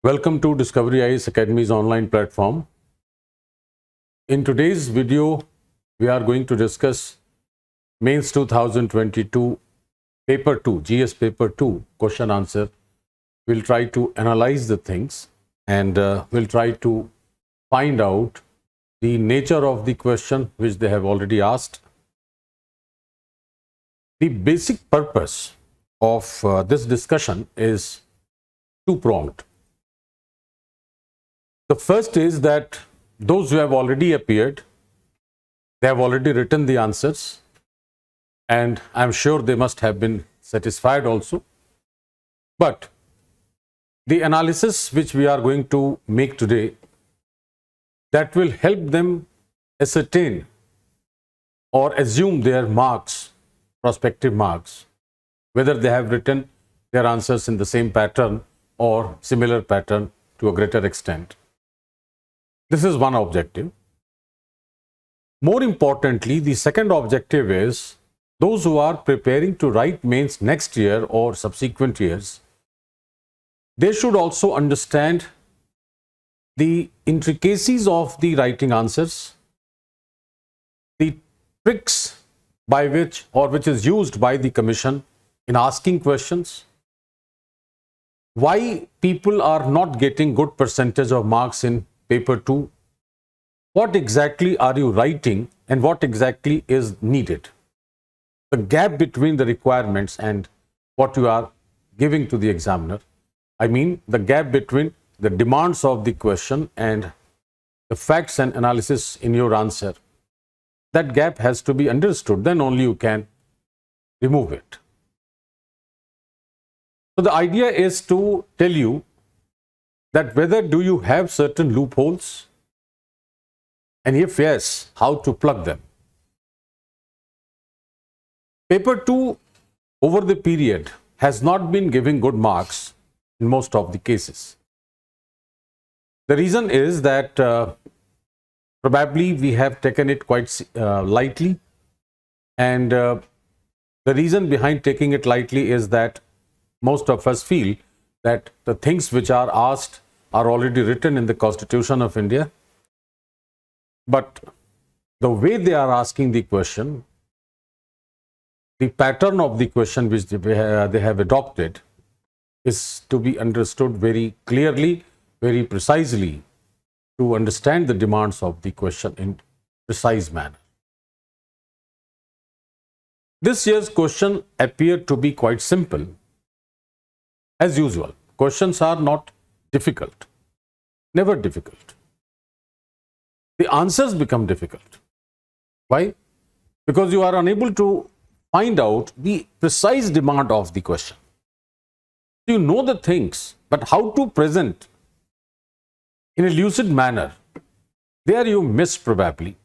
Welcome to discoveryias Academy's online platform. In today's video, we are going to discuss Mains 2022 Paper 2, GSpaper-II question answer. We'll try to analyze the things and we'll try to find out the nature of the question which they have already asked. The basic purpose of this discussion is two-pronged. The first is that those who have already appeared, they have already written the answers, and I'm sure they must have been satisfied also. But the analysis which we are going to make today, that will help them ascertain or assume their marks, prospective marks, whether they have written their answers in the same pattern or similar pattern to a greater extent. This is one objective. More importantly, the second objective is those who are preparing to write mains next year or subsequent years, they should also understand the intricacies of the writing answers, the tricks by which is used by the Commission in asking questions, why people are not getting good percentage of marks in Paper 2, what exactly are you writing and what exactly is needed. The gap between the requirements and what you are giving to the examiner, I mean the gap between the demands of the question and the facts and analysis in your answer, that gap has to be understood, then only you can remove it. So the idea is to tell you that whether do you have certain loopholes, and if yes, how to plug them. Paper 2 over the period has not been giving good marks in most of the cases. The reason is that probably we have taken it quite lightly, and the reason behind taking it lightly is that most of us feel that the things which are asked are already written in the Constitution of India, but the way they are asking the question, the pattern of the question which they have adopted is to be understood very clearly, very precisely, to understand the demands of the question in precise manner. This year's question appeared to be quite simple. As usual, questions are not difficult, never difficult. The answers become difficult. Why? Because you are unable to find out the precise demand of the question. You know the things, but how to present in a lucid manner, there you miss probably.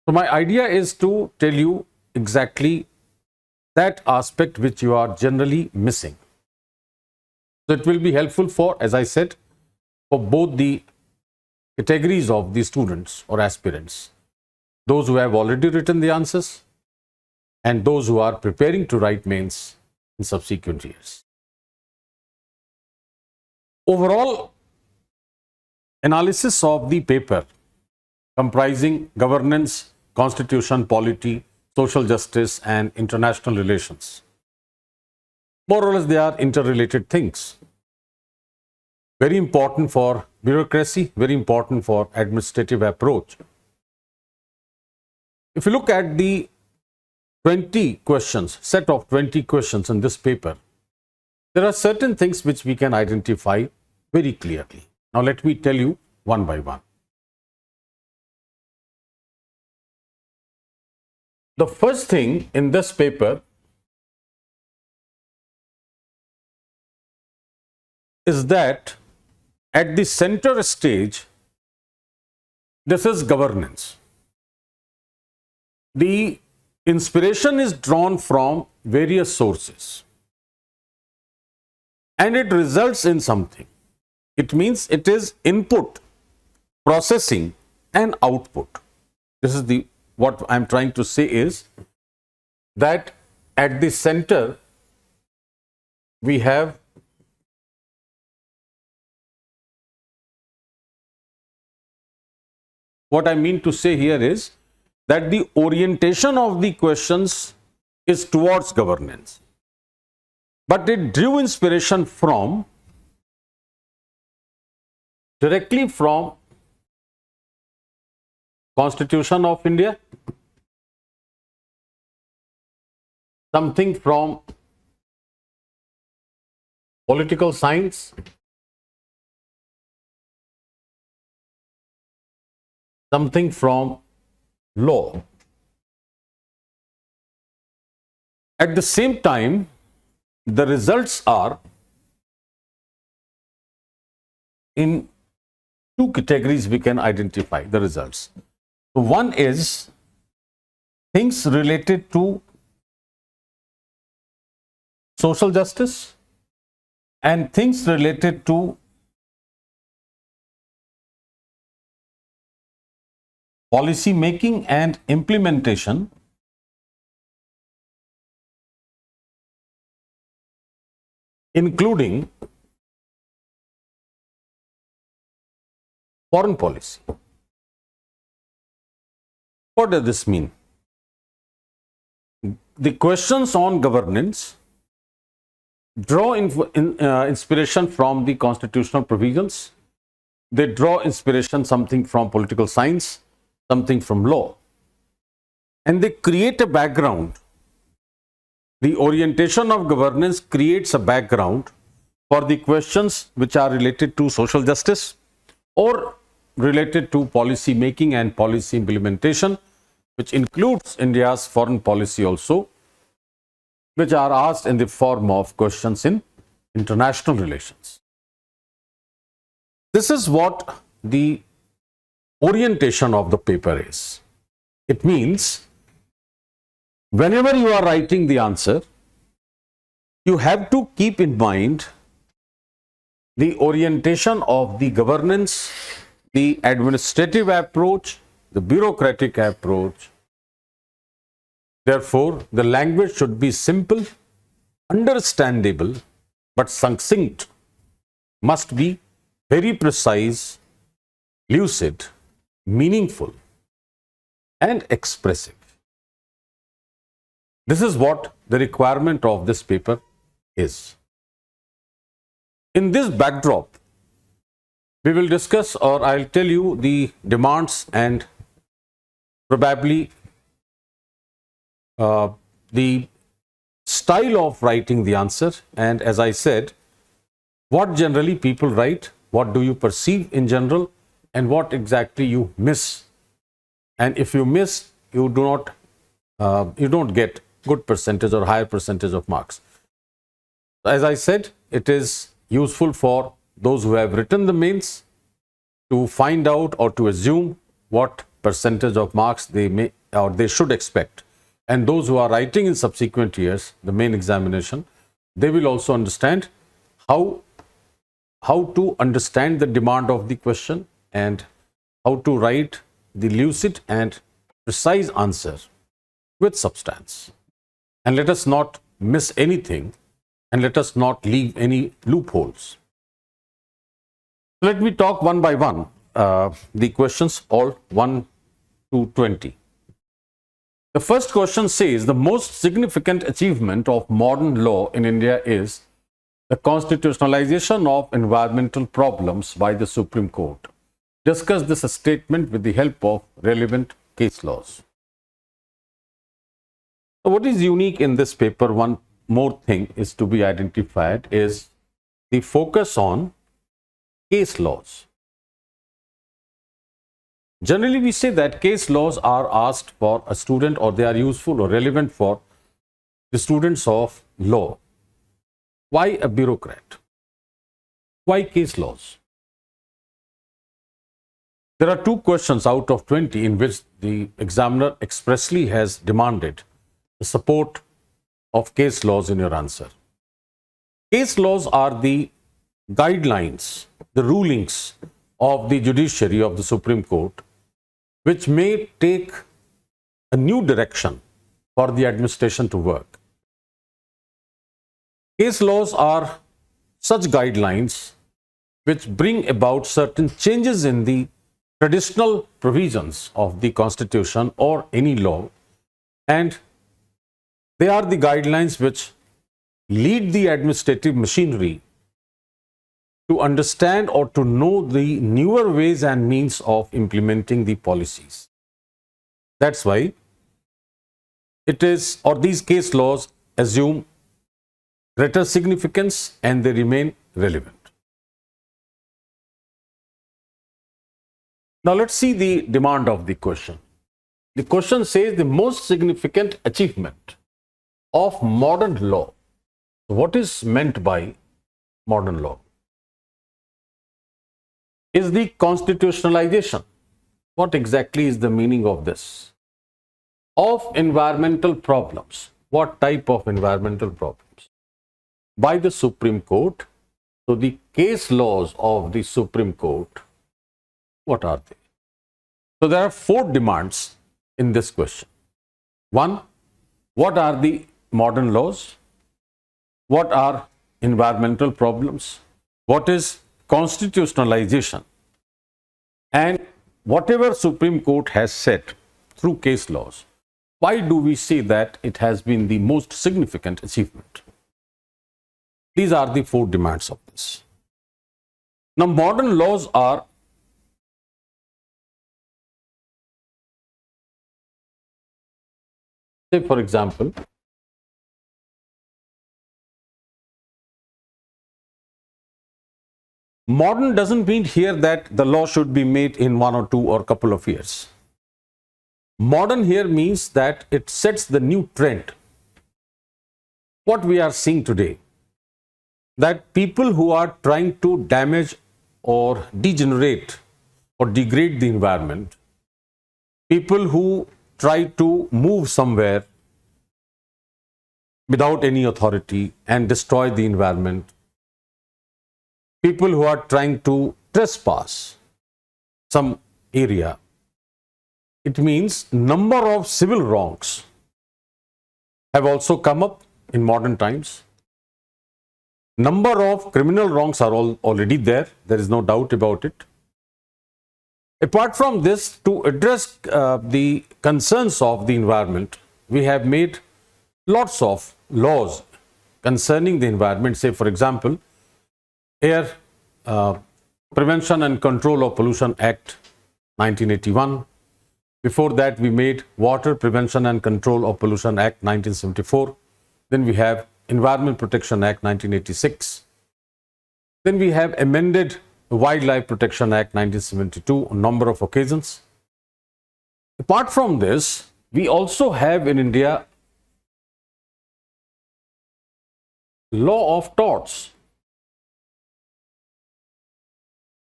So my idea is to tell you exactly that aspect which you are generally missing. So it will be helpful for, as I said, for both the categories of the students or aspirants, those who have already written the answers and those who are preparing to write mains in subsequent years. Overall analysis of the paper, comprising governance, constitution, polity, social justice and international relations. More or less, they are interrelated things. Very important for bureaucracy, very important for administrative approach. If you look at the 20 questions, set of 20 questions in this paper, there are certain things which we can identify very clearly. Now let me tell you one by one. The first thing in this paper is that at the center stage, this is governance. The inspiration is drawn from various sources and it results in something. It means it is input, processing and output. This is what I'm trying to say is that at the center we have What I mean to say here is that the orientation of the questions is towards governance, but it drew inspiration directly from Constitution of India, something from political science, something from law. At the same time, the results are in two categories. We can identify the results. One is things related to social justice and things related to policy making and implementation, including foreign policy. What does this mean? The questions on governance draw inspiration from the constitutional provisions. They draw inspiration something from political science, something from law, and they create a background. The orientation of governance creates a background for the questions which are related to social justice or related to policy making and policy implementation, which includes India's foreign policy also, which are asked in the form of questions in international relations. This is what the orientation of the paper is. It means whenever you are writing the answer, you have to keep in mind the orientation of the governance, the administrative approach, the bureaucratic approach. Therefore, the language should be simple, understandable, but succinct, must be very precise, lucid, meaningful, and expressive. This is what the requirement of this paper is. In this backdrop, we will discuss, or I'll tell you, the demands and probably the style of writing the answer, and as I said, what generally people write, what do you perceive in general, and what exactly you miss. And if you miss, you don't get good percentage or higher percentage of marks. As I said, it is useful for those who have written the mains to find out or to assume what percentage of marks they may or they should expect. And those who are writing in subsequent years, the main examination, they will also understand how to understand the demand of the question and how to write the lucid and precise answer with substance. And let us not miss anything, and let us not leave any loopholes. Let me talk one by one, the questions, all 1 to 20. The first question says, the most significant achievement of modern law in India is the constitutionalization of environmental problems by the Supreme Court. Discuss this statement with the help of relevant case laws. So what is unique in this paper, one more thing is to be identified, is the focus on case laws. Generally, we say that case laws are asked for a student, or they are useful or relevant for the students of law. Why a bureaucrat? Why case laws? There are two questions out of 20 in which the examiner expressly has demanded the support of case laws in your answer. Case laws are the guidelines, the rulings of the judiciary of the Supreme Court, which may take a new direction for the administration to work. Case laws are such guidelines which bring about certain changes in the traditional provisions of the Constitution or any law, and they are the guidelines which lead the administrative machinery to understand or to know the newer ways and means of implementing the policies. That's why it is, or these case laws assume greater significance and they remain relevant. Now let's see the demand of the question. The question says the most significant achievement of modern law. What is meant by modern law? Is the constitutionalization. What exactly is the meaning of this? Of environmental problems. What type of environmental problems? By the Supreme Court. So the case laws of the Supreme Court, what are they? So there are 4 demands in this question. 1, what are the modern laws? What are environmental problems? What is constitutionalization? And whatever Supreme Court has said through case laws, why do we say that it has been the most significant achievement? These are the 4 demands of this. Now, modern laws are say, for example, modern doesn't mean here that the law should be made in 1 or 2 or couple of years. Modern here means that it sets the new trend. What we are seeing today, that people who are trying to damage or degenerate or degrade the environment, people who try to move somewhere without any authority and destroy the environment, people who are trying to trespass some area, it means number of civil wrongs have also come up in modern times. Number of criminal wrongs are already there. There is no doubt about it. Apart from this, to address the concerns of the environment, we have made lots of laws concerning the environment. Say, for example, Air Prevention and Control of Pollution Act 1981. Before that, we made Water Prevention and Control of Pollution Act 1974. Then we have Environment Protection Act 1986. Then we have amended Wildlife Protection Act 1972 on a number of occasions. Apart from this, we also have in India law of torts,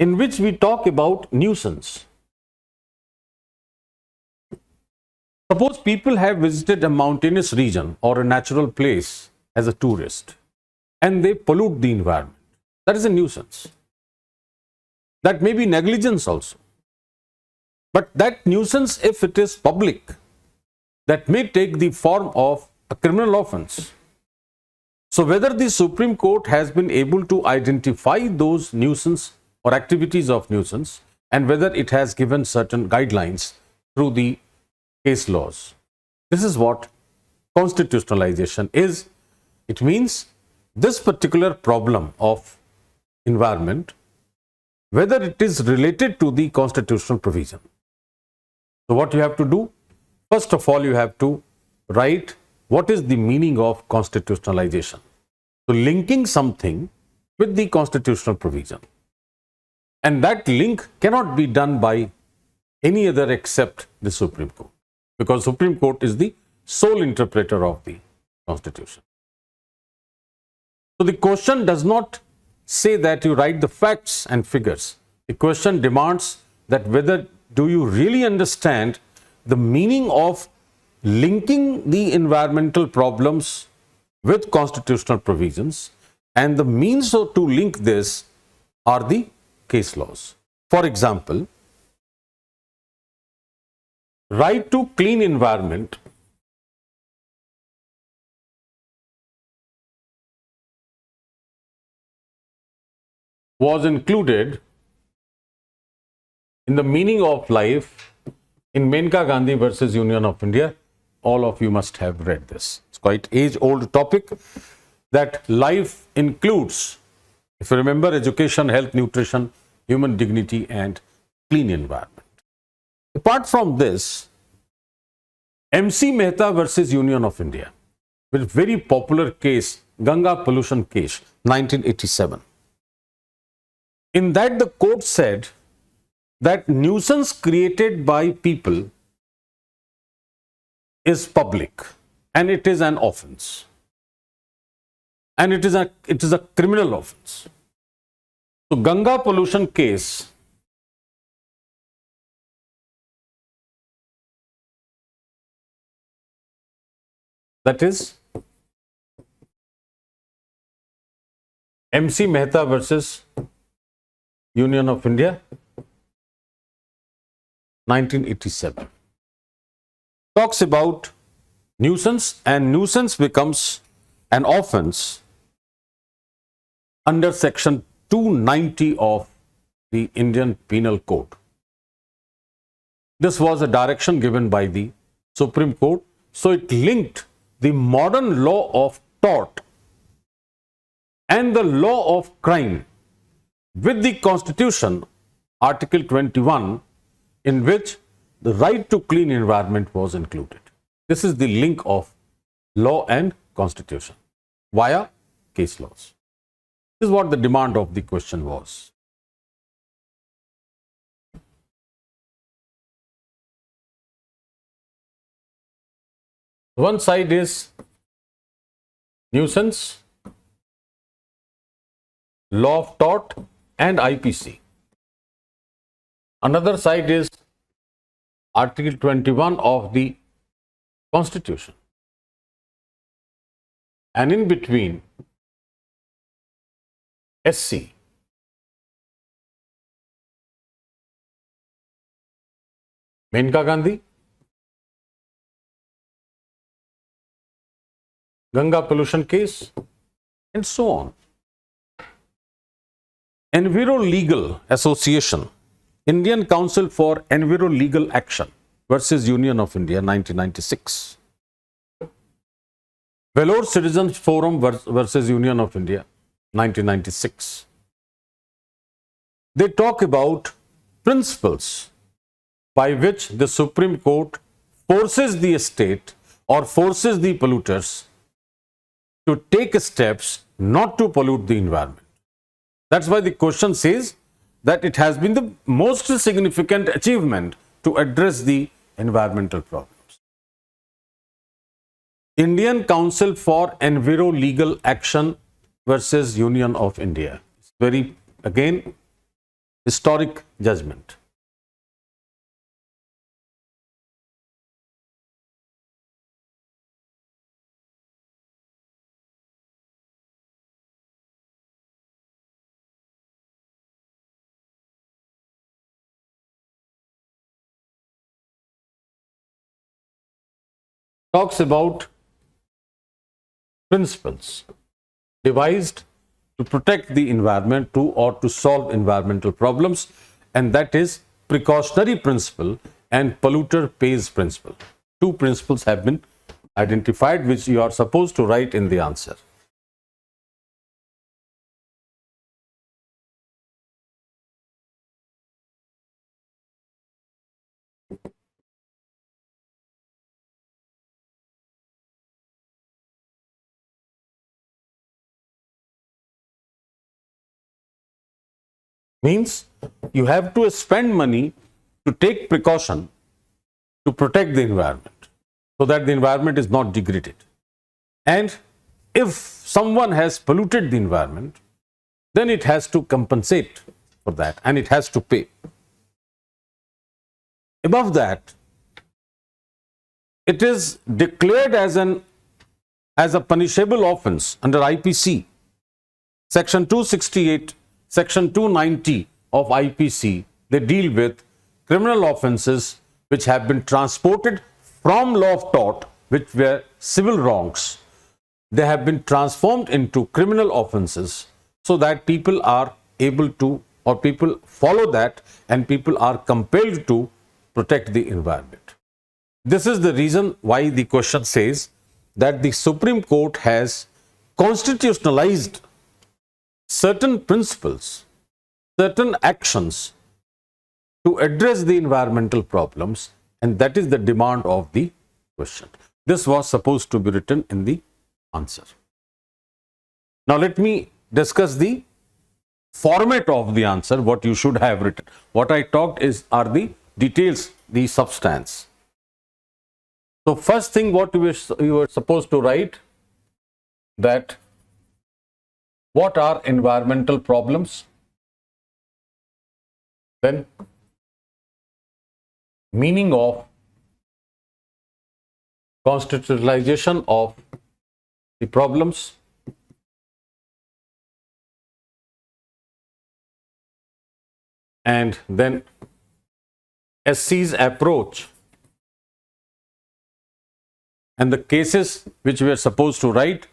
in which we talk about nuisance. Suppose people have visited a mountainous region or a natural place as a tourist and they pollute the environment. That is a nuisance. That may be negligence also. But that nuisance, if it is public, that may take the form of a criminal offense. So whether the Supreme Court has been able to identify those nuisance or activities of nuisance, and whether it has given certain guidelines through the case laws. This is what constitutionalization is. It means this particular problem of environment, whether it is related to the constitutional provision. So what you have to do? First of all, you have to write what is the meaning of constitutionalization. So linking something with the constitutional provision. And that link cannot be done by any other except the Supreme Court, because Supreme Court is the sole interpreter of the Constitution. So the question does not say that you write the facts and figures. The question demands that whether do you really understand the meaning of linking the environmental problems with constitutional provisions, and the means to link this are the case laws. For example, right to clean environment was included in the meaning of life in Menka Gandhi versus Union of India. All of you must have read this. It's quite age-old topic that life includes, if you remember, education, health, nutrition, human dignity, and clean environment. Apart from this, MC Mehta versus Union of India, with very popular case, Ganga pollution case, 1987. In that, the court said that nuisance created by people is public and it is an offense, and it is a criminal offense. So Ganga pollution case, that is MC Mehta versus Union of India, 1987, talks about nuisance, and nuisance becomes an offense under section 290 of the Indian Penal Code. This was a direction given by the Supreme Court, so it linked the modern law of tort and the law of crime with the Constitution, Article 21, in which the right to clean environment was included. This is the link of law and Constitution via case laws. This is what the demand of the question was. One side is nuisance, law of tort, and IPC. Another side is Article 21 of the Constitution. And in between, SC. Menka Gandhi, Ganga pollution case, and so on. Enviro Legal Association, Indian Council for Enviro Legal Action versus Union of India, 1996. Vellore Citizens Forum versus Union of India, 1996. They talk about principles by which the Supreme Court forces the state or forces the polluters to take steps not to pollute the environment. That's why the question says that it has been the most significant achievement to address the environmental problems. Indian Council for Enviro Legal Action versus Union of India. It's very, again, historic judgment. Talks about principles devised to protect the environment or to solve environmental problems, and that is precautionary principle and polluter pays principle. Two principles have been identified which you are supposed to write in the answer. Means you have to spend money to take precaution to protect the environment so that the environment is not degraded. And if someone has polluted the environment, then it has to compensate for that and it has to pay. Above that, it is declared as a punishable offense under IPC, Section 268, Section 290 of IPC. They deal with criminal offences which have been transported from law of tort, which were civil wrongs. They have been transformed into criminal offences so that people are able to or people follow that, and people are compelled to protect the environment. This is the reason why the question says that the Supreme Court has constitutionalized certain principles, certain actions to address the environmental problems, and that is the demand of the question. This was supposed to be written in the answer. Now let me discuss the format of the answer, what you should have written. What I talked are the details, the substance. So first thing, what you were supposed to write, that what are environmental problems, then meaning of constitutionalization of the problems, and then SC's approach and the cases which we are supposed to write: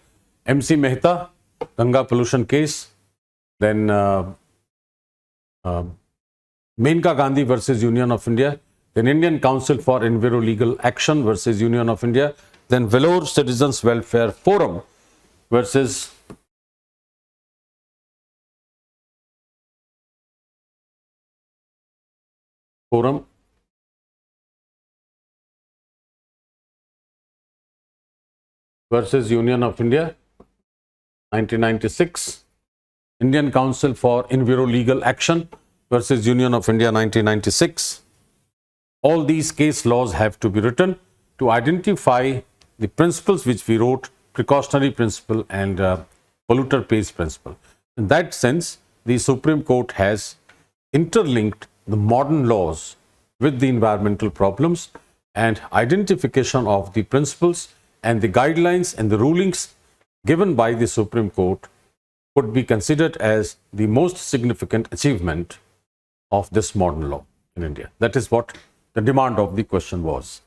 MC Mehta, Ganga pollution case, then Menka Gandhi versus Union of India, then Indian Council for Enviro Legal Action versus Union of India, then Vellore Citizens Welfare Forum versus Union of India, 1996, Indian Council for Enviro Legal Action versus Union of India, 1996. All these case laws have to be written to identify the principles which we wrote: precautionary principle and polluter pays principle. In that sense, the Supreme Court has interlinked the modern laws with the environmental problems, and identification of the principles and the guidelines and the rulings given by the Supreme Court could be considered as the most significant achievement of this modern law in India. That is what the demand of the question was.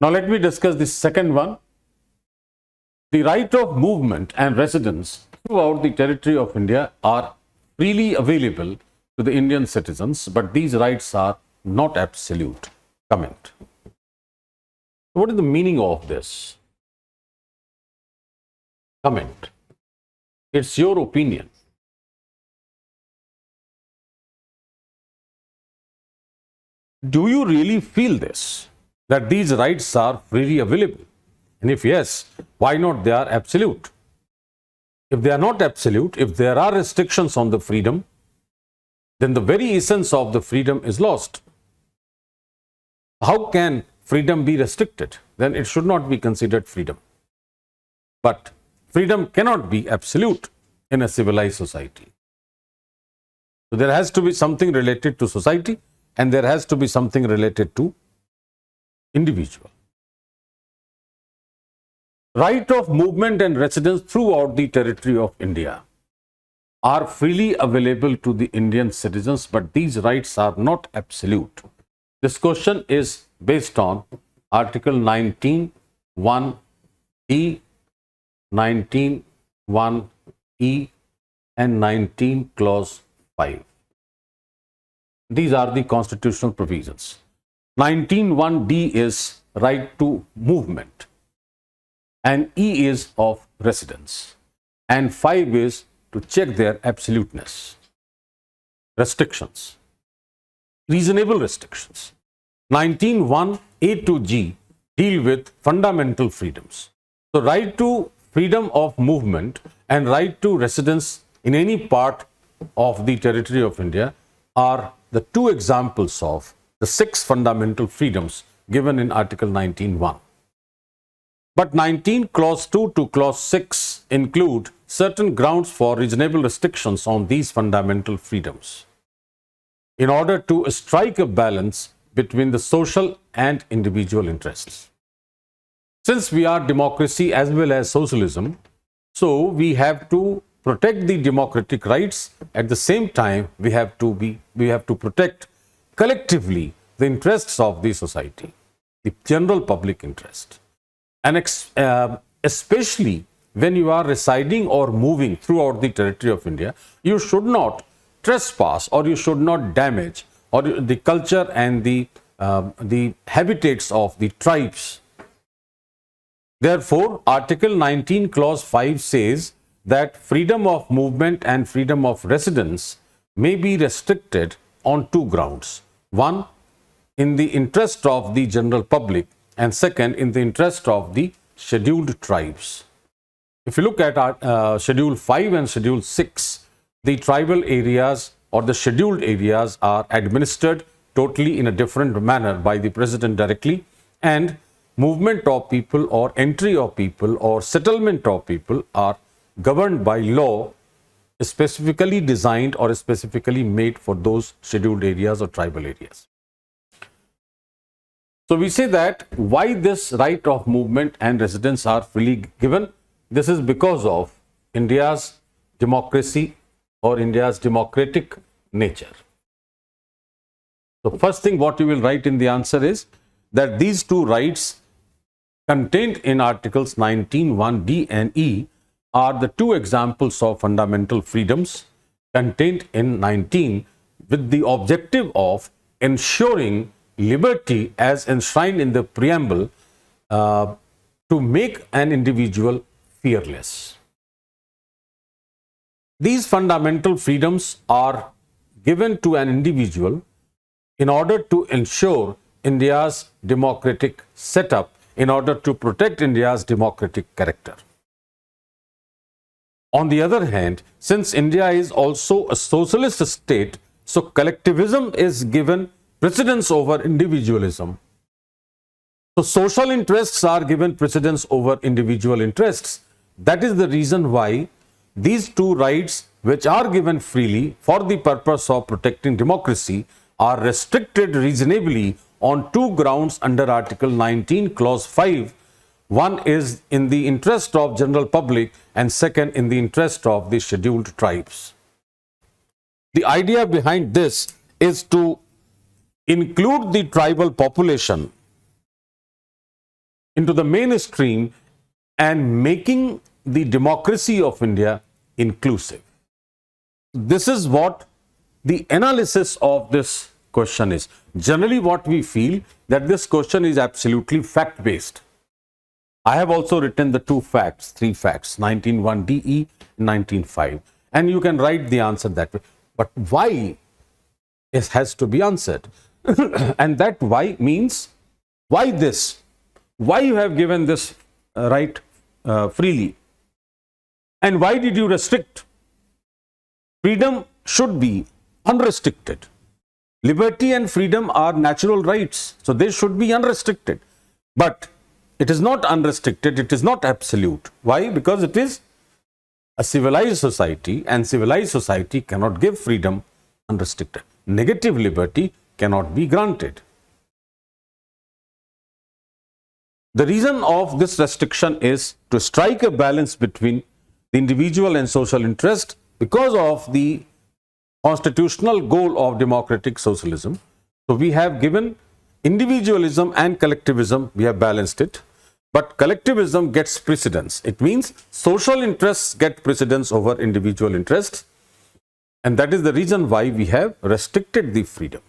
Now let me discuss the second one. The right of movement and residence throughout the territory of India are freely available to the Indian citizens, but these rights are not absolute. Comment. What is the meaning of this? Comment. It's your opinion. Do you really feel this, that these rights are freely available? And if yes, why not they are absolute? If they are not absolute, if there are restrictions on the freedom, then the very essence of the freedom is lost. How can freedom be restricted? Then it should not be considered freedom. But freedom cannot be absolute in a civilized society. So there has to be something related to society, and there has to be something related to individual. Right of movement and residence throughout the territory of India are freely available to the Indian citizens, but these rights are not absolute. This question is based on Article 19(1)(e), 19(1)(e) and 19 Clause 5. These are the constitutional provisions. 19(1)(d) is right to movement, and E is of residence, and 5 is to check their absoluteness. Restrictions, reasonable restrictions. 19(1)(a) to G deal with fundamental freedoms. So right to freedom of movement and right to residence in any part of the territory of India are the two examples of the 6 fundamental freedoms given in Article 19(1). But 19 Clause 2 to Clause 6 include certain grounds for reasonable restrictions on these fundamental freedoms in order to strike a balance between the social and individual interests. Since we are democracy as well as socialism, so we have to protect the democratic rights. At the same time, we have to protect collectively the interests of the society, the general public interest. And especially when you are residing or moving throughout the territory of India, you should not trespass or you should not damage or the culture and the habitats of the tribes. Therefore, Article 19, Clause 5 says that freedom of movement and freedom of residence may be restricted on two grounds. One, in the interest of the general public, and second, in the interest of the scheduled tribes. If you look at Schedule 5 and Schedule 6, the tribal areas or the scheduled areas are administered totally in a different manner by the President directly, and movement of people or entry of people or settlement of people are governed by law specifically designed or specifically made for those scheduled areas or tribal areas. So we say that why this right of movement and residence are freely given. This is because of India's democracy or India's democratic nature. So first thing what you will write in the answer is that these two rights contained in Articles 19(1)(d) and (e) are the two examples of fundamental freedoms contained in 19 with the objective of ensuring liberty as enshrined in the preamble to make an individual fearless. These fundamental freedoms are given to an individual in order to ensure India's democratic setup, in order to protect India's democratic character. On the other hand, since India is also a socialist state, so collectivism is given precedence over individualism. So social interests are given precedence over individual interests. That is the reason why these two rights, which are given freely for the purpose of protecting democracy, are restricted reasonably on two grounds under Article 19, Clause 5. One is in the interest of general public and second in the interest of the scheduled tribes. The idea behind this is to include the tribal population into the mainstream and making the democracy of India inclusive. This is what the analysis of this question is. Generally what we feel that this question is absolutely fact-based. I have also written the two facts, three facts, 19(1)(d)(e), 19(5), and you can write the answer that way. But why it has to be answered? And that why means, why this? Why you have given this right freely? And why did you restrict? Freedom should be unrestricted. Liberty and freedom are natural rights, so they should be unrestricted. But it is not unrestricted, it is not absolute. Why? Because it is a civilized society, and civilized society cannot give freedom unrestricted. Negative liberty cannot be granted. The reason of this restriction is to strike a balance between the individual and social interest because of the constitutional goal of democratic socialism. So we have given individualism and collectivism, we have balanced it, but collectivism gets precedence. It means social interests get precedence over individual interests, and that is the reason why we have restricted the freedom.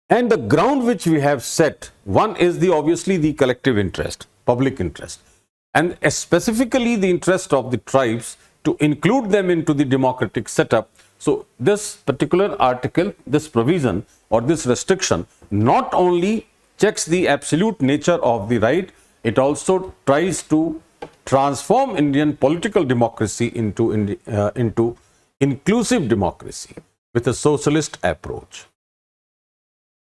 And the ground which we have set, one is obviously the collective interest, public interest, and specifically the interest of the tribes, to include them into the democratic setup. So this particular article, this provision or this restriction not only checks the absolute nature of the right, it also tries to transform Indian political democracy into inclusive democracy with a socialist approach.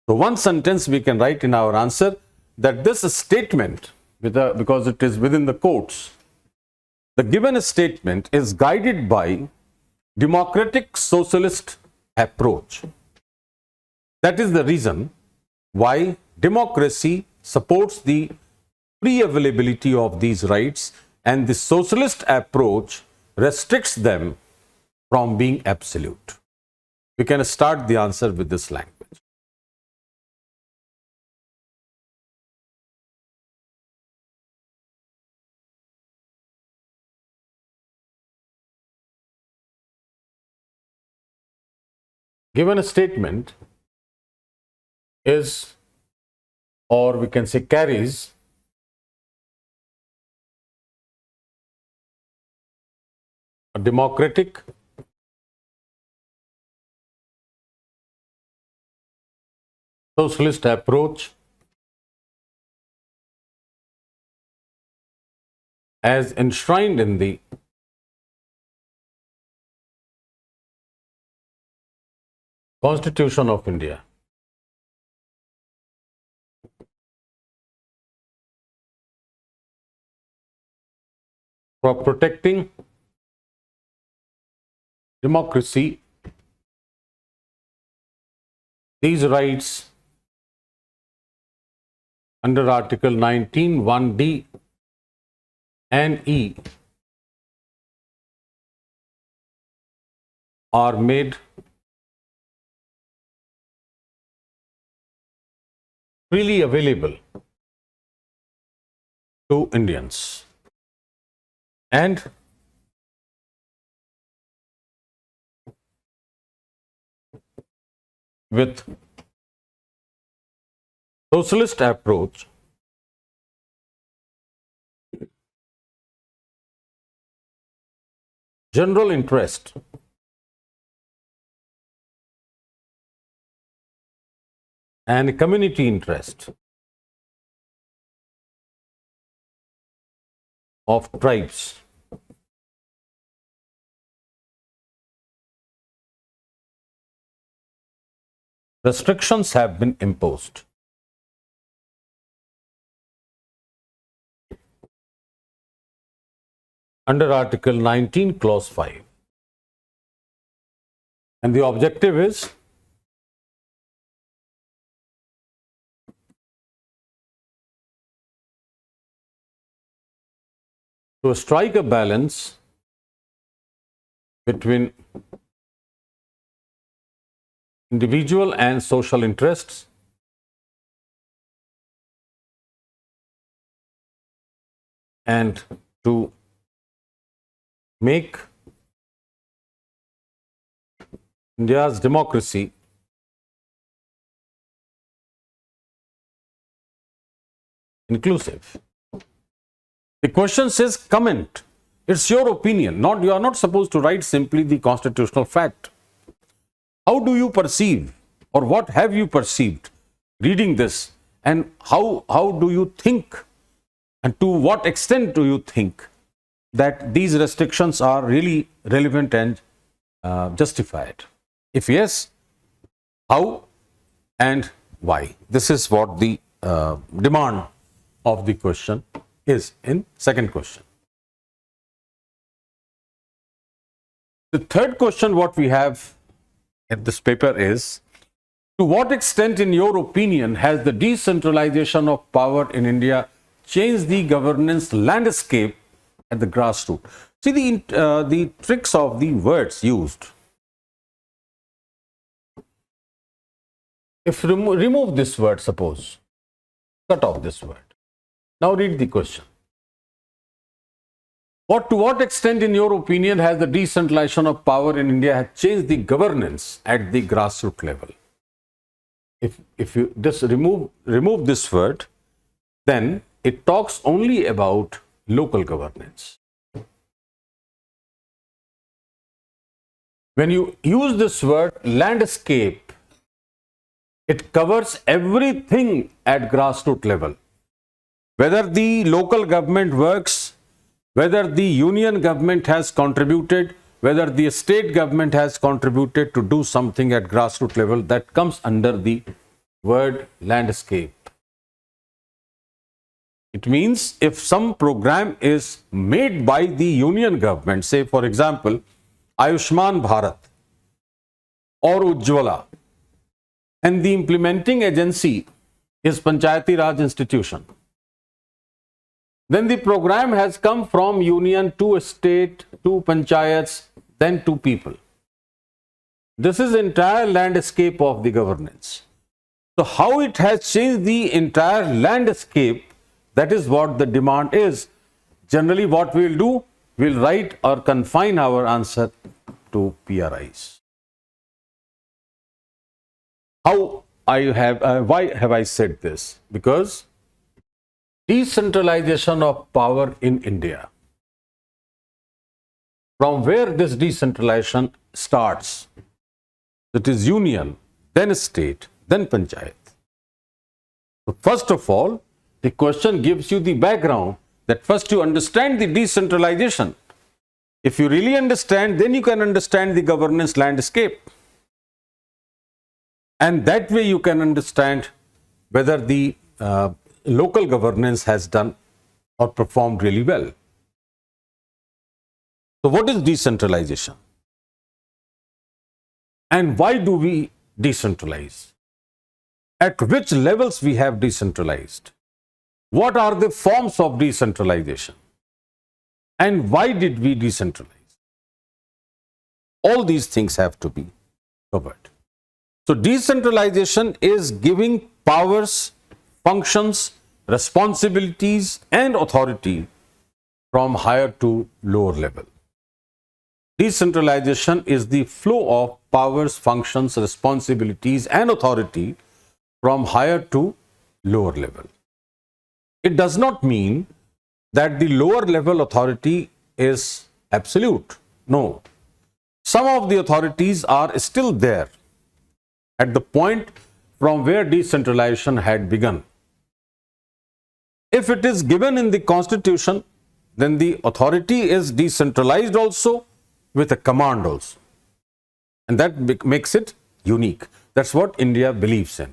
So one sentence we can write in our answer that this statement, because it is within the quotes, the given statement is guided by democratic socialist approach. That is the reason why democracy supports the free availability of these rights, and the socialist approach restricts them from being absolute. We can start the answer with this language. given a statement is, or we can say carries, a democratic, socialist approach as enshrined in the Constitution of India. For protecting democracy, these rights under Article 19, 1D and E are made freely available to Indians. And with socialist approach, general interest and community interest of tribes restrictions have been imposed. Under Article 19, Clause 5. And the objective is to strike a balance between individual and social interests and to make India's democracy inclusive. The question says comment. It's your opinion. You are not supposed to write simply the constitutional fact. How do you perceive, or what have you perceived reading this, and how do you think, and to what extent do you think that these restrictions are really relevant and justified? If yes, how and why? This is what the demand of the question is in second question. The third question what we have in this paper is, to what extent in your opinion has the decentralization of power in India changed the governance landscape at the grassroots? See the tricks of the words used. If remove this word, suppose, cut off this word. Now read the question. To what extent, in your opinion, has the decentralization of power in India changed the governance at the grassroots level? If you just remove this word, then it talks only about local governance. When you use this word landscape, it covers everything at grassroots level. Whether the local government works, whether the union government has contributed, whether the state government has contributed to do something at grassroots level, that comes under the word landscape. It means if some program is made by the union government, say for example, Ayushman Bharat or Ujjwala, and the implementing agency is Panchayati Raj institution, then the program has come from union to state, to panchayats, then to people. This is entire landscape of the governance. So how it has changed the entire landscape, that is what the demand is. Generally what we will do, we will write or confine our answer to PRIs. Why have I said this? Because decentralization of power in India, from where this decentralization starts, it is union, then state, then panchayat. So first of all, the question gives you the background that first you understand the decentralization. If you really understand, then you can understand the governance landscape. And that way you can understand whether the local governance has done or performed really well. So what is decentralization? And why do we decentralize? At which levels we have decentralized? What are the forms of decentralization? And why did we decentralize? All these things have to be covered. So decentralization is giving powers, functions, responsibilities and authority from higher to lower level. Decentralization is the flow of powers, functions, responsibilities and authority from higher to lower level. It does not mean that the lower level authority is absolute. No. Some of the authorities are still there at the point from where decentralization had begun. If it is given in the constitution, then the authority is decentralized also with a command also. And that makes it unique. That's what India believes in.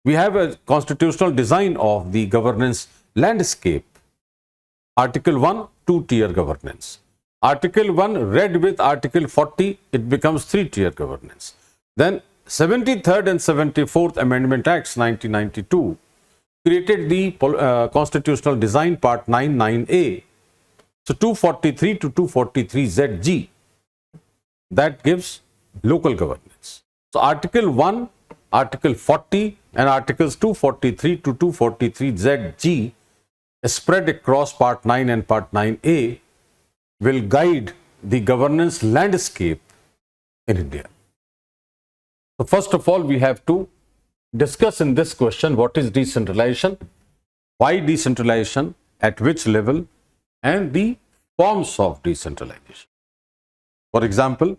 We have a constitutional design of the governance landscape. Article 1, two-tier governance. Article 1 read with Article 40, it becomes three-tier governance. Then 73rd and 74th Amendment Acts 1992 created the constitutional design part 9(9)(a). So 243 to 243(ZG), that gives local governance. So Article 1, Article 40 and Articles 243 to 243(ZG) spread across Part 9 and Part 9(a) will guide the governance landscape in India. So first of all, we have to discuss in this question what is decentralization, why decentralization, at which level, and the forms of decentralization. For example,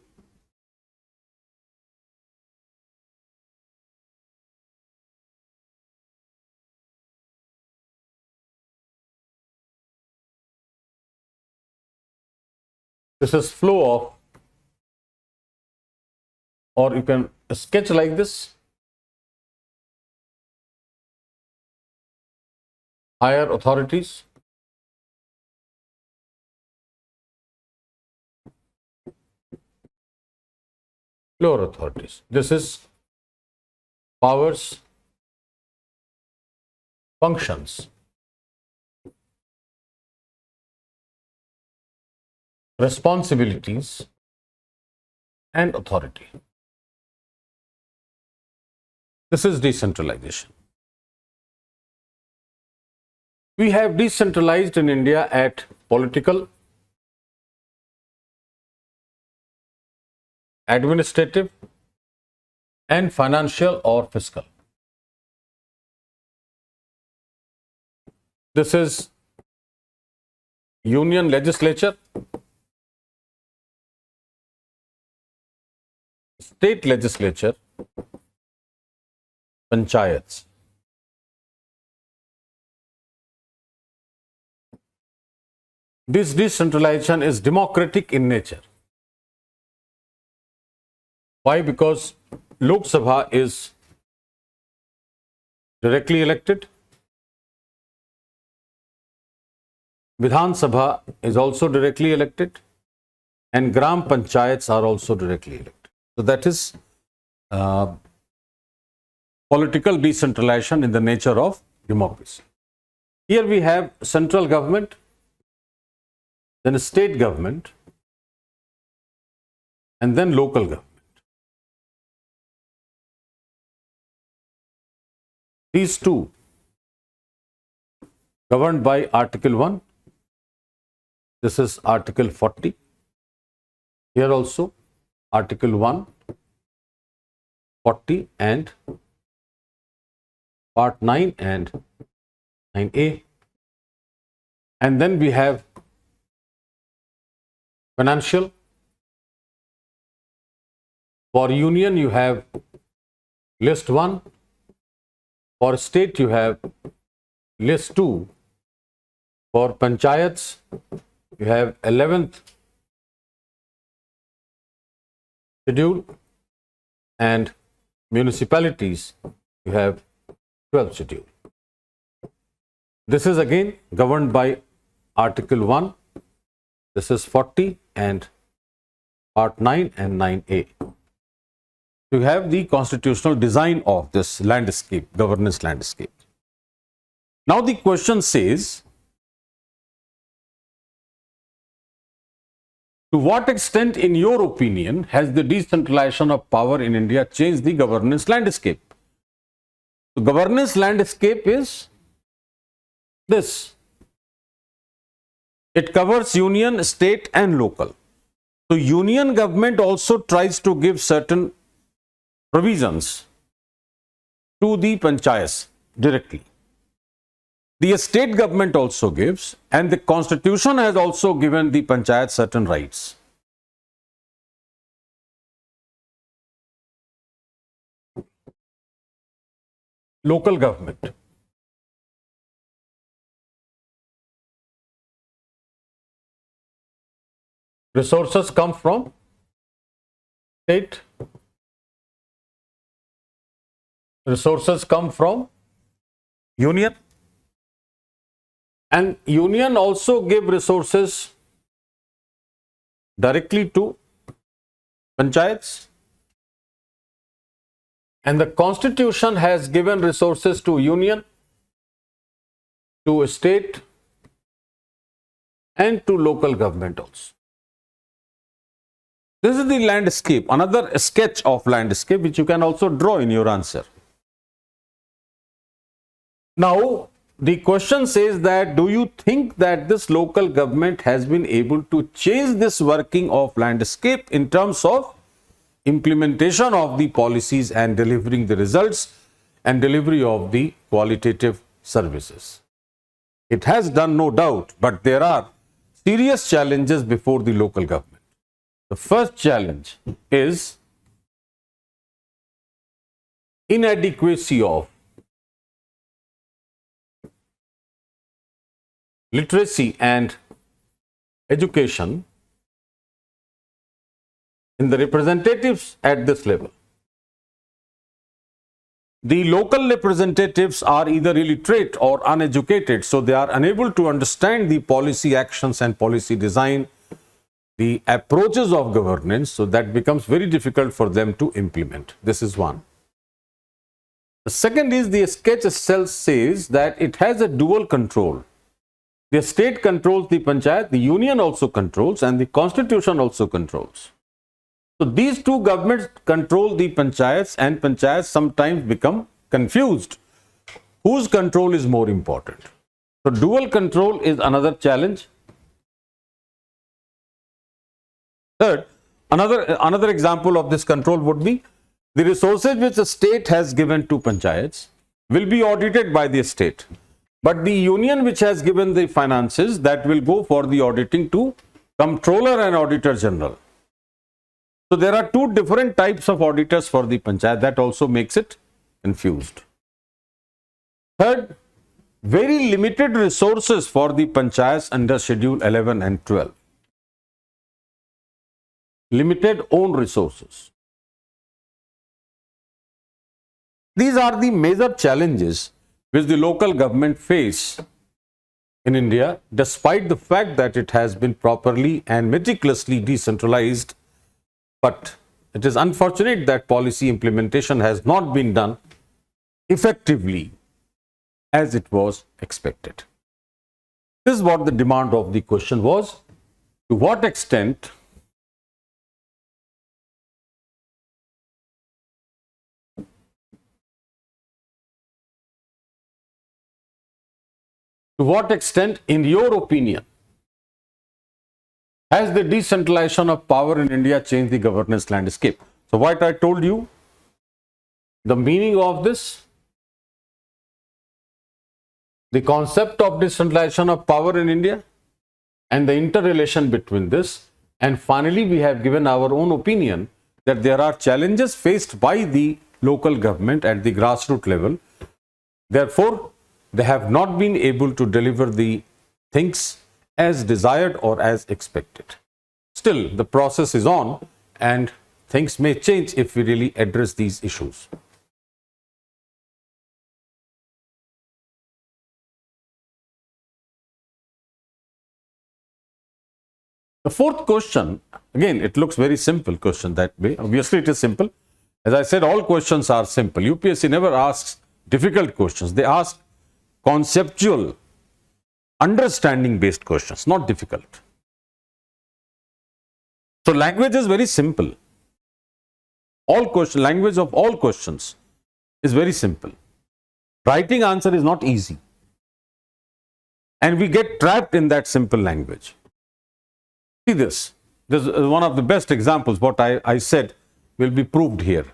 this is flow of, or you can sketch like this: higher authorities, lower authorities. This is powers, functions, responsibilities and authority. This is decentralization. We have decentralized in India at political, administrative and financial or fiscal. This is union legislature, state legislature, panchayats. This decentralization is democratic in nature. Why? Because Lok Sabha is directly elected, Vidhan Sabha is also directly elected, and Gram Panchayats are also directly elected. So that is political decentralization in the nature of democracy. Here we have central government, then state government, and then local government. These two governed by Article 1. This is Article 40. Here also Article 1 40 and Part 9 and 9A. And then we have financial. For union, you have list 1. For state, you have list 2. For panchayats, you have 11th schedule, and municipalities, you have 12th schedule. This is again governed by Article 1. This is 40 and Part 9 and 9A. You have the constitutional design of this landscape, governance landscape. Now the question says, to what extent, in your opinion, has the decentralization of power in India changed the governance landscape? The governance landscape is this. It covers union, state and local. So union government also tries to give certain provisions to the panchayats directly. The state government also gives, and the constitution has also given the panchayat certain rights. Local government. Resources come from state. Resources come from union. And union also give resources directly to panchayats. And the constitution has given resources to union, to state, and to local government also. This is the landscape, another sketch of landscape which you can also draw in your answer. Now, the question says that, do you think that this local government has been able to change this working of landscape in terms of implementation of the policies and delivering the results and delivery of the qualitative services? It has done, no doubt, but there are serious challenges before the local government. The first challenge is inadequacy of literacy and education in the representatives at this level. The local representatives are either illiterate or uneducated, so they are unable to understand the policy actions and policy design, the approaches of governance, so that becomes very difficult for them to implement. This is one. The second is, the sketch itself says that it has a dual control. The state controls the panchayat, the union also controls, and the constitution also controls. So these two governments control the panchayats, and panchayats sometimes become confused. Whose control is more important? So dual control is another challenge. Third, another example of this control would be the resources which the state has given to panchayats will be audited by the state. But the union which has given the finances, that will go for the auditing to Comptroller and Auditor General. So there are two different types of auditors for the panchayat. That also makes it confused. Third, very limited resources for the panchayats under Schedule 11 and 12. Limited own resources. These are the major challenges which the local government face in India, despite the fact that it has been properly and meticulously decentralized. But it is unfortunate that policy implementation has not been done effectively as it was expected. This is what the demand of the question was. To what extent in your opinion, has the decentralization of power in India changed the governance landscape? So what I told you, the meaning of this, the concept of decentralization of power in India, and the interrelation between this. And finally, we have given our own opinion that there are challenges faced by the local government at the grassroots level. Therefore, they have not been able to deliver the things as desired or as expected. Still, the process is on and things may change if we really address these issues. The fourth question, again, it looks very simple question that way. Obviously, it is simple. As I said, all questions are simple. UPSC never asks difficult questions. They ask conceptual, understanding-based questions, not difficult. So, language is very simple. Language of all questions is very simple. Writing answer is not easy. And we get trapped in that simple language. See this. This is one of the best examples. What I said will be proved here.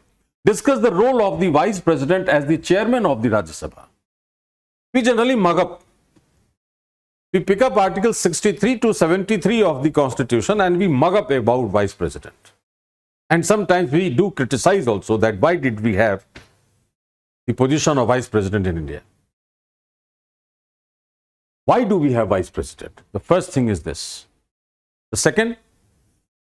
Discuss the role of the Vice President as the Chairman of the Rajya Sabha. We generally mug up. We pick up Articles 63 to 73 of the Constitution and we mug up about Vice President. And sometimes we do criticize also that why did we have the position of Vice President in India? Why do we have Vice President? The first thing is this. The second,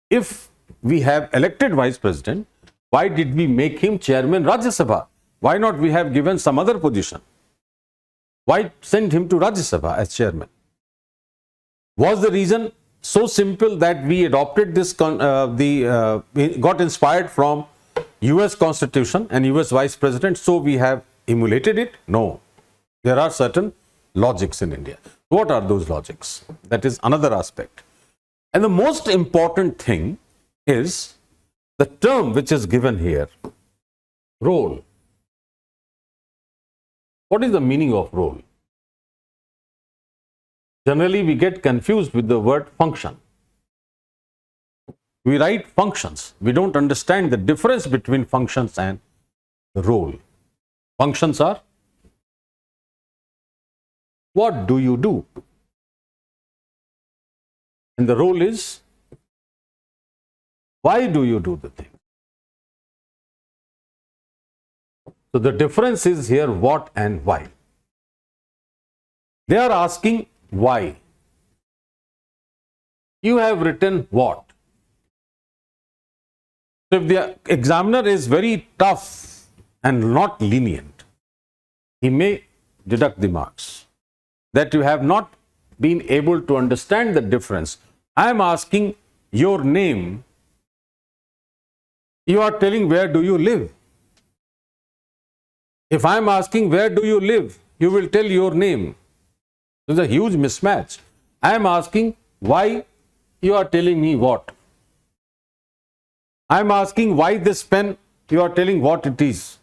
if we have elected Vice President, why did we make him Chairman Rajya Sabha? Why not we have given some other position? Why send him to Rajya Sabha as Chairman? Was the reason so simple that we adopted this, we got inspired from US Constitution and US Vice President, so we have emulated it? No. There are certain logics in India. What are those logics? That is another aspect. And the most important thing is the term which is given here, role. What is the meaning of role? Generally, we get confused with the word function. We write functions. We don't understand the difference between functions and role. Functions are, what do you do? And the role is, why do you do the thing? So the difference is here what and why. They are asking why. You have written what? So if the examiner is very tough and not lenient, he may deduct the marks. That you have not been able to understand the difference. I am asking your name. You are telling where do you live. If I am asking where do you live, you will tell your name. There's a huge mismatch. I am asking why, you are telling me what. I am asking why this pen, you are telling what it is.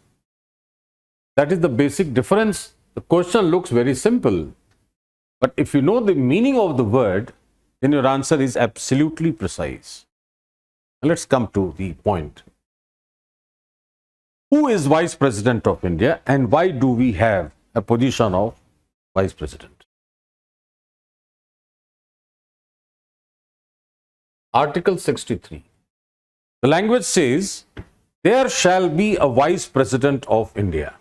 That is the basic difference. The question looks very simple. But if you know the meaning of the word, then your answer is absolutely precise. Let's come to the point. Who is Vice President of India and why do we have a position of Vice President? Article 63. The language says, there shall be a Vice President of India.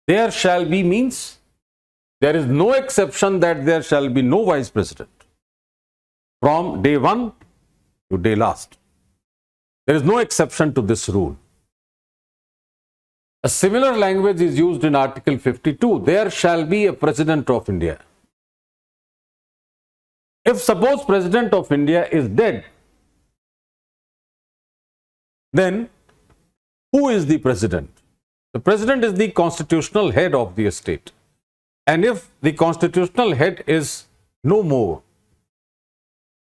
There shall be means there is no exception that there shall be no Vice President from day one to day last. There is no exception to this rule. A similar language is used in Article 52. There shall be a President of India. If suppose President of India is dead, then who is the President? The President is the constitutional head of the state. And if the constitutional head is no more,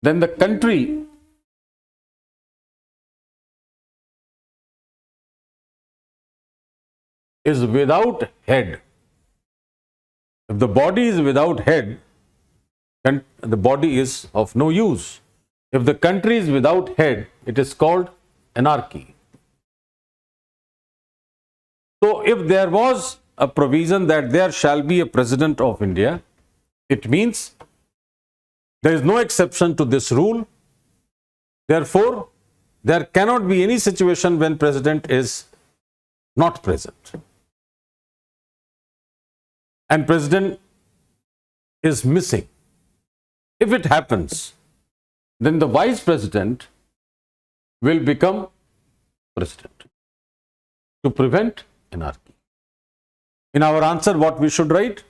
then the country is without head. If the body is without head, then the body is of no use. If the country is without head, it is called anarchy. So if there was a provision that there shall be a President of India, it means there is no exception to this rule. Therefore, there cannot be any situation when President is not present and President is missing. If it happens, then the Vice President will become President to prevent anarchy. In our answer, what we should write?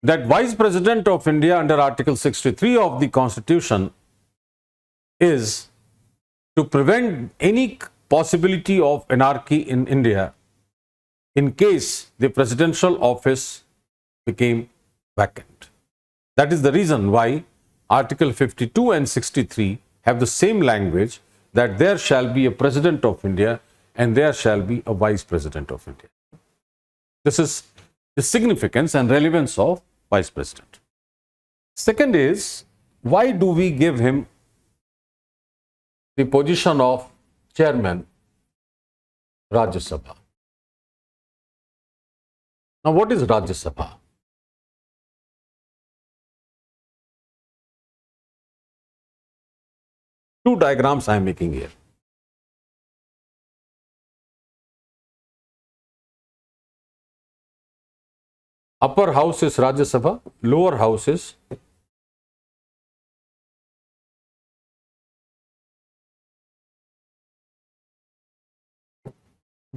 That Vice President of India under Article 63 of the Constitution is to prevent any possibility of anarchy in India in case the presidential office became vacant. That is the reason why Article 52 and 63 have the same language, that there shall be a President of India and there shall be a Vice President of India. This is the significance and relevance of Vice President. Second is, why do we give him the position of Chairman Rajya Sabha? Now, what is Rajya Sabha? Two diagrams I am making here. Upper house is Rajya Sabha, lower house is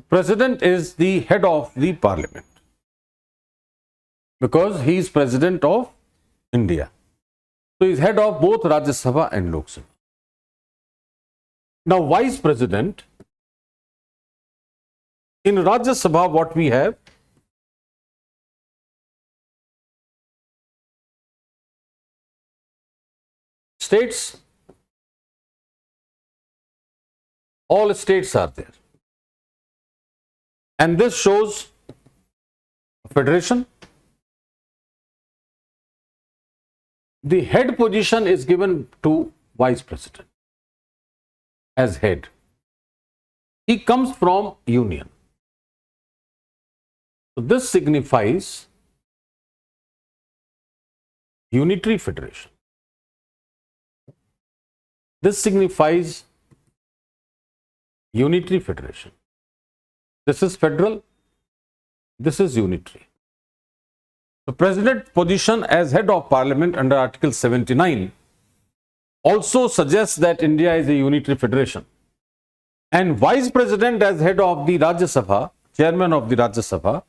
President is the head of the Parliament because he is President of India. So he is head of both Rajya Sabha and Lok Sabha. Now, Vice President, in Rajya Sabha, what we have? States, all states are there. And this shows federation. The head position is given to Vice President as head. He comes from union. So this signifies unitary federation. This signifies unitary federation. This is federal, this is unitary. The President position as head of Parliament under Article 79 also suggests that India is a unitary federation. And Vice President as head of the Rajya Sabha, Chairman of the Rajya Sabha,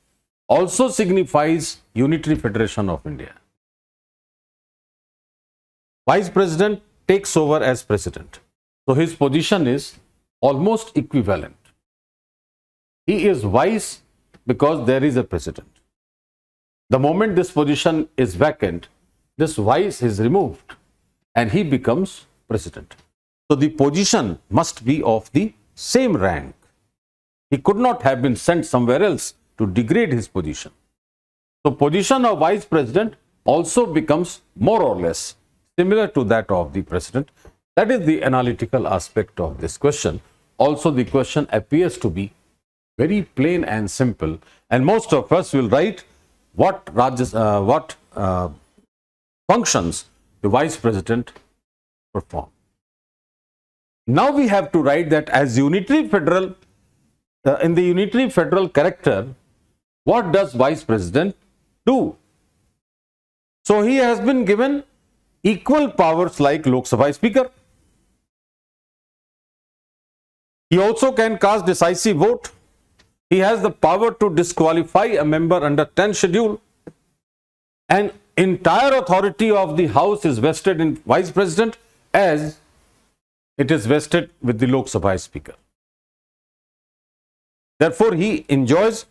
also signifies unitary federation of India. Vice President takes over as President. So his position is almost equivalent. He is Vice because there is a President. The moment this position is vacant, this Vice is removed and he becomes President. So the position must be of the same rank. He could not have been sent somewhere else to degrade his position. So position of Vice President also becomes more or less similar to that of the President. That is the analytical aspect of this question. Also, the question appears to be very plain and simple, and most of us will write what functions the Vice President perform. Now we have to write that as unitary federal, in the unitary federal character, what does Vice President do? So he has been given equal powers like Lok Sabha Speaker. He also can cast decisive vote. He has the power to disqualify a member under 10th schedule. And entire authority of the House is vested in Vice President as it is vested with the Lok Sabha Speaker. Therefore, he enjoys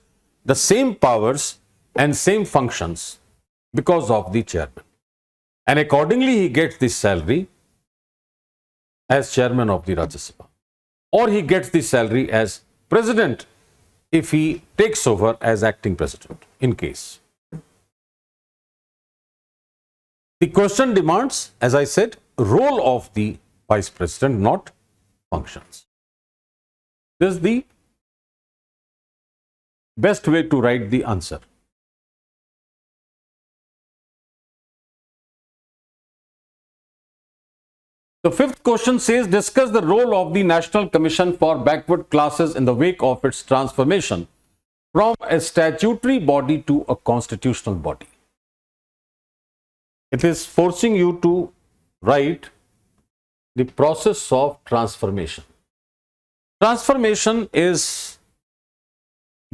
the same powers and same functions because of the chairman. And accordingly, he gets this salary as chairman of the Rajya Sabha. Or he gets the salary as president if he takes over as acting president in case. The question demands, as I said, role of the vice president, not functions. This is the best way to write the answer. The fifth question says, discuss the role of the National Commission for Backward Classes in the wake of its transformation from a statutory body to a constitutional body. It is forcing you to write the process of transformation. Transformation is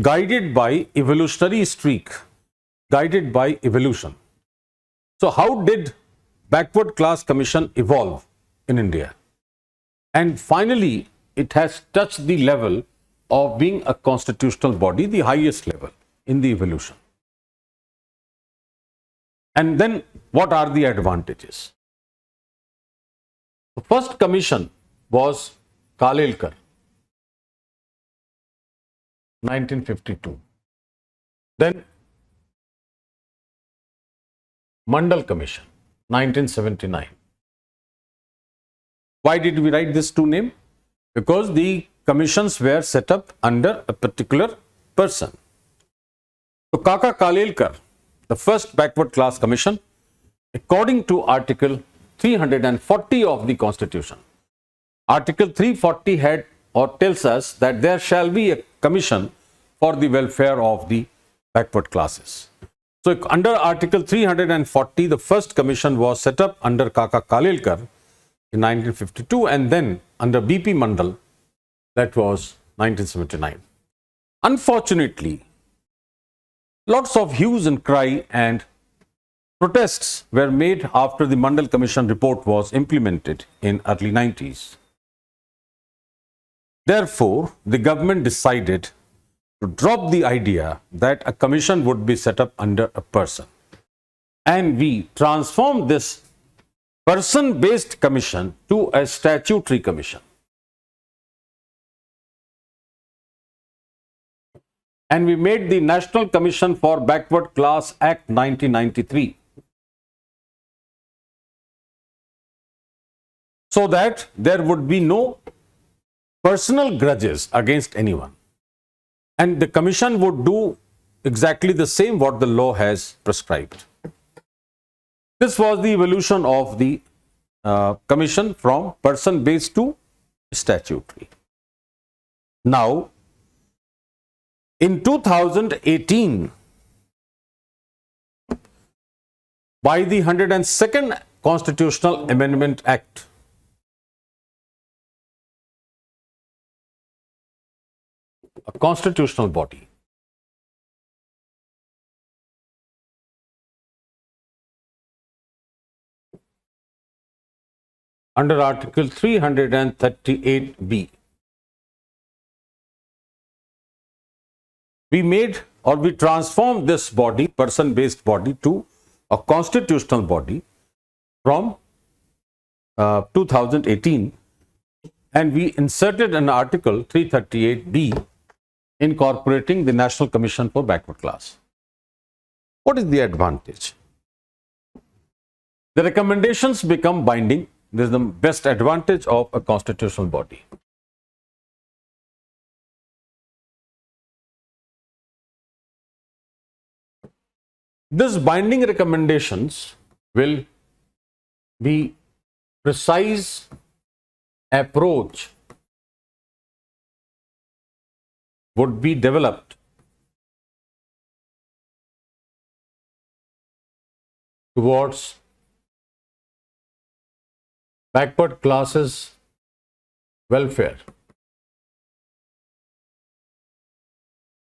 guided by evolutionary streak, guided by evolution. So how did Backward Class Commission evolve in India? And finally, it has touched the level of being a constitutional body, the highest level in the evolution. And then what are the advantages? The first commission was Kalelkar, 1952. Then Mandal Commission, 1979. Why did we write these two names? Because the commissions were set up under a particular person. So Kaka Kalelkar, the first backward class commission, according to Article 340 of the Constitution. Article 340 had or tells us that there shall be a commission for the welfare of the backward classes. So under Article 340, the first commission was set up under Kaka Kalelkar in 1952, and then under BP Mandal, that was 1979. Unfortunately, lots of hues and cry and protests were made after the Mandal Commission report was implemented in early 90s. Therefore, the government decided to drop the idea that a commission would be set up under a person. And we transformed this person-based commission to a statutory commission. And we made the National Commission for Backward Class Act 1993. So that there would be no personal grudges against anyone. And the commission would do exactly the same what the law has prescribed. This was the evolution of the commission from person-based to statutory. Now, in 2018, by the 102nd Constitutional Amendment Act, a constitutional body under Article 338B, we made or we transformed this body, person-based body, to a constitutional body from 2018, and we inserted an Article 338B incorporating the National Commission for Backward Class. What is the advantage? The recommendations become binding. This is the best advantage of a constitutional body. These binding recommendations will be precise approach would be developed towards backward classes welfare.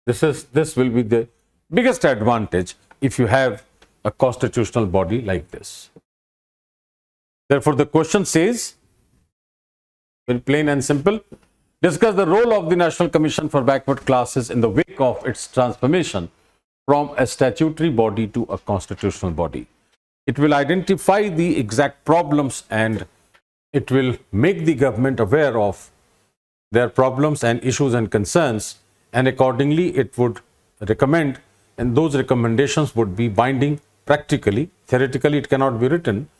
This will be the biggest advantage if you have a constitutional body like this. Therefore, the question says, in plain and simple, discuss the role of the National Commission for Backward Classes in the wake of its transformation from a statutory body to a constitutional body. It will identify the exact problems and it will make the government aware of their problems and issues and concerns, and accordingly it would recommend, and those recommendations would be binding practically. Theoretically it cannot be written.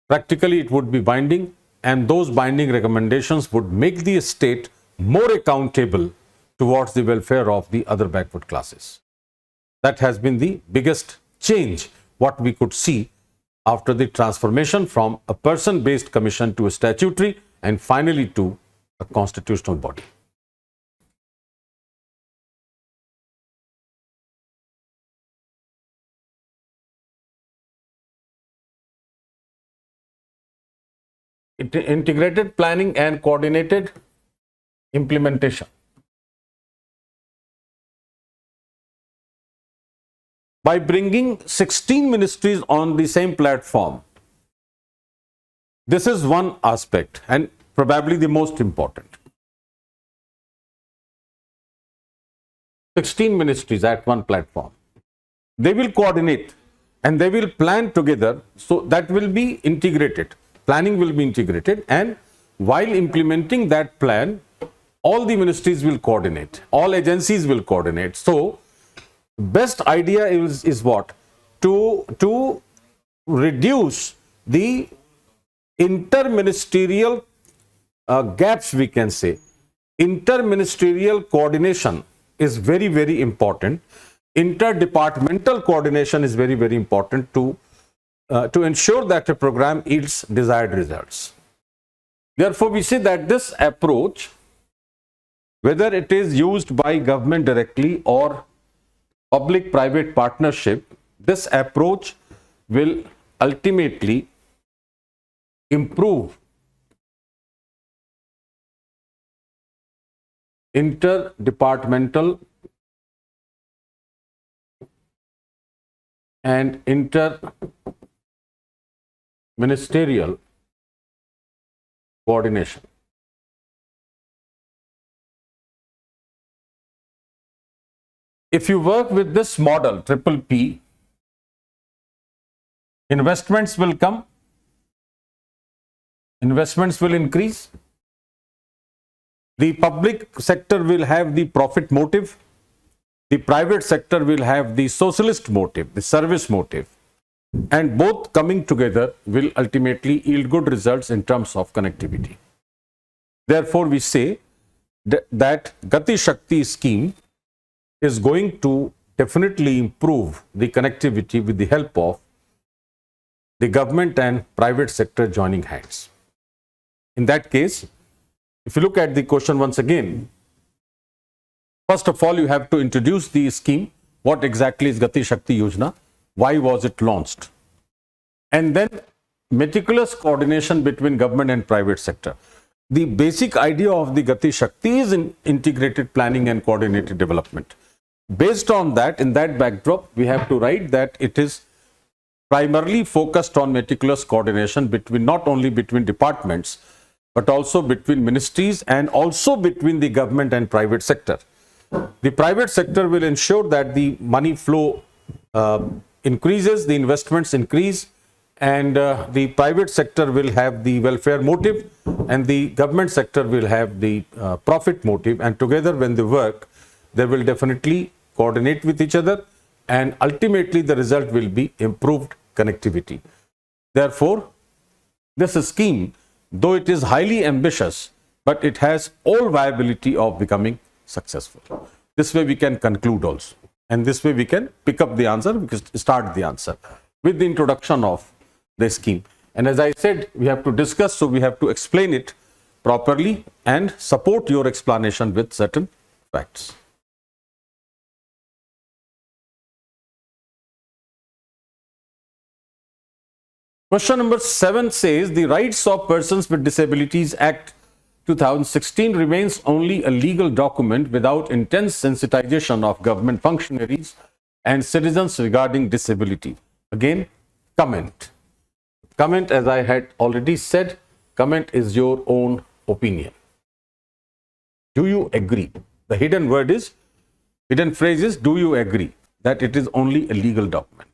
Practically it would be binding, and those binding recommendations would make the state more accountable towards the welfare of the other backward classes. That has been the biggest change what we could see after the transformation from a person-based commission to a statutory and finally to a constitutional body. Integrated planning and coordinated implementation. By bringing 16 ministries on the same platform, this is one aspect and probably the most important. 16 ministries at one platform. They will coordinate and they will plan together, so that will be integrated. Planning will be integrated, and while implementing that plan, all the ministries will coordinate, all agencies will coordinate. So, best idea is what? To reduce the interministerial gaps, we can say. Interministerial coordination is very, very important. Interdepartmental coordination is very, very important to ensure that a program yields desired results. Therefore, we see that this approach, whether it is used by government directly or public-private partnership, this approach will ultimately improve interdepartmental and interministerial coordination. If you work with this model, triple P, investments will come, investments will increase, the public sector will have the profit motive, the private sector will have the socialist motive, the service motive, and both coming together will ultimately yield good results in terms of connectivity. Therefore, we say that Gati Shakti scheme is going to definitely improve the connectivity with the help of the government and private sector joining hands. In that case, if you look at the question once again, first of all, you have to introduce the scheme. What exactly is Gati Shakti Yojana? Why was it launched? And then meticulous coordination between government and private sector. The basic idea of the Gati Shakti is in integrated planning and coordinated development. Based on that, in that backdrop, we have to write that it is primarily focused on meticulous coordination between, not only between departments, but also between ministries and also between the government and private sector. The private sector will ensure that the money flow increases, the investments increase, and the private sector will have the welfare motive and the government sector will have the profit motive, and together when they work, they will definitely coordinate with each other, and ultimately the result will be improved connectivity. Therefore, this scheme, though it is highly ambitious, but it has all viability of becoming successful. This way we can conclude also, and this way we can pick up the answer, we can start the answer with the introduction of the scheme. And as I said, we have to discuss, so we have to explain it properly and support your explanation with certain facts. Question number 7 says, the Rights of Persons with Disabilities Act 2016 remains only a legal document without intense sensitization of government functionaries and citizens regarding disability. Again, comment. Comment, as I had already said, comment is your own opinion. Do you agree? The hidden word is, hidden phrase is, do you agree that it is only a legal document?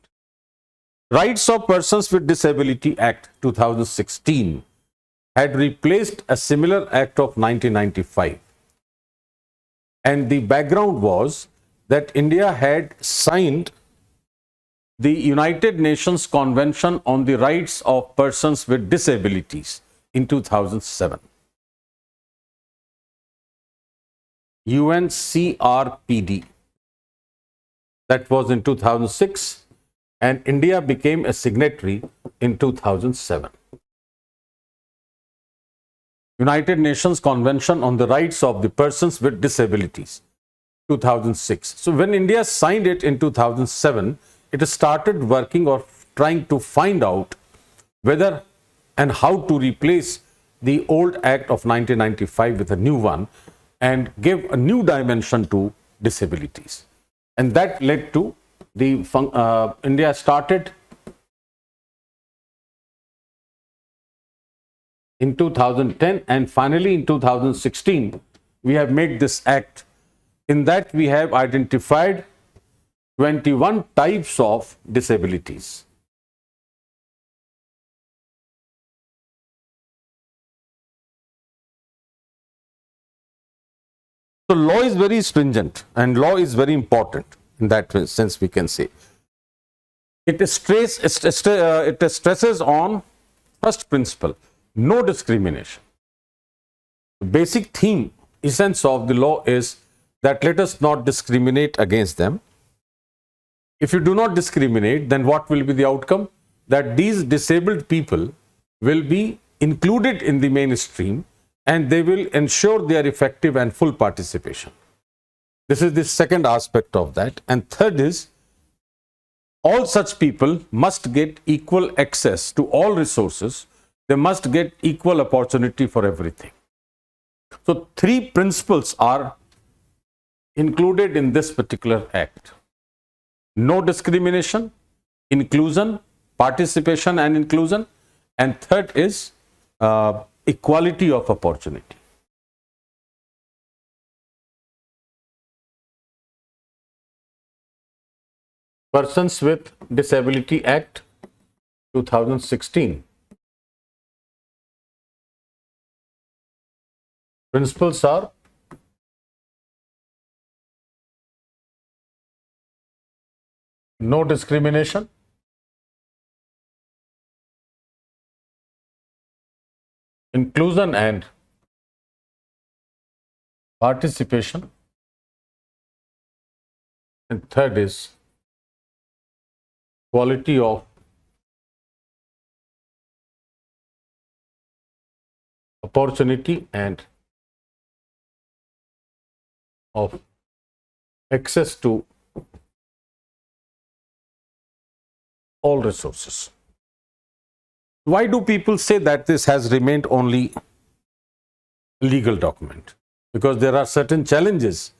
Rights of Persons with Disability Act 2016 had replaced a similar act of 1995. And the background was that India had signed the United Nations Convention on the Rights of Persons with Disabilities in 2007. UNCRPD. That was in 2006, and India became a signatory in 2007. United Nations Convention on the Rights of the Persons with Disabilities, 2006. So when India signed it in 2007, it started working or trying to find out whether and how to replace the old Act of 1995 with a new one and give a new dimension to disabilities. And that led to the India started in 2010, and finally in 2016 we have made this act. In that we have identified 21 types of disabilities. So law is very stringent and law is very important in that sense, we can say. It stresses on first principle, no discrimination. The basic theme, essence of the law is that let us not discriminate against them. If you do not discriminate, then what will be the outcome? That these disabled people will be included in the mainstream and they will ensure their effective and full participation. This is the second aspect of that. And third is, all such people must get equal access to all resources. They must get equal opportunity for everything. So three principles are included in this particular act: no discrimination, inclusion, participation and inclusion, and third is equality of opportunity. Persons with Disability Act 2016. Principles are no discrimination, inclusion and participation, and third is quality of opportunity and of access to all resources. Why do people say that this has remained only a legal document? Because there are certain challenges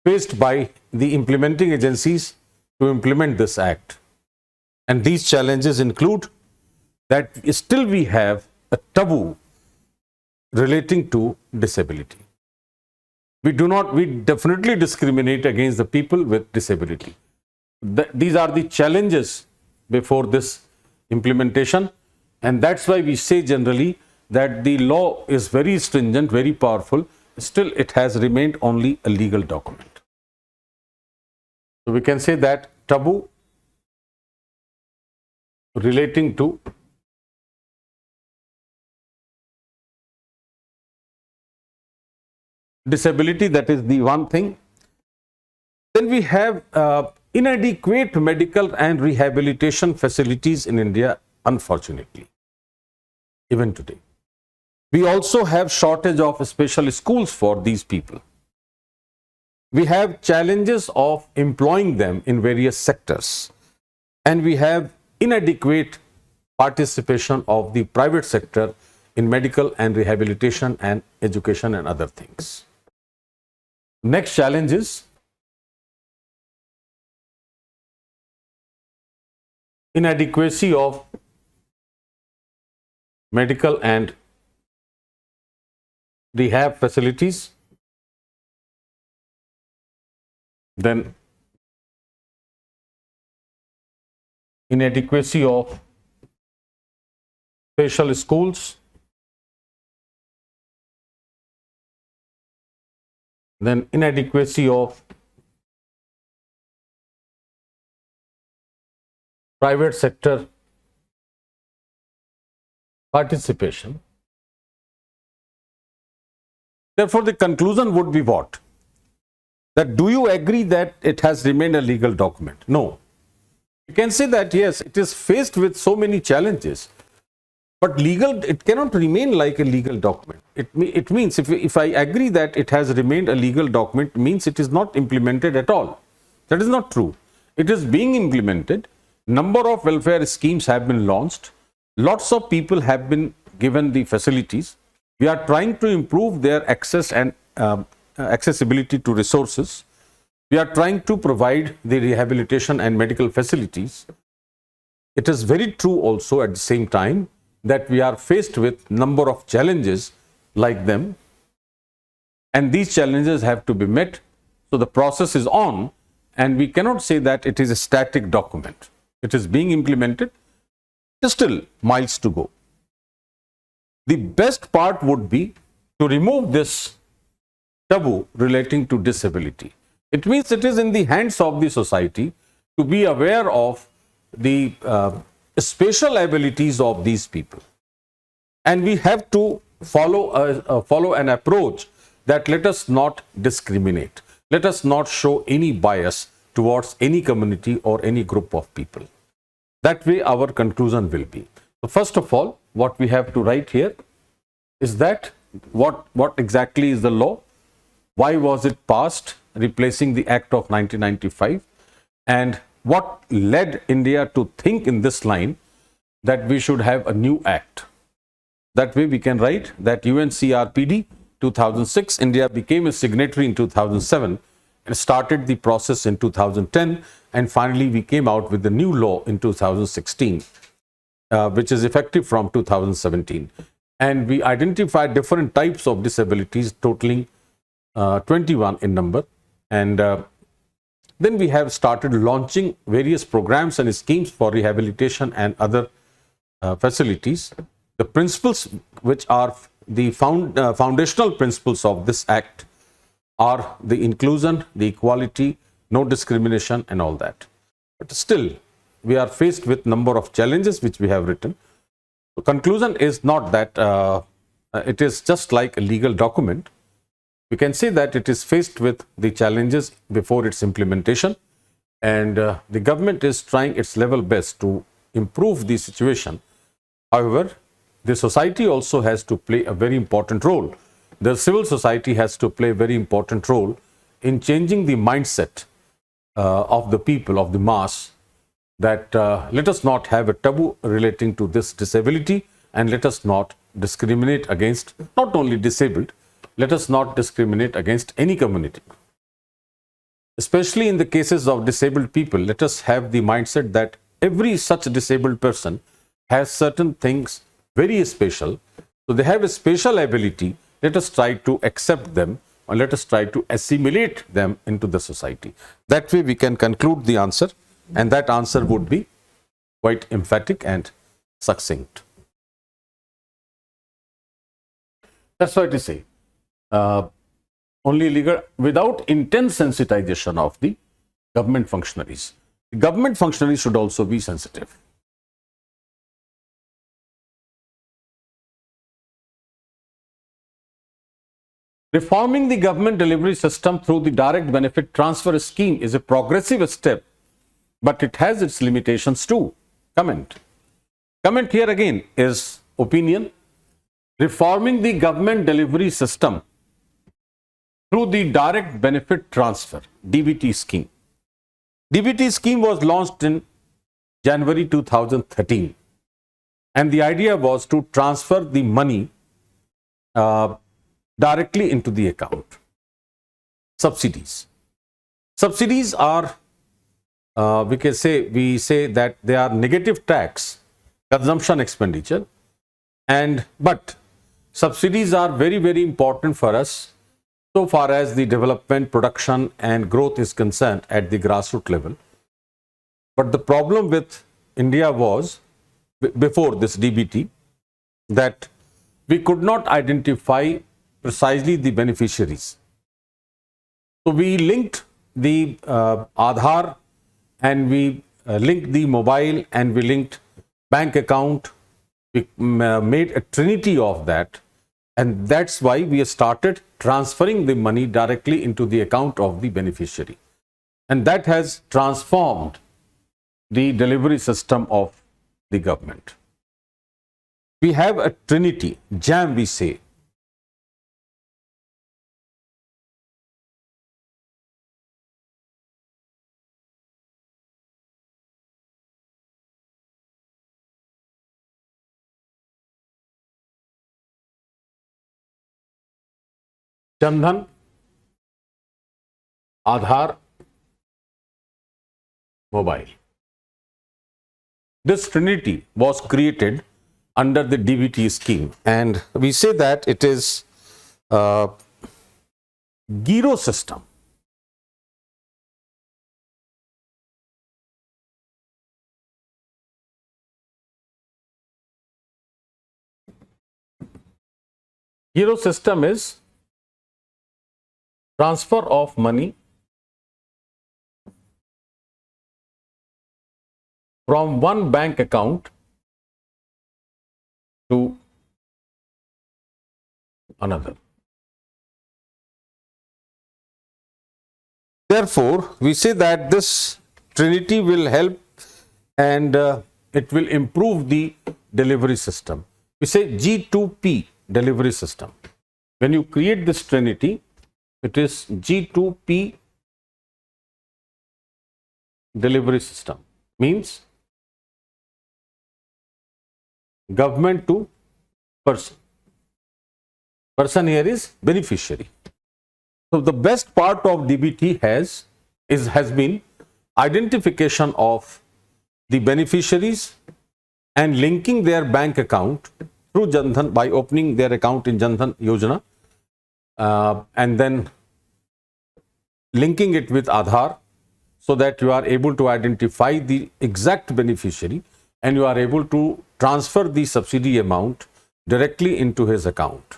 faced by the implementing agencies to implement this act. And these challenges include that still we have a taboo relating to disability. We definitely discriminate against the people with disability. These are the challenges before this implementation, and that's why we say generally that the law is very stringent, very powerful. Still, it has remained only a legal document. So we can say that taboo relating to disability, that is the one thing. Then we have inadequate medical and rehabilitation facilities in India, unfortunately, even today. We also have shortage of special schools for these people. We have challenges of employing them in various sectors, and we have inadequate participation of the private sector in medical and rehabilitation and education and other things. Next challenge is inadequacy of medical and rehab facilities. Then inadequacy of special schools. Then inadequacy of private sector participation. Therefore, the conclusion would be what? that do you agree that it has remained a legal document? No. You can say that yes, it is faced with so many challenges, but it cannot remain like a legal document. It means if I agree that it has remained a legal document, means it is not implemented at all. That is not true. It is being implemented. Number of welfare schemes have been launched. Lots of people have been given the facilities. We are trying to improve their access and accessibility to resources. We are trying to provide the rehabilitation and medical facilities. It is very true also at the same time that we are faced with number of challenges like them, and these challenges have to be met. So the process is on, and we cannot say that it is a static document. It is being implemented. There are still miles to go. The best part would be to remove this taboo relating to disability. It means it is in the hands of the society to be aware of the special abilities of these people. And we have to follow an approach that let us not discriminate. Let us not show any bias towards any community or any group of people. That way our conclusion will be. So first of all, what we have to write here is that what exactly is the law? Why was it passed, replacing the Act of 1995? And what led India to think in this line that we should have a new act? That way we can write that UNCRPD 2006, India became a signatory in 2007 and started the process in 2010, and finally we came out with the new law in 2016, which is effective from 2017. And we identified different types of disabilities totaling 21 in number, and then we have started launching various programs and schemes for rehabilitation and other facilities. The principles which are the foundational principles of this act are the inclusion, the equality, no discrimination and all that. But still, we are faced with number of challenges which we have written. The conclusion is not that it is just like a legal document. We can say that it is faced with the challenges before its implementation, and the government is trying its level best to improve the situation. However, the society also has to play a very important role. The civil society has to play a very important role in changing the mindset of the people, of the mass, that let us not have a taboo relating to this disability, and let us not discriminate against not only disabled, let us not discriminate against any community. Especially in the cases of disabled people, let us have the mindset that every such disabled person has certain things very special. So they have a special ability. Let us try to accept them, or let us try to assimilate them into the society. That way we can conclude the answer, and that answer would be quite emphatic and succinct. That's why to say, only legal without intense sensitization of the government functionaries. The government functionaries should also be sensitive. Reforming the government delivery system through the direct benefit transfer scheme is a progressive step, but it has its limitations too. Comment here again is opinion. Reforming the government delivery system through the direct benefit transfer, DBT scheme. DBT scheme was launched in January 2013, and the idea was to transfer the money directly into the account. Subsidies. Subsidies are, we say that they are negative tax consumption expenditure, but subsidies are very, very important for us so far as the development, production and growth is concerned at the grassroots level. But the problem with India was, before this DBT, that we could not identify precisely the beneficiaries. So we linked the Aadhaar, and we linked the mobile, and we linked bank account. We made a trinity of that, And that's why we started transferring the money directly into the account of the beneficiary. And that has transformed the delivery system of the government. We have a trinity, jam we say. Jan-Dhan, Aadhaar, mobile. This trinity was created under the Dbt scheme, and we say that it is a gyro system. Gyro system is transfer of money from one bank account to another. Therefore, we say that this trinity will help and it will improve the delivery system. We say G2P delivery system. When you create this trinity, it is G2P delivery system. Means government to person. Person here is beneficiary. So the best part of DBT has been identification of the beneficiaries and linking their bank account through Jan-Dhan by opening their account in Jan-Dhan Yojana and then linking it with Aadhaar so that you are able to identify the exact beneficiary and you are able to transfer the subsidy amount directly into his account.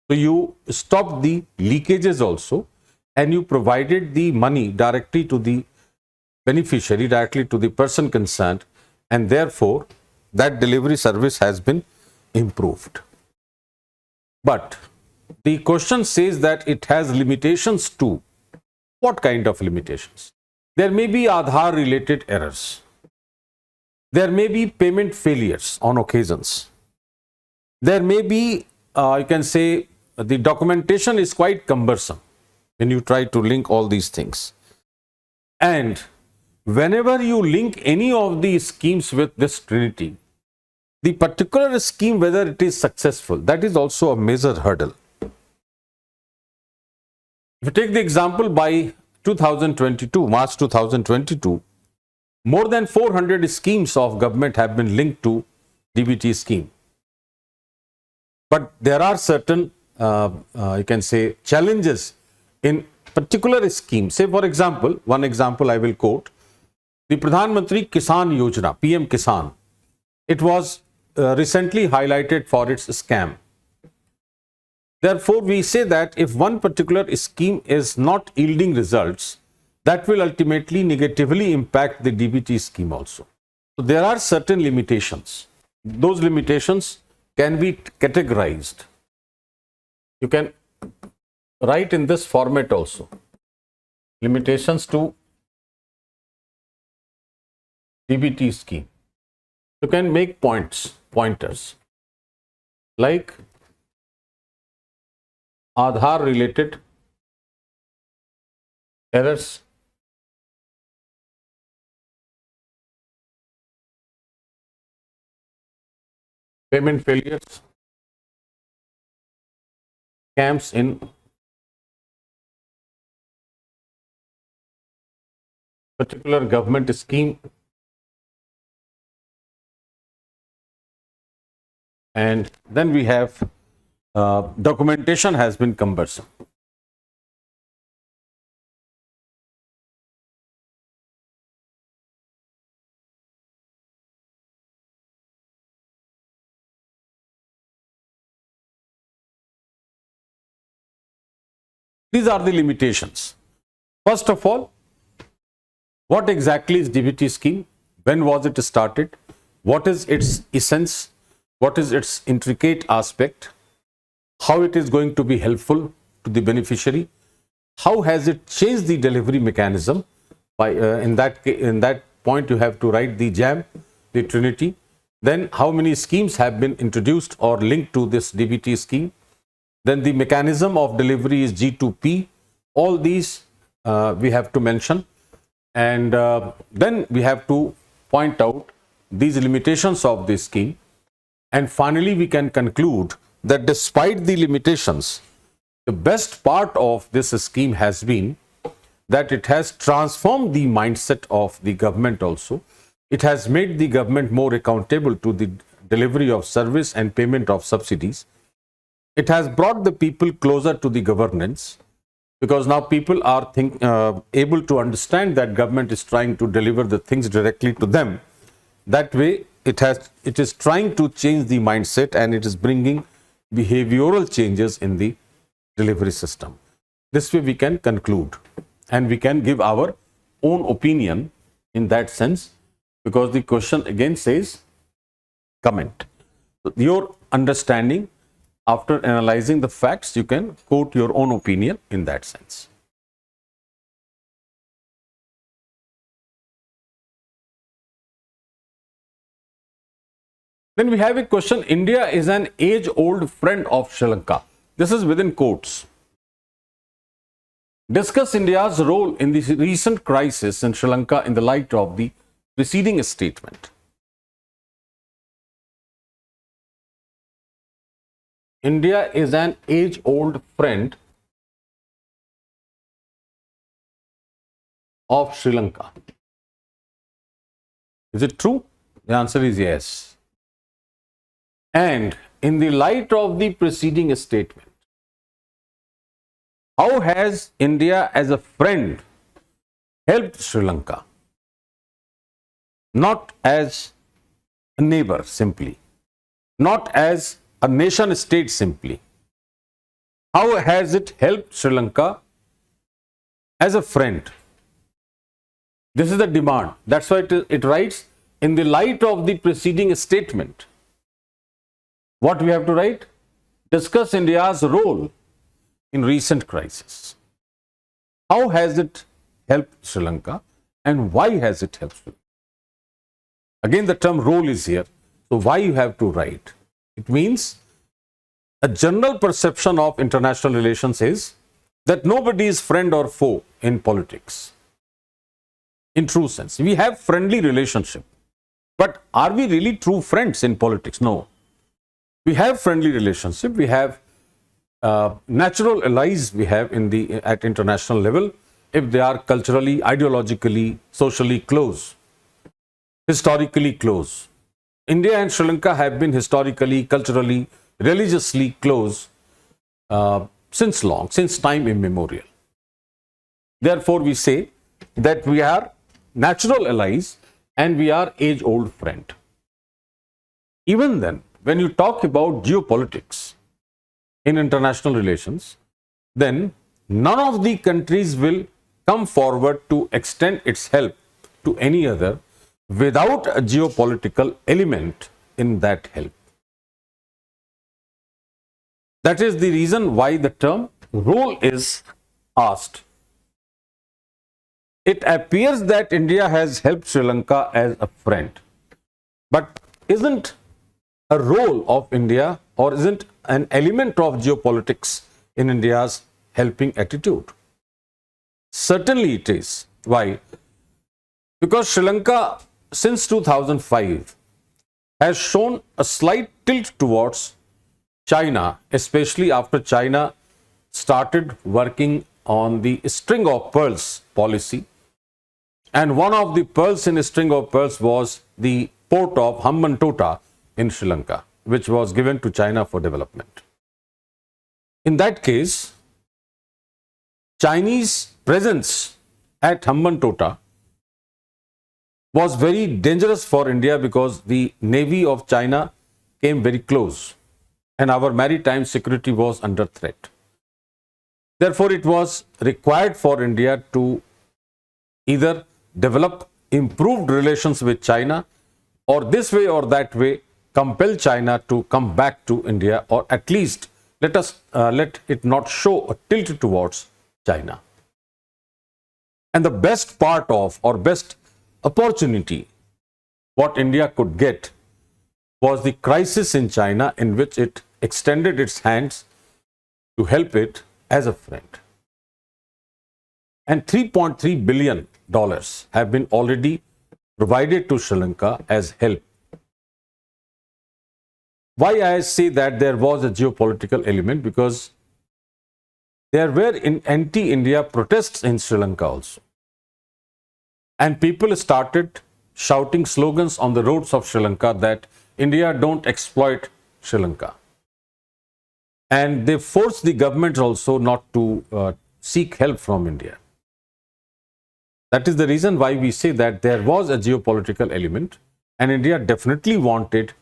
So you stopped the leakages also and you provided the money directly to the beneficiary, directly to the person concerned, and therefore that delivery service has been improved. But the question says that it has limitations too. What kind of limitations? There may be Aadhaar related errors. There may be payment failures on occasions. There may be, you can say, the documentation is quite cumbersome when you try to link all these things. And whenever you link any of these schemes with this trinity, the particular scheme, whether it is successful, that is also a major hurdle. If you take the example by 2022, March 2022, more than 400 schemes of government have been linked to Dbt scheme. But there are certain, you can say, challenges in particular schemes. Say for example, one example I will quote, the Pradhan Mantri Kisan Yojana, PM Kisan. It was recently highlighted for its scam. Therefore, we say that if one particular scheme is not yielding results, that will ultimately negatively impact the Dbt scheme also. So there are certain limitations. Those limitations can be categorized. You can write in this format also. Limitations to Dbt scheme. You can make pointers like Aadhaar related errors, payment failures, scams in particular government scheme, and then we have documentation has been cumbersome. These are the limitations. First of all, what exactly is Dbt scheme? When was it started? What is its essence? What is its intricate aspect? how it is going to be helpful to the beneficiary, how has it changed the delivery mechanism. By in that point you have to write the jam, the trinity. Then how many schemes have been introduced or linked to this DBT scheme. Then the mechanism of delivery is G2P. All these we have to mention, and then we have to point out these limitations of this scheme. And finally we can conclude that despite the limitations, the best part of this scheme has been that it has transformed the mindset of the government also. It has made the government more accountable to the delivery of service and payment of subsidies. It has brought the people closer to the governance, because now people are able to understand that government is trying to deliver the things directly to them. That way it is trying to change the mindset, and it is bringing behavioral changes in the delivery system. This way we can conclude, and we can give our own opinion in that sense, because the question again says comment. Your understanding, after analyzing the facts, you can quote your own opinion in that sense. Then we have a question, India is an age-old friend of Sri Lanka. This is within quotes. Discuss India's role in the recent crisis in Sri Lanka in the light of the preceding statement. India is an age-old friend of Sri Lanka. Is it true? The answer is yes. And in the light of the preceding statement, how has India as a friend helped Sri Lanka? Not as a neighbor simply, not as a nation state simply. How has it helped Sri Lanka as a friend? This is the demand. That's why it writes, in the light of the preceding statement. What we have to write? Discuss India's role in recent crisis. How has it helped Sri Lanka, and why has it helped Sri Lanka? Again, the term role is here. So why you have to write? It means a general perception of international relations is that nobody is friend or foe in politics. In true sense, we have friendly relationship, but are we really true friends in politics? No. We have friendly relationship. We have natural allies. We have at international level, if they are culturally, ideologically, socially close, historically close. India and Sri Lanka have been historically, culturally, religiously close since time immemorial. Therefore, we say that we are natural allies and we are age-old friend. Even then, when you talk about geopolitics in international relations, then none of the countries will come forward to extend its help to any other without a geopolitical element in that help. That is the reason why the term role is asked. It appears that India has helped Sri Lanka as a friend, but isn't a role of India, or isn't an element of geopolitics in India's helping attitude? Certainly it is. Why? Because Sri Lanka since 2005 has shown a slight tilt towards China, especially after China started working on the string of pearls policy. And one of the pearls in a string of pearls was the port of Hambantota in Sri Lanka, which was given to China for development. In that case, Chinese presence at Hambantota was very dangerous for India, because the navy of China came very close and our maritime security was under threat. Therefore, it was required for India to either develop improved relations with China, or this way or that way compel China to come back to India, or at least let it not show a tilt towards China. And the best part of, or best opportunity what India could get was the crisis in China, in which it extended its hands to help it as a friend. And $3.3 billion have been already provided to Sri Lanka as help. Why I say that there was a geopolitical element? Because there were anti-India protests in Sri Lanka also. And people started shouting slogans on the roads of Sri Lanka that India don't exploit Sri Lanka. And they forced the government also not to seek help from India. That is the reason why we say that there was a geopolitical element, and India definitely wanted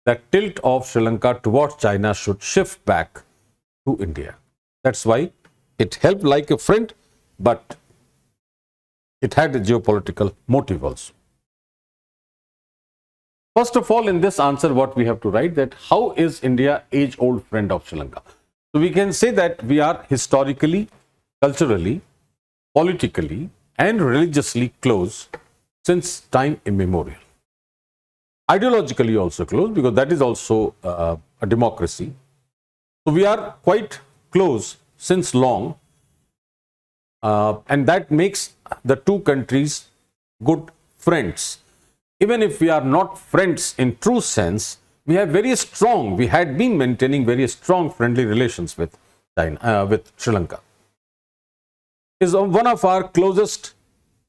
that tilt of Sri Lanka towards China should shift back to India. That's why it helped like a friend, but it had a geopolitical motive also. First of all, in this answer, what we have to write that how is India age-old friend of Sri Lanka? So we can say that we are historically, culturally, politically, and religiously close since time immemorial. Ideologically also close, because that is also a democracy. So we are quite close since long, and that makes the two countries good friends. Even if we are not friends in true sense, we had been maintaining very strong friendly relations with China, with Sri Lanka. Is one of our closest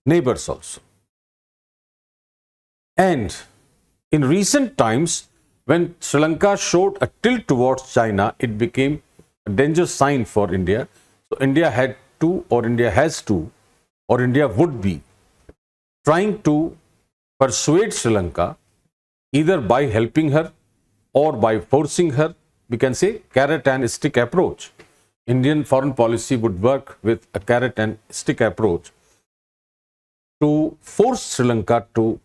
neighbors also. And in recent times, when Sri Lanka showed a tilt towards China, it became a danger sign for India. So India had to, or India has to, or India would be trying to persuade Sri Lanka either by helping her or by forcing her. We can say carrot and stick approach. Indian foreign policy would work with a carrot and stick approach to force Sri Lanka to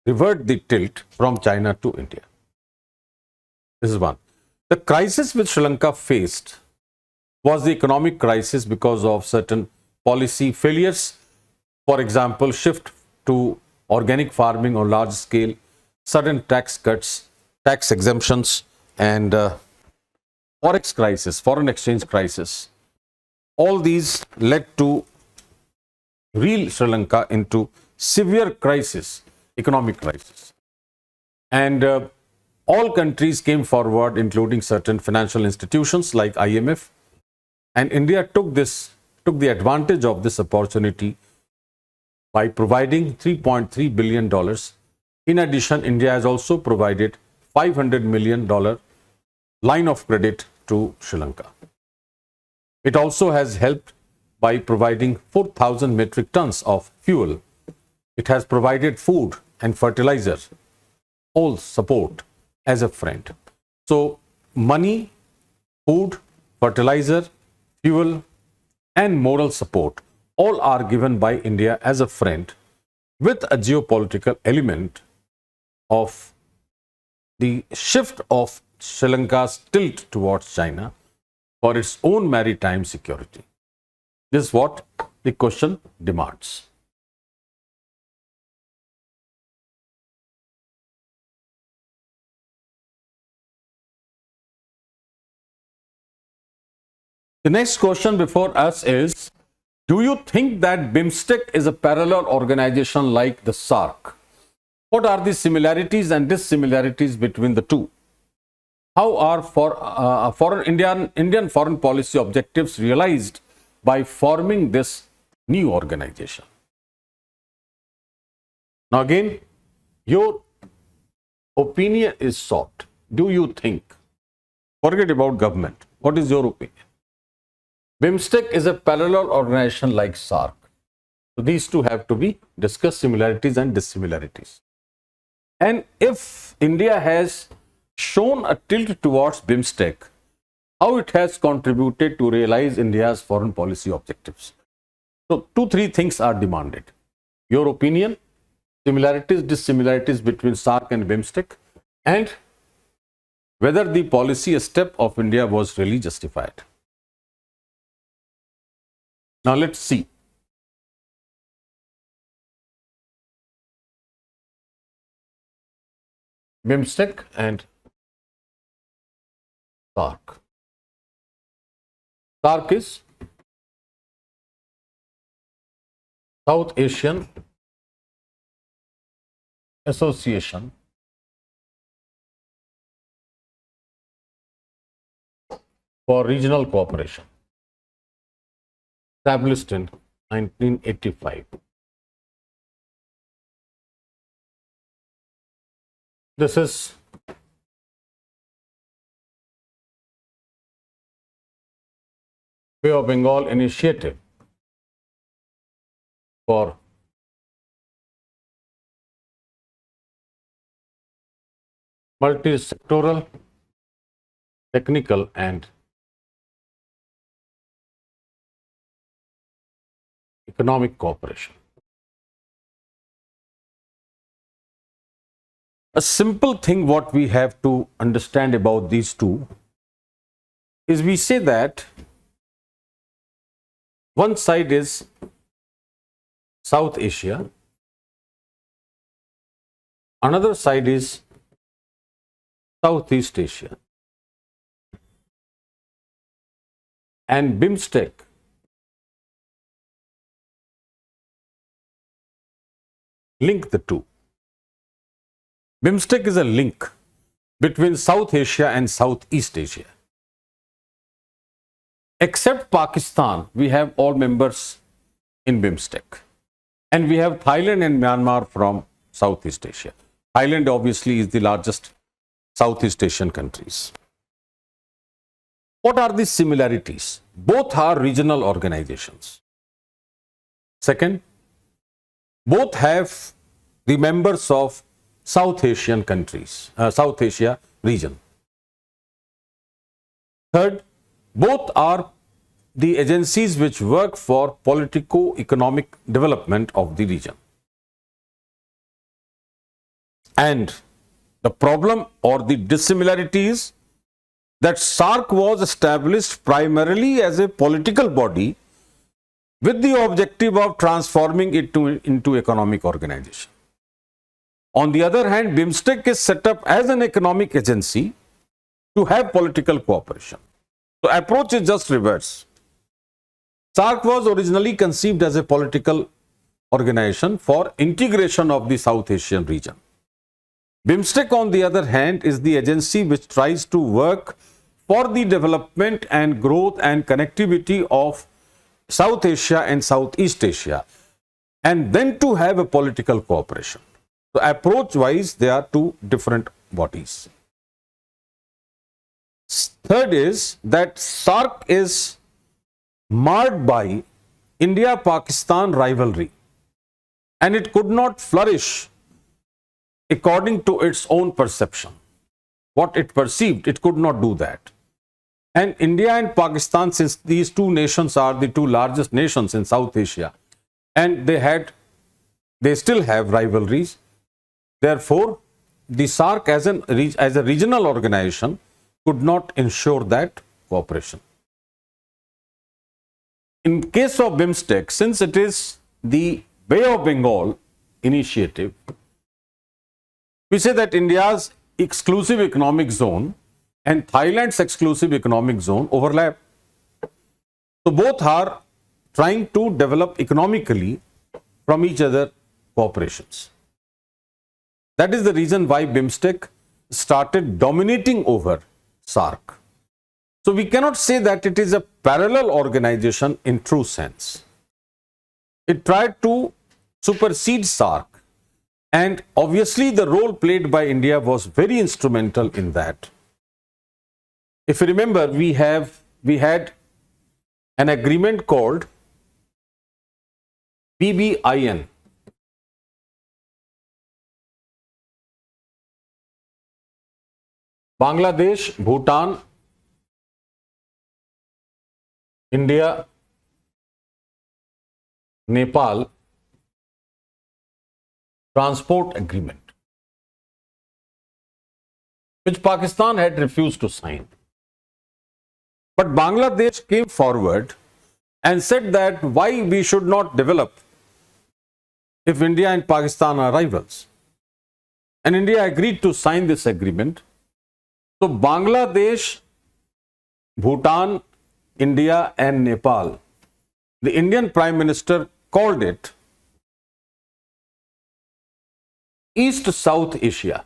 revert the tilt from China to India. This is one. The crisis which Sri Lanka faced was the economic crisis because of certain policy failures. For example, shift to organic farming on large scale, sudden tax cuts, tax exemptions, and forex crisis, foreign exchange crisis. All these led to reel Sri Lanka into severe crisis, economic crisis. And all countries came forward, including certain financial institutions like IMF, and India took the advantage of this opportunity by providing $3.3 billion. In addition, India has also provided $500 million line of credit to Sri Lanka. It also has helped by providing 4,000 metric tons of fuel. It has provided food and fertilizer, all support as a friend. So money, food, fertilizer, fuel, and moral support all are given by India as a friend, with a geopolitical element of the shift of Sri Lanka's tilt towards China for its own maritime security. This is what the question demands. The next question before us is, do you think that BIMSTEC is a parallel organization like the SAARC? What are the similarities and dissimilarities between the two? How are Indian foreign policy objectives realized by forming this new organization? Now again, your opinion is sought. Do you think? Forget about government. What is your opinion? BIMSTEC is a parallel organization like SAARC. So these two have to be discussed, similarities and dissimilarities. And if India has shown a tilt towards BIMSTEC, how it has contributed to realize India's foreign policy objectives? So 2-3 things are demanded. Your opinion, similarities, dissimilarities between SAARC and BIMSTEC, and whether the policy step of India was really justified. Now let's see. BIMSTEC and SAARC. SAARC is South Asian Association for Regional Cooperation, established in 1985. This is Bay of Bengal initiative for multi-sectoral, technical and economic cooperation. A simple thing what we have to understand about these two is we say that one side is South Asia, another side is Southeast Asia, and BIMSTEC link the two. BIMSTEC is a link between South Asia and Southeast Asia. Except Pakistan, we have all members in BIMSTEC. And we have Thailand and Myanmar from Southeast Asia. Thailand obviously is the largest Southeast Asian countries. What are the similarities? Both are regional organizations. Second, both have the members of South Asian countries, South Asia region. Third, both are the agencies which work for politico-economic development of the region. And the problem or the dissimilarity is that SAARC was established primarily as a political body with the objective of transforming it into economic organization. On the other hand, BIMSTEC is set up as an economic agency to have political cooperation. So approach is just reverse. SAARC was originally conceived as a political organization for integration of the South Asian region. BIMSTEC, on the other hand, is the agency which tries to work for the development and growth and connectivity of South Asia and Southeast Asia, and then to have a political cooperation. So approach-wise, they are two different bodies. Third is that SAARC is marred by India-Pakistan rivalry, and it could not flourish according to its own perception. What it perceived, it could not do that. And India and Pakistan, since these two nations are the two largest nations in South Asia, and they still have rivalries, therefore, the SAARC as a regional organization could not ensure that cooperation. In case of BIMSTEC, since it is the Bay of Bengal initiative, we say that India's exclusive economic zone and Thailand's exclusive economic zone overlap. So both are trying to develop economically from each other cooperations. That is the reason why BIMSTEC started dominating over SAARC. So we cannot say that it is a parallel organization in true sense. It tried to supersede SAARC, and obviously the role played by India was very instrumental in that. If you remember, we had an agreement called BBIN. Bangladesh, Bhutan, India, Nepal Transport Agreement. which Pakistan had refused to sign. But Bangladesh came forward and said that why we should not develop if India and Pakistan are rivals. And India agreed to sign this agreement. So Bangladesh, Bhutan, India and Nepal, the Indian Prime Minister called it East-South Asia.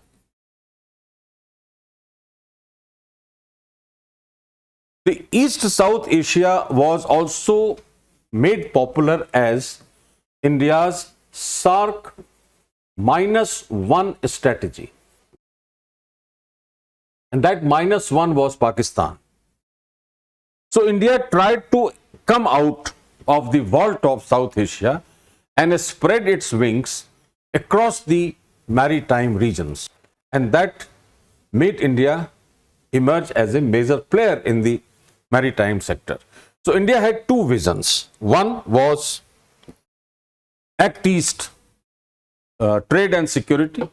The East-South Asia was also made popular as India's SAARC -1 strategy. And that -1 was Pakistan. So India tried to come out of the vault of South Asia and spread its wings across the maritime regions. And that made India emerge as a major player in the maritime sector. So India had two visions. One was Act East, trade and security.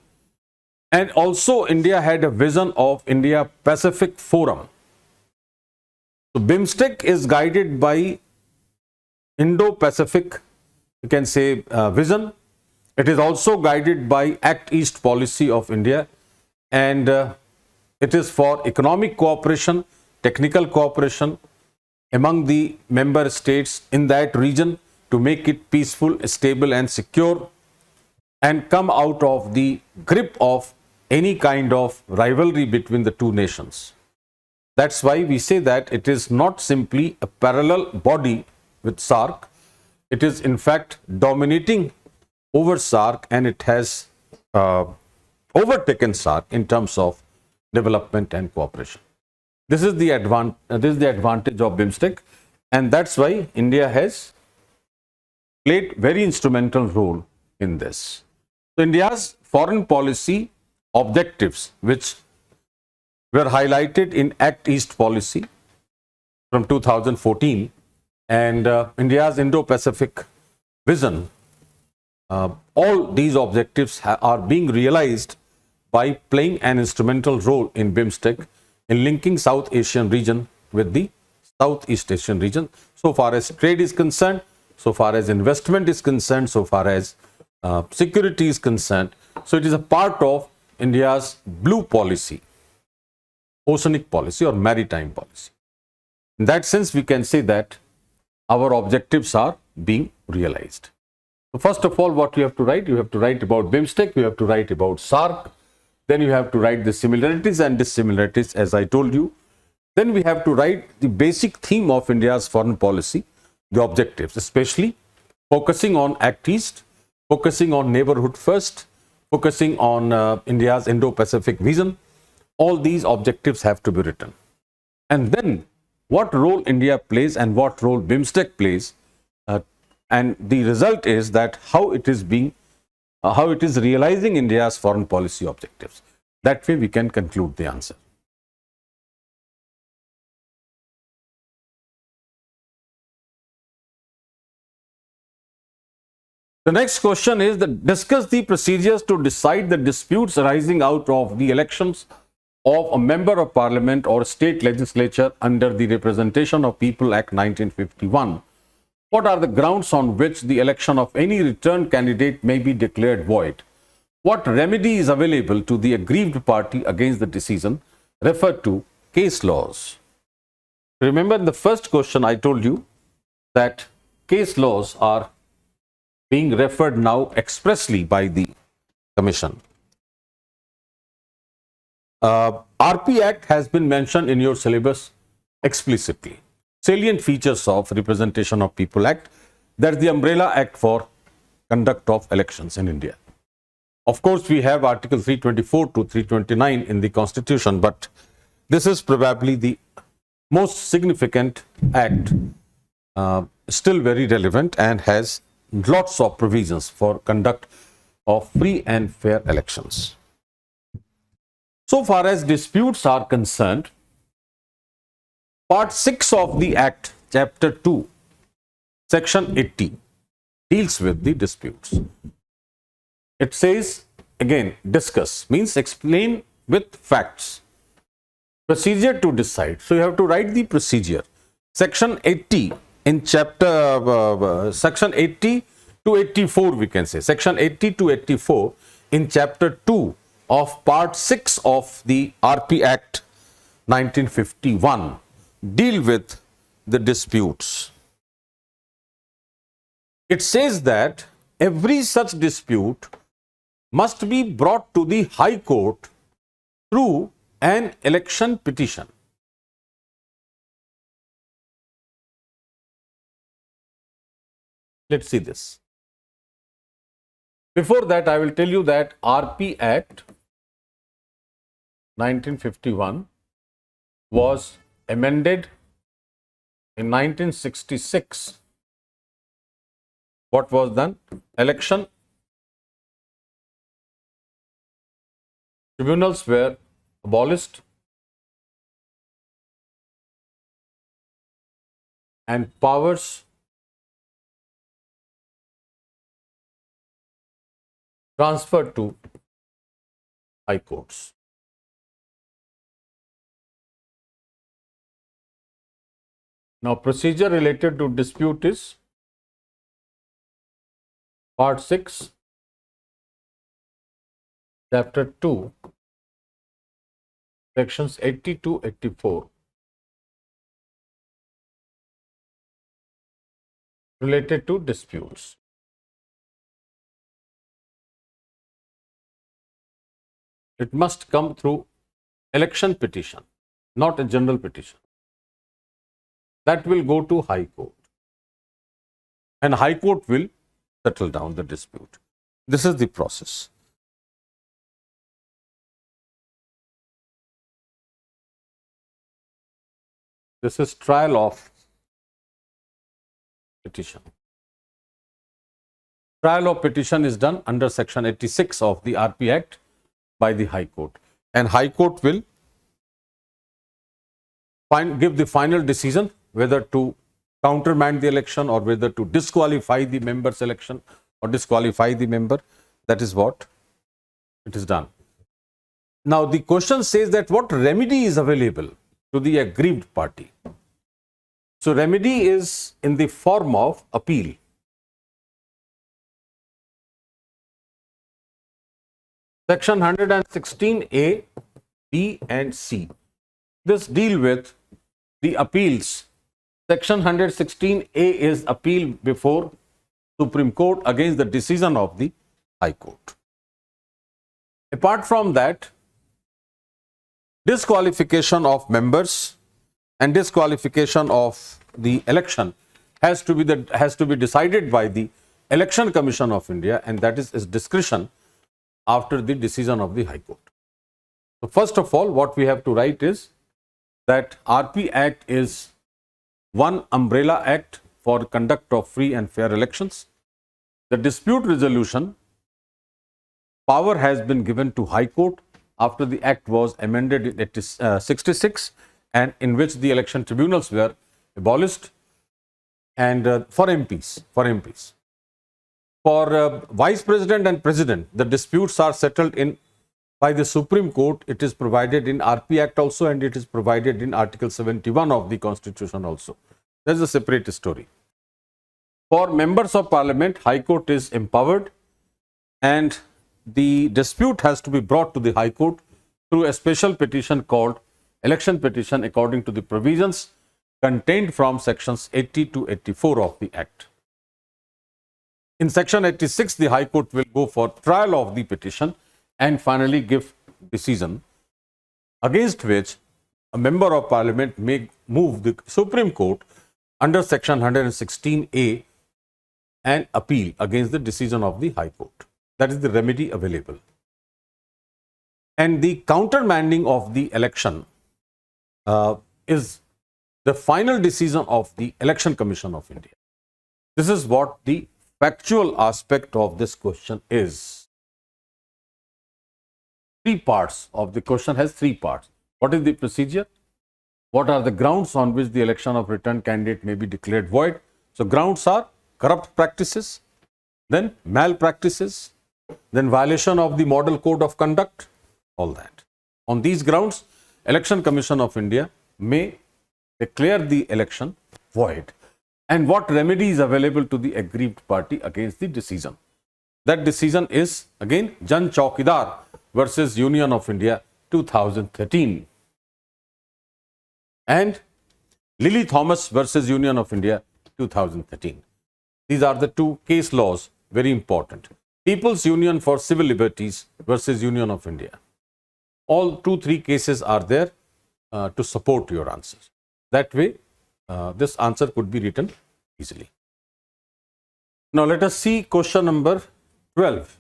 And also India had a vision of India Pacific Forum. So BIMSTEC is guided by Indo-Pacific, you can say, vision. It is also guided by Act East policy of India, and it is for economic cooperation, technical cooperation among the member states in that region to make it peaceful, stable and secure, and come out of the grip of any kind of rivalry between the two nations. That's why we say that it is not simply a parallel body with SAARC. It is in fact dominating over SAARC, and it has overtaken SAARC in terms of development and cooperation. This is the advantage of BIMSTEC, and that's why India has played very instrumental role in this. So India's foreign policy objectives, which were highlighted in Act East policy from 2014, and India's Indo-Pacific vision, all these objectives are being realized by playing an instrumental role in BIMSTEC in linking South Asian region with the Southeast Asian region, so far as trade is concerned, so far as investment is concerned, so far as security is concerned. So it is a part of India's blue policy, oceanic policy or maritime policy. In that sense, we can say that our objectives are being realized. So first of all, what you have to write? You have to write about BIMSTEC, you have to write about SAARC, then you have to write the similarities and dissimilarities, as I told you. Then we have to write the basic theme of India's foreign policy, the objectives, especially focusing on Act East, focusing on neighborhood first, focusing on India's Indo-Pacific vision. All these objectives have to be written. And then what role India plays and what role BIMSTEC plays, and the result is that how it is realizing India's foreign policy objectives. That way we can conclude the answer. The next question is that discuss the procedures to decide the disputes arising out of the elections of a member of parliament or state legislature under the Representation of People Act 1951. What are the grounds on which the election of any returned candidate may be declared void? What remedy is available to the aggrieved party against the decision? Refer to case laws. Remember, in the first question I told you that case laws are being referred now expressly by the Commission. RP Act has been mentioned in your syllabus explicitly. Salient features of Representation of People Act, that is the umbrella act for conduct of elections in India. Of course, we have Article 324 to 329 in the Constitution, but this is probably the most significant act, still very relevant, and has lots of provisions for conduct of free and fair elections. So far as disputes are concerned, Part 6 of the Act, Chapter 2, Section 80, deals with the disputes. It says, again, discuss, means explain with facts Procedure to decide. So you have to write the procedure. Section 80 in chapter, section 80 to 84 we can say. Section 80 to 84 in chapter 2 of part 6 of the RP Act 1951 deal with the disputes. It says that every such dispute must be brought to the High Court through an election petition. Let's see this. Before that, I will tell you that RP Act 1951 was amended in 1966. What was done? Election tribunals were abolished and powers transferred to high courts. Now, procedure related to dispute is part 6, chapter 2, sections 80 to 84 related to disputes. It must come through election petition, not a general petition. That will go to High Court, and High Court will settle down the dispute. This is the process. This is trial of petition. Trial of petition is done under section 86 of the RP Act by the High Court, and High Court will give the final decision whether to countermand the election or whether to disqualify the member's election or disqualify the member. That is what it is done. Now, the question says that what remedy is available to the aggrieved party. So, remedy is in the form of appeal. Section 116A, B and C. This deal with the appeals. Section 116A is appeal before Supreme Court against the decision of the High Court. Apart from that, disqualification of members and disqualification of the election has to be decided by the Election Commission of India, and that is its discretion after the decision of the High Court. So, first of all, what we have to write is that RP Act is one umbrella act for conduct of free and fair elections. The dispute resolution power has been given to High Court after the Act was amended in 66, and in which the election tribunals were abolished, and for MPs. For Vice President and President, the disputes are settled by the Supreme Court. It is provided in RP Act also, and it is provided in Article 71 of the Constitution also. That is a separate story. For members of Parliament, High Court is empowered, and the dispute has to be brought to the High Court through a special petition called election petition according to the provisions contained from sections 80 to 84 of the Act. In section 86, the High Court will go for trial of the petition and finally give decision, against which a member of Parliament may move the Supreme Court under section 116A and appeal against the decision of the High Court. That is the remedy available. And the countermanding of the election is the final decision of the Election Commission of India. This is what the factual aspect of this question is. Three parts of the question has three parts. What is the procedure? What are the grounds on which the election of returned candidate may be declared void? So, grounds are corrupt practices, then malpractices, then violation of the model code of conduct, all that. On these grounds, Election Commission of India may declare the election void. And what remedy is available to the aggrieved party against the decision? That decision is again Jan Chaukidar versus Union of India 2013 and Lily Thomas versus Union of India 2013. These are the two case laws, very important. People's Union for Civil Liberties versus Union of India. All 2-3 cases are there to support your answers. That way, this answer could be written easily. Now, let us see question number 12.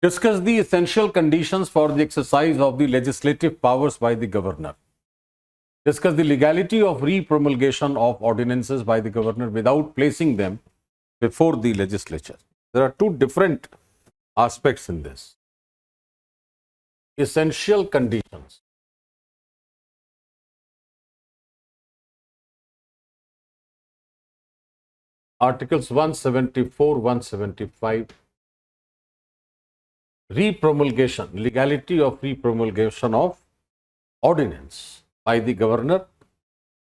Discuss the essential conditions for the exercise of the legislative powers by the governor. Discuss the legality of repromulgation of ordinances by the governor without placing them before the legislature. There are two different aspects in this. Essential conditions. Articles 174, 175. Repromulgation, legality of repromulgation of ordinance by the governor,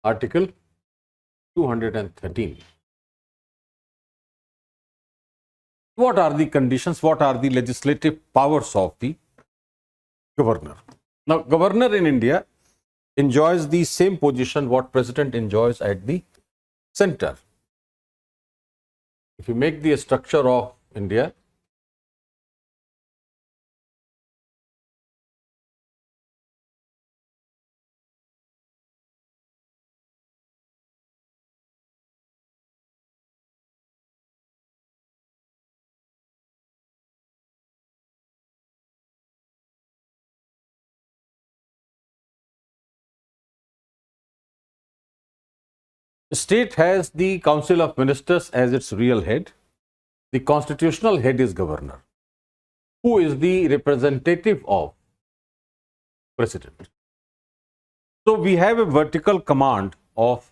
Article 213. What are the conditions? What are the legislative powers of the governor? Now, governor in India enjoys the same position what president enjoys at the center. If you make the structure of India, the state has the Council of Ministers as its real head. The constitutional head is governor, who is the representative of president. So we have a vertical command of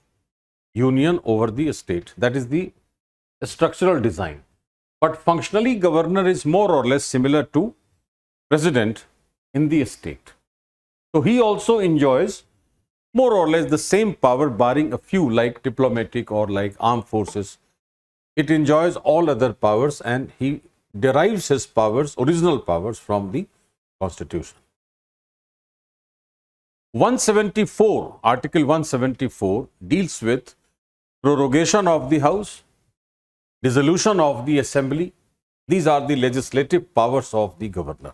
union over the state. That is the structural design. But functionally, governor is more or less similar to president in the state. So he also enjoys more or less the same power, barring a few like diplomatic or like armed forces. It enjoys all other powers and he derives his powers, original powers, from the Constitution. 174, Article 174 deals with prorogation of the House, dissolution of the Assembly. These are the legislative powers of the governor.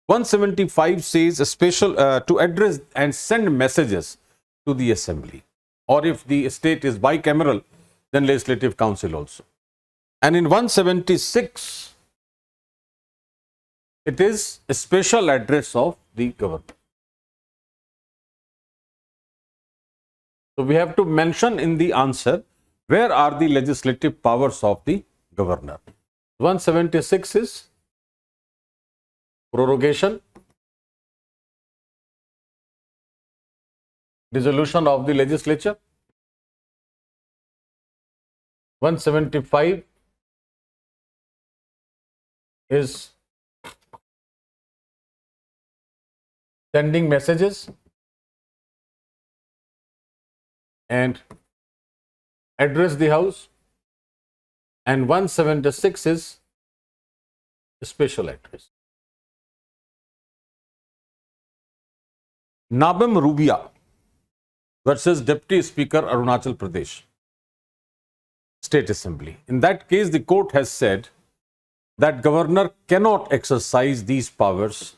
175 says a special to address and send messages to the Assembly, or if the state is bicameral, then Legislative Council also. And in 176, it is a special address of the governor. So we have to mention in the answer where are the legislative powers of the governor. 176 is prorogation, dissolution of the legislature. 175 is sending messages and address the House, and 176 is special address. Nabam Rubia versus Deputy Speaker Arunachal Pradesh State Assembly. In that case, the court has said that governor cannot exercise these powers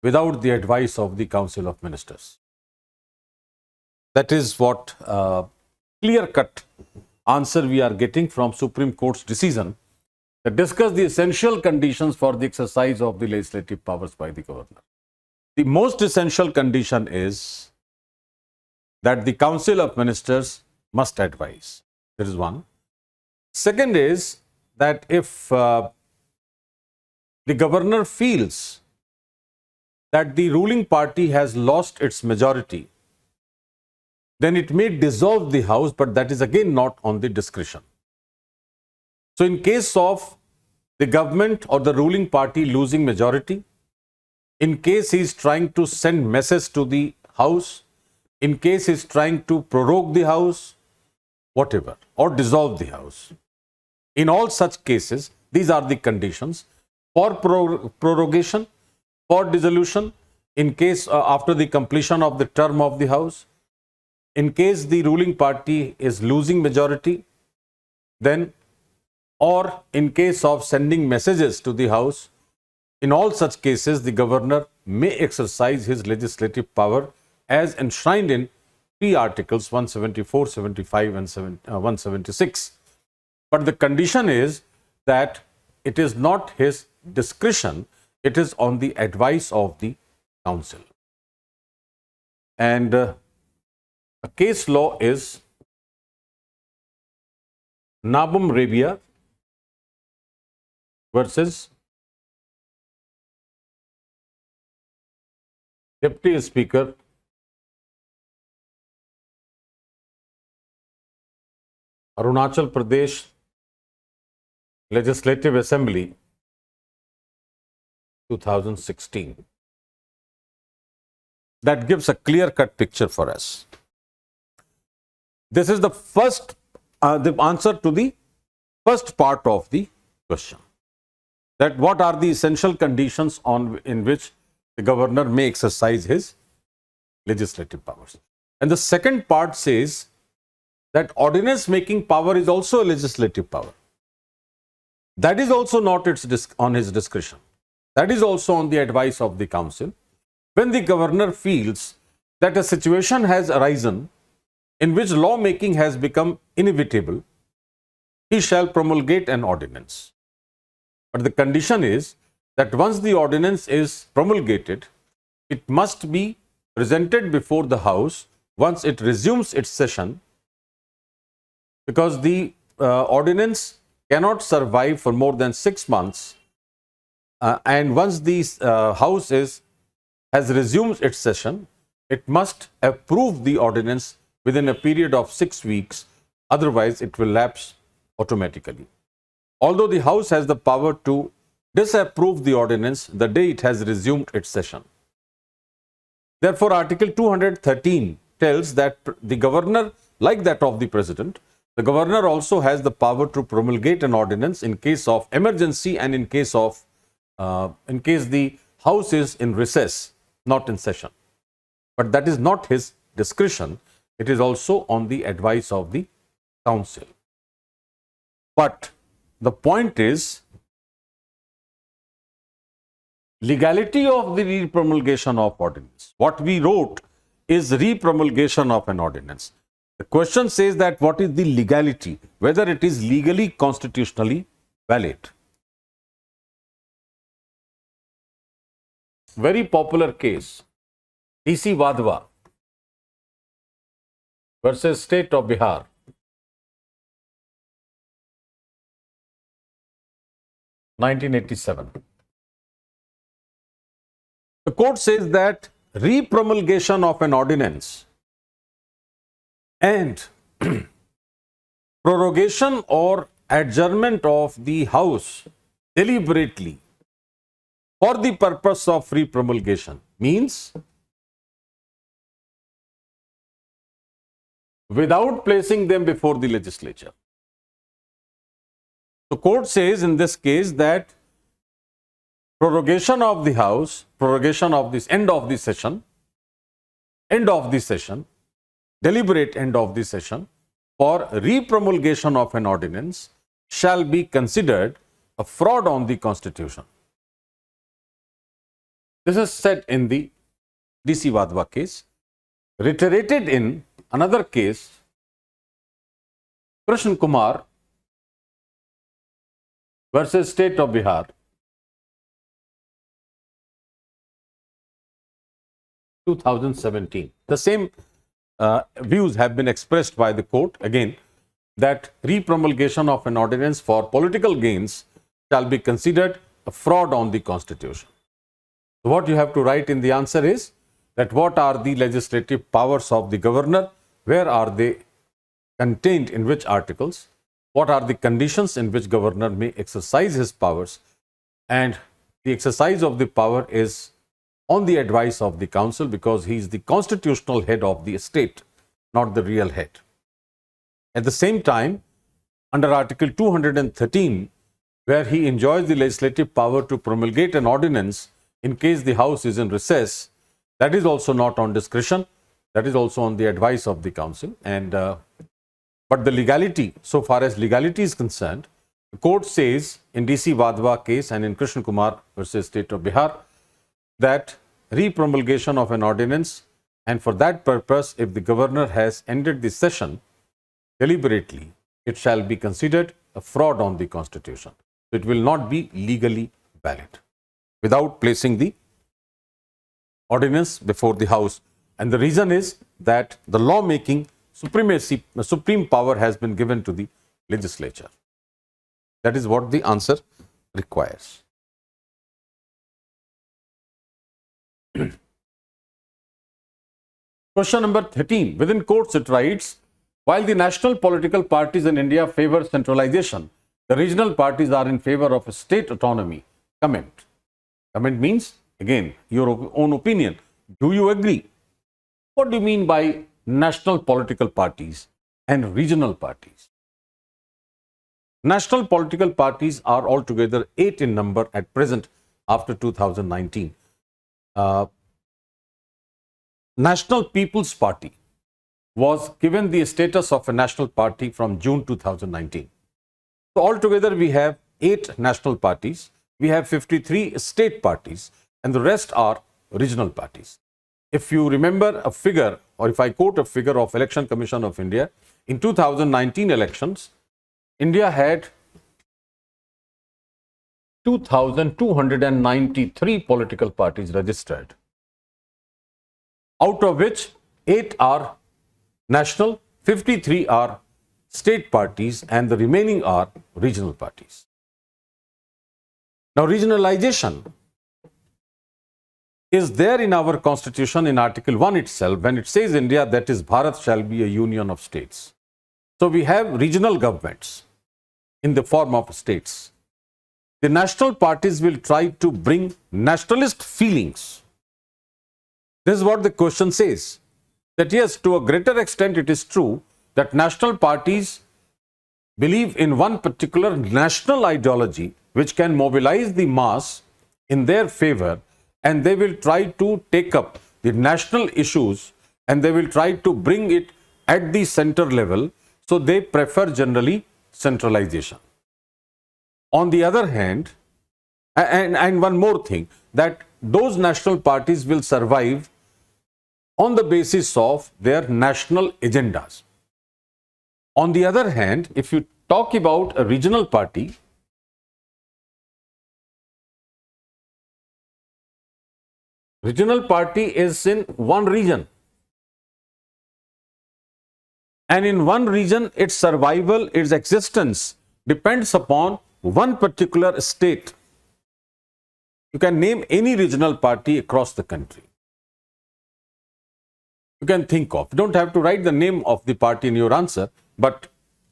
without the advice of the Council of Ministers. That is what clear-cut answer we are getting from Supreme Court's decision that discuss the essential conditions for the exercise of the legislative powers by the governor. The most essential condition is that the Council of Ministers must advise. That is one. Second is that if the governor feels that the ruling party has lost its majority, then it may dissolve the House, but that is again not on the discretion. So in case of the government or the ruling party losing majority, in case he is trying to send message to the House, in case he is trying to prorogue the House, whatever, or dissolve the House. In all such cases, these are the conditions for prorogation, for dissolution, in case after the completion of the term of the House, in case the ruling party is losing majority, then, or in case of sending messages to the House. In all such cases, the governor may exercise his legislative power as enshrined in three articles 174, 75 and 176. But the condition is that it is not his discretion, it is on the advice of the council. And a case law is Nabum Rabia versus Deputy Speaker Arunachal Pradesh Legislative Assembly 2016. That gives a clear-cut picture for us. This is the first, the answer to the first part of the question. That what are the essential conditions in which the governor may exercise his legislative powers. And the second part says that ordinance making power is also a legislative power. That is also not on his discretion. That is also on the advice of the council. When the governor feels that a situation has arisen in which lawmaking has become inevitable, he shall promulgate an ordinance. But the condition is that once the ordinance is promulgated, it must be presented before the House once it resumes its session, because the ordinance cannot survive for more than 6 months, and once the House has resumed its session, it must approve the ordinance within a period of 6 weeks, otherwise it will lapse automatically. Although the House has the power to disapprove the ordinance the day it has resumed its session. Therefore, Article 213 tells that the governor, like that of the president, the governor also has the power to promulgate an ordinance in case of emergency and in case the House is in recess, not in session. But that is not his discretion. It is also on the advice of the council. But the point is, legality of the repromulgation of ordinance. What we wrote is repromulgation of an ordinance. The question says that what is the legality, whether it is legally constitutionally valid. Very popular case, 𝐃𝐨𝐬𝐕𝐢𝐝 versus State of Bihar. (1987). The court says that repromulgation of an ordinance and prorogation or adjournment of the House deliberately for the purpose of repromulgation means without placing them before the legislature. The court says in this case that prorogation of the House, prorogation of this end of the session, deliberate end of the session for repromulgation of an ordinance shall be considered a fraud on the Constitution. This is said in the 𝐃𝐨𝐬𝐕𝐢𝐝 case, reiterated in another case, Krishna Kumar versus State of Bihar, 2017. The same views have been expressed by the court, again, that repromulgation of an ordinance for political gains shall be considered a fraud on the Constitution. So what you have to write in the answer is that what are the legislative powers of the governor, where are they contained in which articles, what are the conditions in which governor may exercise his powers, and the exercise of the power is on the advice of the council, because he is the constitutional head of the state, not the real head. At the same time, under Article 213, where he enjoys the legislative power to promulgate an ordinance in case the House is in recess, that is also not on discretion, that is also on the advice of the council. And but the legality, so far as legality is concerned, the court says in DC Vadhva case and in Krishna Kumar versus State of Bihar that repromulgation of an ordinance, and for that purpose, if the governor has ended the session deliberately, it shall be considered a fraud on the constitution. It will not be legally valid without placing the ordinance before the House. And the reason is that the lawmaking supremacy, supreme power has been given to the legislature. That is what the answer requires. Question number 13. Within courts it writes, while the national political parties in India favor centralization, the regional parties are in favor of state autonomy. Comment. Comment means, again, your own opinion. Do you agree? What do you mean by national political parties and regional parties? National political parties are altogether 8 in number at present after 2019. National People's Party was given the status of a national party from June 2019. So altogether we have 8 national parties, we have 53 state parties, and the rest are regional parties. If you remember a figure, or if I quote a figure of Election Commission of India, in 2019 elections, India had 2,293 political parties registered, out of which 8 are national, 53 are state parties, and the remaining are regional parties. Now, regionalization is there in our constitution in Article 1 itself, when it says India, that is Bharat, shall be a union of states. So we have regional governments in the form of states. The national parties will try to bring nationalist feelings. This is what the question says, that yes, to a greater extent it is true that national parties believe in one particular national ideology which can mobilize the mass in their favor, and they will try to take up the national issues and they will try to bring it at the center level. So they prefer generally centralization. On the other hand, and one more thing, that those national parties will survive on the basis of their national agendas. On the other hand, if you talk about a regional party, regional party is in one region, and in one region its survival, its existence depends upon one particular state. You can name any regional party across the country. You can think of, you don't have to write the name of the party in your answer, but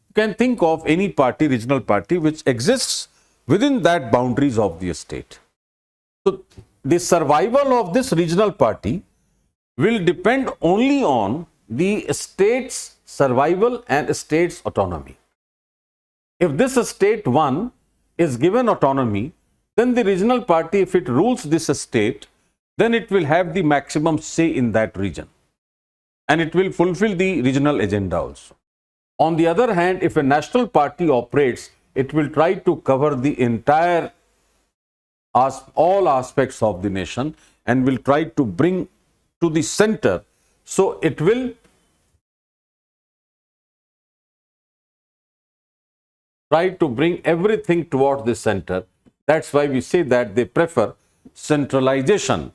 you can think of any party, regional party, which exists within that boundaries of the state. So the survival of this regional party will depend only on the state's survival and state's autonomy. If this state 1 is given autonomy, then the regional party, if it rules this state, then it will have the maximum say in that region, and it will fulfill the regional agenda also. On the other hand, if a national party operates, it will try to cover the entire, all aspects of the nation, and will try to bring to the center. So it will try to bring everything towards the center. That's why we say that they prefer centralization,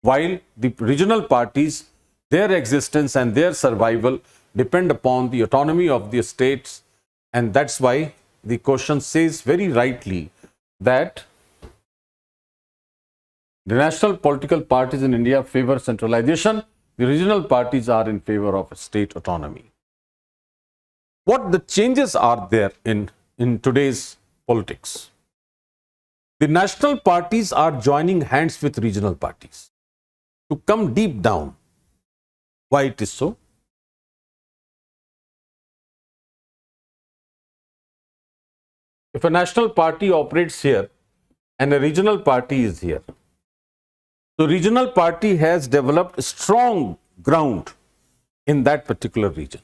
while the regional parties, their existence and their survival depend upon the autonomy of the states. And that's why the question says very rightly that the national political parties in India favor centralization, the regional parties are in favor of state autonomy. What the changes are there in today's politics? The national parties are joining hands with regional parties to come deep down. Why it is so? If a national party operates here and a regional party is here, so regional party has developed strong ground in that particular region.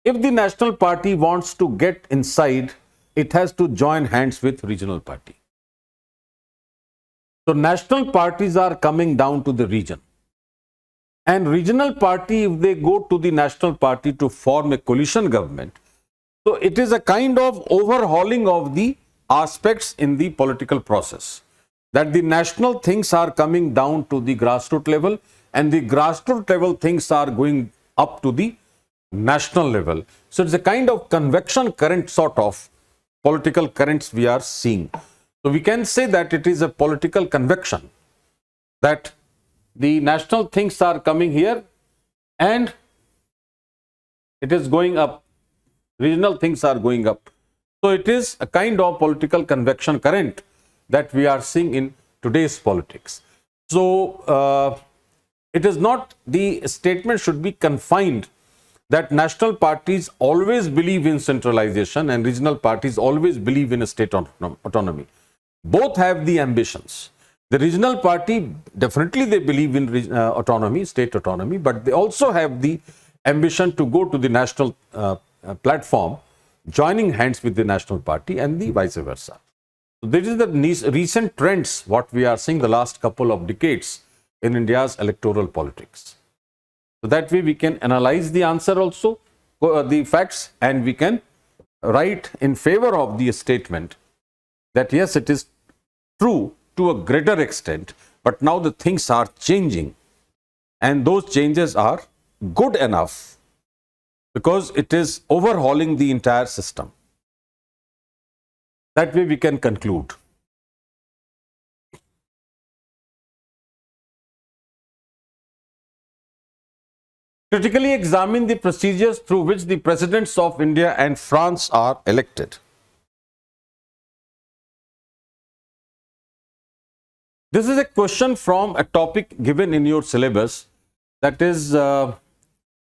If the national party wants to get inside, it has to join hands with regional party. So national parties are coming down to the region. And regional party, if they go to the national party to form a coalition government, so it is a kind of overhauling of the aspects in the political process. That the national things are coming down to the grassroots level and the grassroots level things are going up to the national level. So it's a kind of convection current sort of political currents we are seeing. So we can say that it is a political convection, that the national things are coming here and it is going up, regional things are going up. So it is a kind of political convection current that we are seeing in today's politics. So it is not, the statement should be confined that national parties always believe in centralization and regional parties always believe in a state autonomy. Both have the ambitions. The regional party, definitely they believe in autonomy, state autonomy, but they also have the ambition to go to the national platform, joining hands with the national party and the vice versa. So this is the recent trends, what we are seeing the last couple of decades in India's electoral politics. So that way we can analyze the answer also, the facts, and we can write in favor of the statement that yes, it is true to a greater extent, but now the things are changing and those changes are good enough because it is overhauling the entire system. That way we can conclude. Critically examine the procedures through which the presidents of India and France are elected. This is a question from a topic given in your syllabus, that is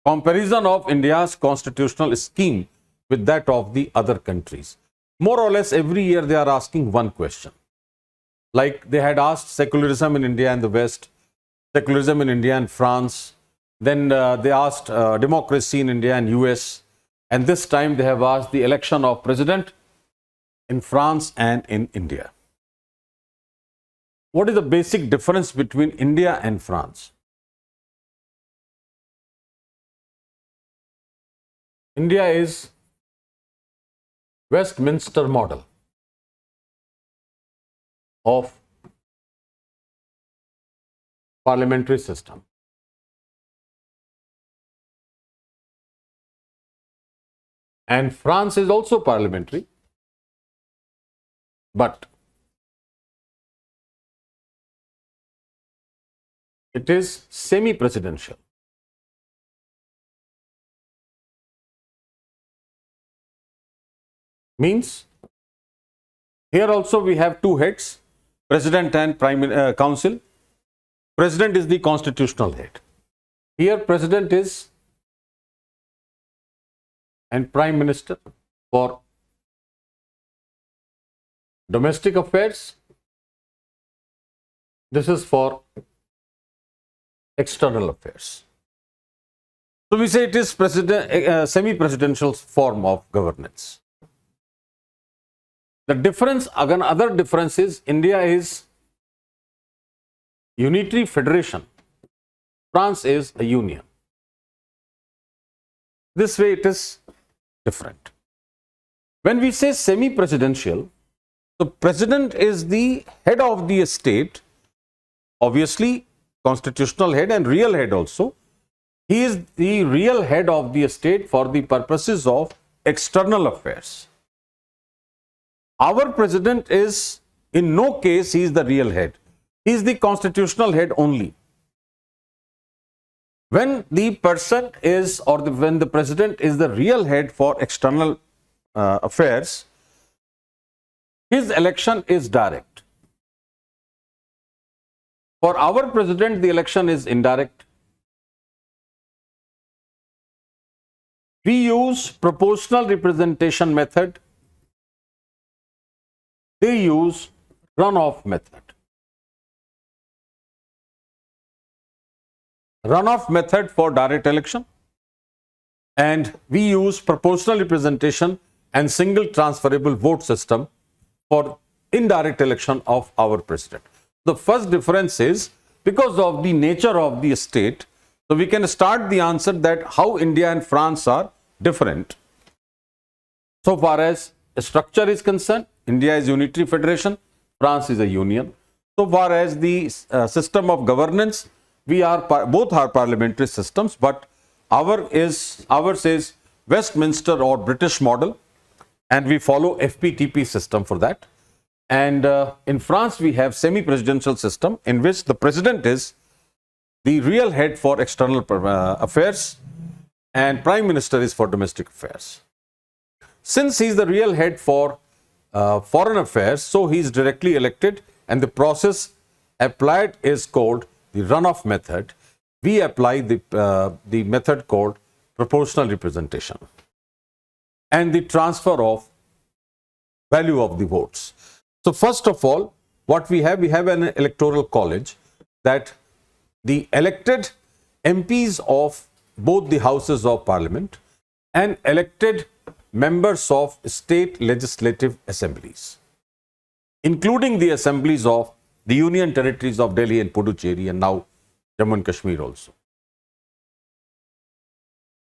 comparison of India's constitutional scheme with that of the other countries. More or less every year they are asking one question. Like they had asked secularism in India and the West, secularism in India and France, then they asked democracy in India and US, and this time they have asked the election of president in France and in India. What is the basic difference between India and France? India is Westminster model of parliamentary system. And France is also parliamentary, but it is semi-presidential. Means here also we have two heads, president and council. President is the constitutional head. Here president is and prime minister for domestic affairs. This is for external affairs. So we say it is semi-presidential form of governance. The difference, again, other difference is India is unitary federation. France is a union. This way it is different. When we say semi-presidential, the president is the head of the state, obviously constitutional head and real head also. He is the real head of the state for the purposes of external affairs. Our president is, in no case, he is the real head. He is the constitutional head only. When the person is, or when the president is the real head for external affairs, his election is direct. For our president, the election is indirect. We use proportional representation method. They use runoff method. Runoff method for direct election, and we use proportional representation and single transferable vote system for indirect election of our president. The first difference is because of the nature of the state. So we can start the answer that how India and France are different. So far as structure is concerned, India is unitary federation, France is a union. So far as the system of governance, we are both are parliamentary systems, but ours is Westminster or British model, and we follow FPTP system for that. And in France, we have semi-presidential system in which the president is the real head for external affairs and prime minister is for domestic affairs. Since he is the real head for foreign affairs, so he is directly elected, and the process applied is called the runoff method. We apply the method called proportional representation and the transfer of value of the votes. So first of all, what we have an electoral college that the elected MPs of both the houses of parliament and elected members of state legislative assemblies, including the assemblies of the union territories of Delhi and Puducherry and now Jammu and Kashmir also.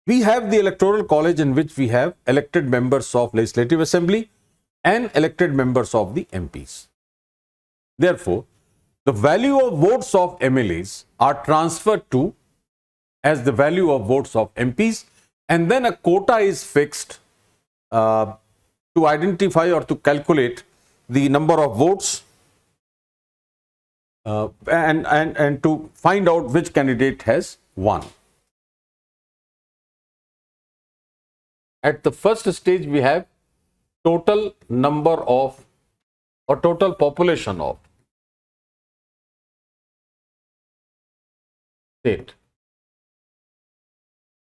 We have the electoral college in which we have elected members of legislative assembly and elected members of the MPs. Therefore, the value of votes of MLAs are transferred to as the value of votes of MPs, and then a quota is fixed to identify or to calculate the number of votes and to find out which candidate has won. At the first stage, we have total number of or total population of state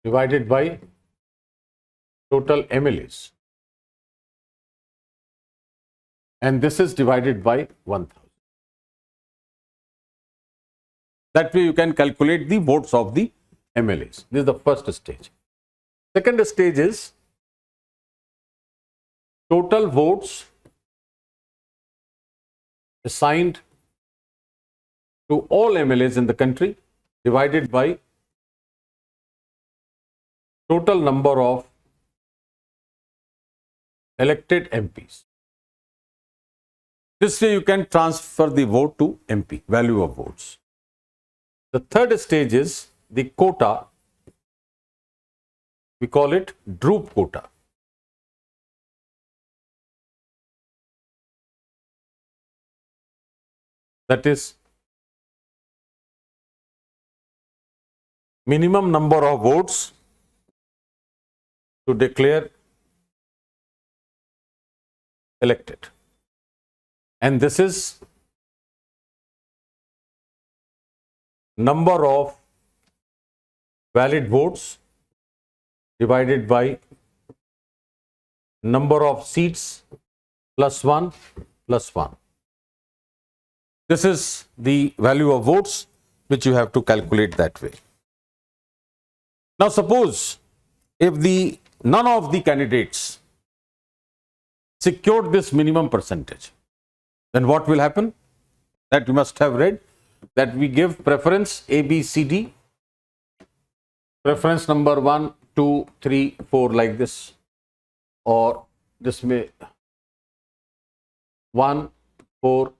divided by total MLAs, and this is divided by 1000. That way you can calculate the votes of the MLAs. This is the first stage. Second stage is total votes assigned to all MLAs in the country divided by total number of elected MPs. This way you can transfer the vote to MP, value of votes. The third stage is the quota. We call it droop quota. That is minimum number of votes to declare elected, and this is number of valid votes divided by number of seats plus 1 plus 1. This is the value of votes which you have to calculate that way. Now suppose if none of the candidates secured this minimum percentage, then what will happen? That you must have read that we give preference A, B, C, D, preference number 1, 2, 3, 4 like this, or this may 1, 4,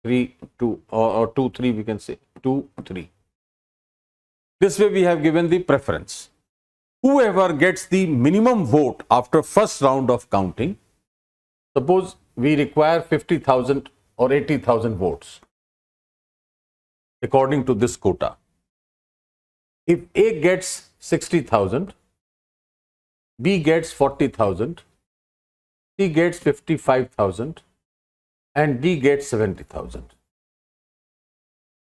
3, 2 or 2, 3 we can say 2, 3. This way we have given the preference. Whoever gets the minimum vote after first round of counting, suppose we require 50,000 or 80,000 votes according to this quota. If A gets 60,000, B gets 40,000, C gets 55,000 and D gets 70,000.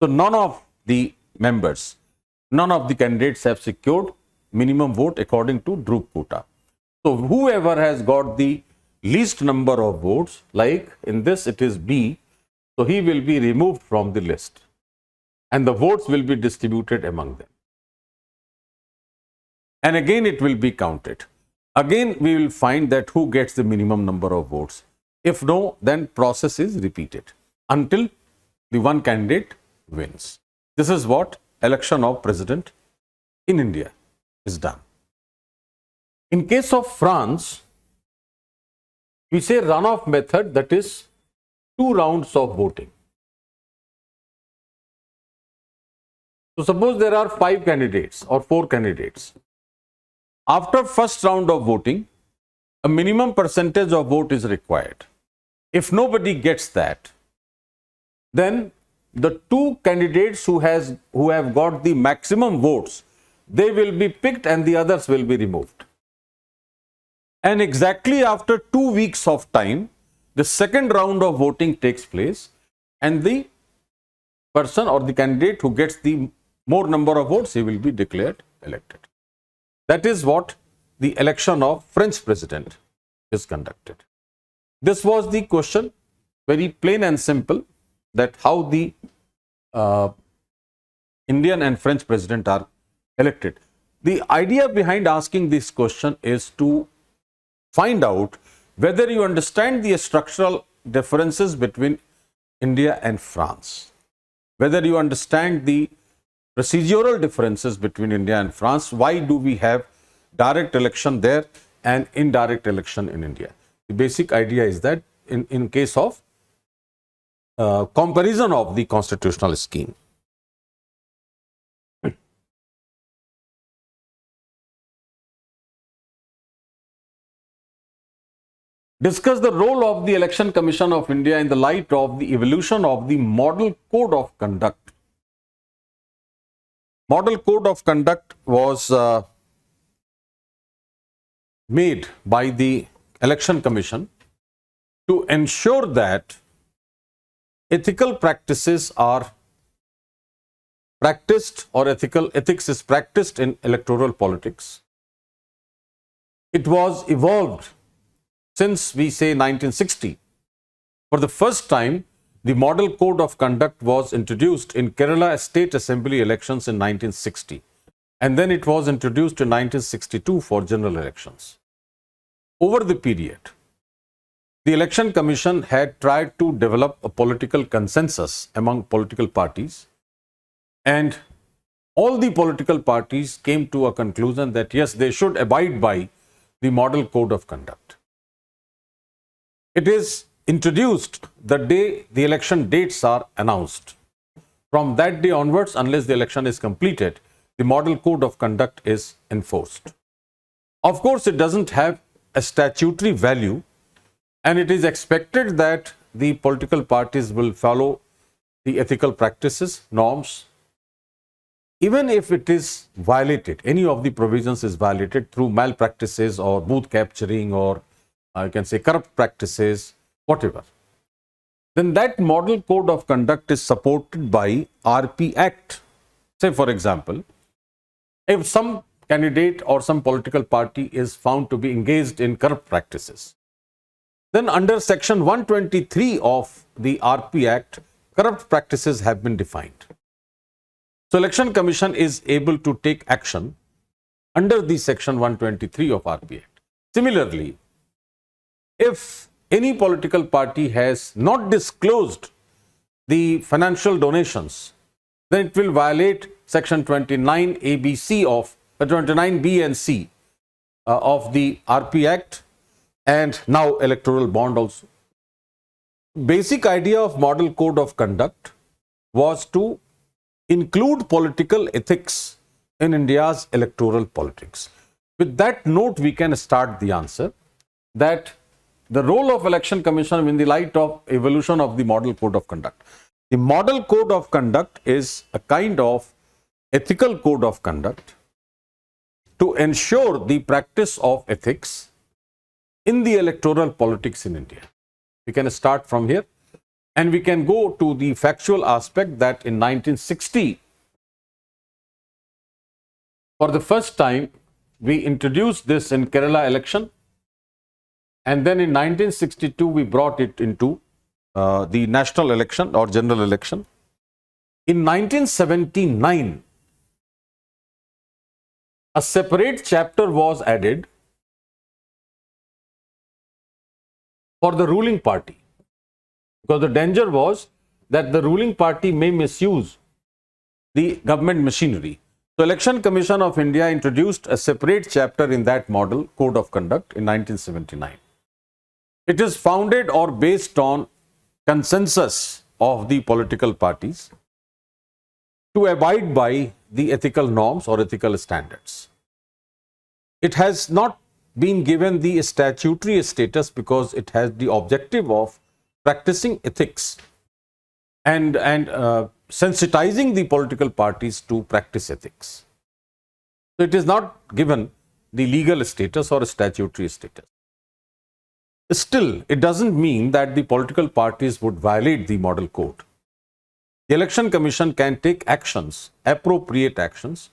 So none of the members, none of the candidates have secured minimum vote according to Dhruv quota. So whoever has got the least number of votes, like in this it is B, so he will be removed from the list and the votes will be distributed among them. And again it will be counted. Again we will find that who gets the minimum number of votes. If no, then process is repeated until the one candidate wins. This is what election of president in India is done. In case of France, we say runoff method, that is 2 rounds of voting. So suppose there are 5 candidates or 4 candidates. After first round of voting, a minimum percentage of vote is required. If nobody gets that, then the 2 candidates who have got the maximum votes, they will be picked and the others will be removed. And exactly after 2 weeks of time, the second round of voting takes place and the person or the candidate who gets the more number of votes, he will be declared elected. That is what the election of French president is conducted. This was the question, very plain and simple, that how the Indian and French president are elected. The idea behind asking this question is to find out whether you understand the structural differences between India and France, whether you understand the procedural differences between India and France. Why do we have direct election there and indirect election in India? The basic idea is that in case of comparison of the constitutional scheme. Discuss the role of the Election Commission of India in the light of the evolution of the Model Code of Conduct. Model Code of Conduct was made by the Election Commission to ensure that ethical practices are practiced, or ethics is practiced in electoral politics. It was evolved since, we say, 1960. For the first time, the Model Code of Conduct was introduced in Kerala State Assembly elections in 1960, and then it was introduced in 1962 for general elections. Over the period, the Election Commission had tried to develop a political consensus among political parties, and all the political parties came to a conclusion that yes, they should abide by the Model Code of Conduct. It is introduced the day the election dates are announced. From that day onwards, unless the election is completed, the Model Code of Conduct is enforced. Of course, it doesn't have a statutory value, and it is expected that the political parties will follow the ethical practices, norms. Even if it is violated, any of the provisions is violated through malpractices or booth capturing, or you can say corrupt practices, whatever, then that Model Code of Conduct is supported by RP Act. Say, for example, if some candidate or some political party is found to be engaged in corrupt practices, then under section 123 of the RP Act, corrupt practices have been defined. So Election Commission is able to take action under the section 123 of RP Act. Similarly, if any political party has not disclosed the financial donations, then it will violate section 29 ABC of 29B and C of the RP Act, and now electoral bond also. Basic idea of Model Code of Conduct was to include political ethics in India's electoral politics. With that note, we can start the answer that the role of Election Commission in the light of evolution of the Model Code of Conduct. The Model Code of Conduct is a kind of ethical code of conduct to ensure the practice of ethics in the electoral politics in India. We can start from here. And we can go to the factual aspect that in 1960, for the first time, we introduced this in Kerala election. And then in 1962, we brought it into the national election or general election. In 1979, a separate chapter was added for the ruling party, because the danger was that the ruling party may misuse the government machinery. So, Election Commission of India introduced a separate chapter in that model code of conduct in 1979. It is founded or based on consensus of the political parties to abide by the ethical norms or ethical standards. It has not been given the statutory status because it has the objective of practicing ethics and sensitizing the political parties to practice ethics. So, it is not given the legal status or statutory status. Still, it doesn't mean that the political parties would violate the model code. The Election Commission can take actions, appropriate actions,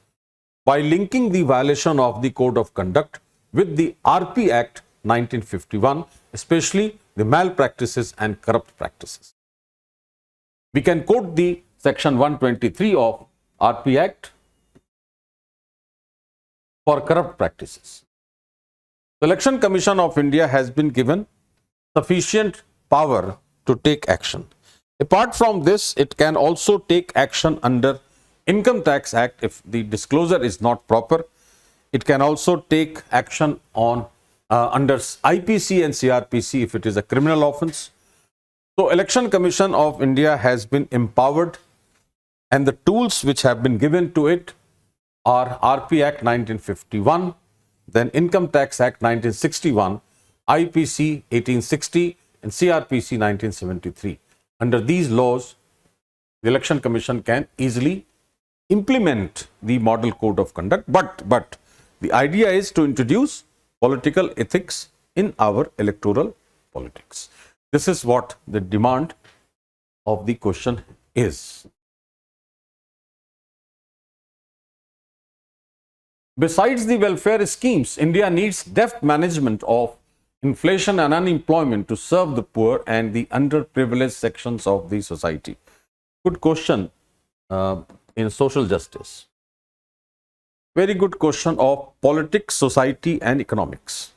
by linking the violation of the Code of Conduct with the RP Act 1951, especially the malpractices and corrupt practices. We can quote the section 123 of RP Act for corrupt practices. The Election Commission of India has been given sufficient power to take action. Apart from this, it can also take action under Income Tax Act if the disclosure is not proper. It can also take action on under IPC and CRPC if it is a criminal offence. So, Election Commission of India has been empowered, and the tools which have been given to it are RP Act 1951, then Income Tax Act 1961, IPC 1860 and CRPC 1973. Under these laws, the Election Commission can easily implement the model code of conduct, but the idea is to introduce political ethics in our electoral politics. This is what the demand of the question is. Besides the welfare schemes, India needs deft management of inflation and unemployment to serve the poor and the underprivileged sections of the society. Good question in social justice. Very good question of politics, society and economics.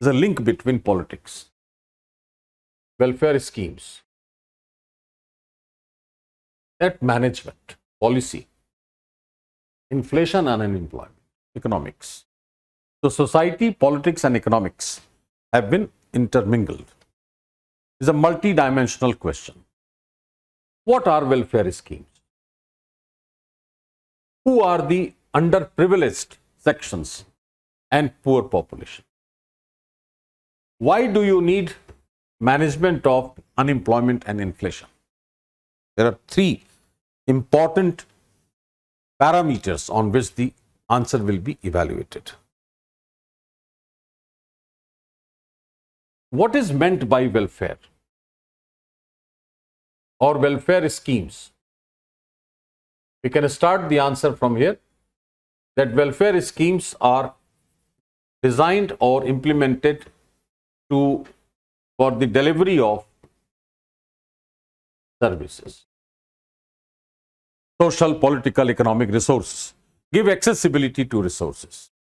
There's a link between politics, welfare schemes, debt management, policy, inflation and unemployment, economics. So, society, politics and economics have been intermingled. It's a multi-dimensional question. What are welfare schemes? Who are the underprivileged sections and poor population? Why do you need management of unemployment and inflation? There are three important parameters on which the answer will be evaluated. What is meant by welfare or welfare schemes? We can start the answer from here, that welfare schemes are designed or implemented for the delivery of services, social, political, economic resources, give accessibility to resources.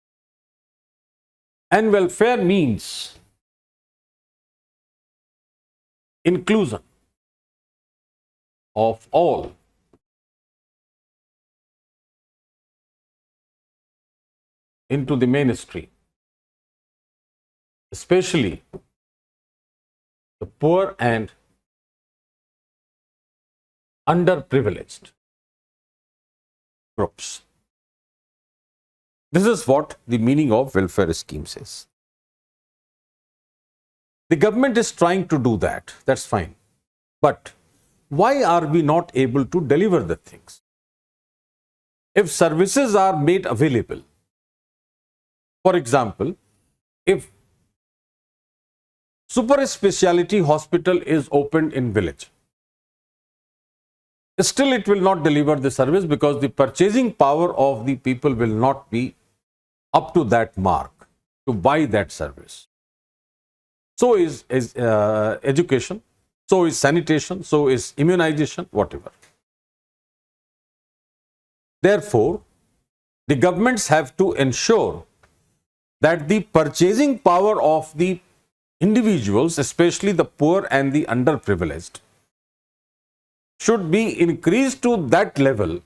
And welfare means inclusion of all into the mainstream, especially the poor and underprivileged groups. This is what the meaning of welfare schemes is. The government is trying to do that, that's fine. But why are we not able to deliver the things? If services are made available, for example, if super speciality hospital is opened in village, still it will not deliver the service because the purchasing power of the people will not be up to that mark to buy that service. So is education, so is sanitation, so is immunization, whatever. Therefore, the governments have to ensure that the purchasing power of the individuals, especially the poor and the underprivileged, should be increased to that level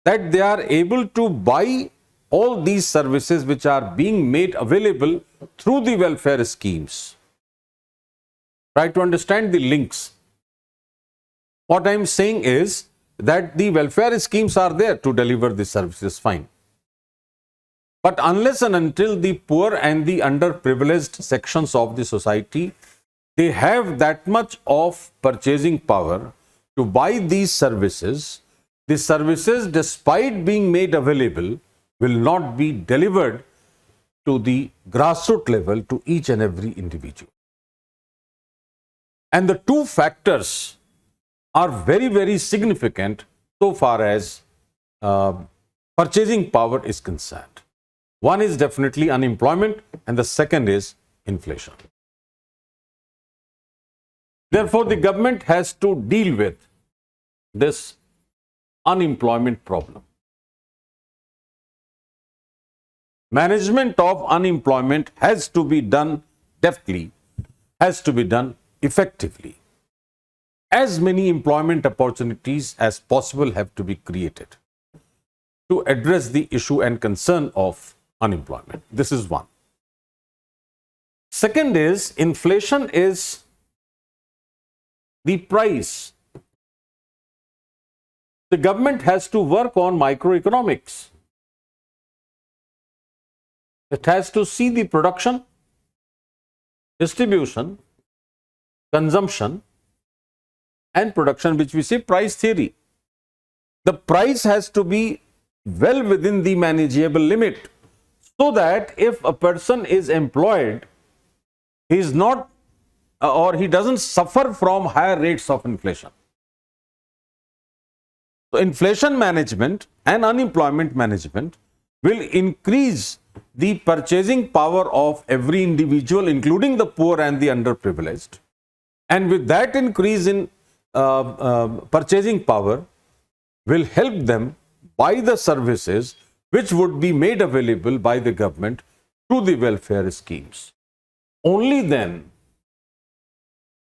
that they are able to buy all these services which are being made available through the welfare schemes. Try to understand the links. What I am saying is that the welfare schemes are there to deliver the services, fine. But unless and until the poor and the underprivileged sections of the society, they have that much of purchasing power to buy these services, the services, despite being made available, will not be delivered to the grassroots level to each and every individual. And the two factors are very, very significant so far as purchasing power is concerned. One is definitely unemployment and the second is inflation. Therefore, the government has to deal with this unemployment problem. Management of unemployment has to be done deftly, has to be done effectively. As many employment opportunities as possible have to be created to address the issue and concern of unemployment. This is one. Second is, inflation is the price. The government has to work on microeconomics. It has to see the production, distribution, consumption, and production, which we say price theory. The price has to be well within the manageable limit, so that if a person is employed, he is not or he doesn't suffer from higher rates of inflation. So, inflation management and unemployment management will increase the purchasing power of every individual, including the poor and the underprivileged. And with that increase in purchasing power, will help them buy the services which would be made available by the government through the welfare schemes. Only then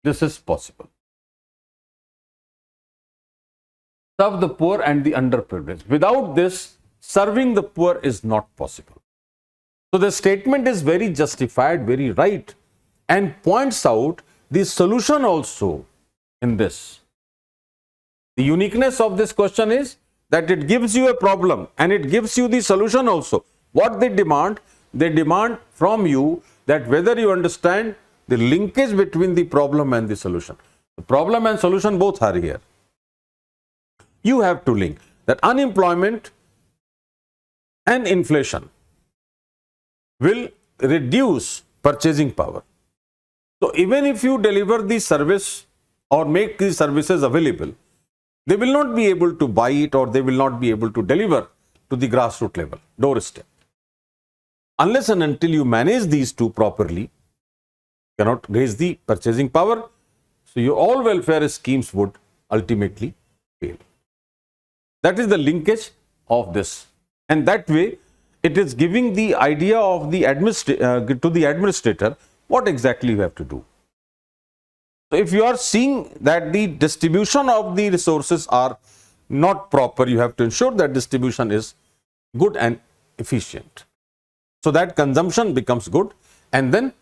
this is possible. Serve the poor and the underprivileged. Without this, serving the poor is not possible. So the statement is very justified, very right, and points out the solution also in this. The uniqueness of this question is that it gives you a problem and it gives you the solution also. What they demand from you that whether you understand the linkage between the problem and the solution. The problem and solution both are here. You have to link that unemployment and inflation will reduce purchasing power. So even if you deliver the service or make these services available, they will not be able to buy it or they will not be able to deliver to the grassroots level, doorstep. Unless and until you manage these two properly, you cannot raise the purchasing power. So your all welfare schemes would ultimately fail. That is the linkage of this. And that way, it is giving the idea of the to the administrator what exactly you have to do. So if you are seeing that the distribution of the resources are not proper, you have to ensure that distribution is good and efficient, so that consumption becomes good and then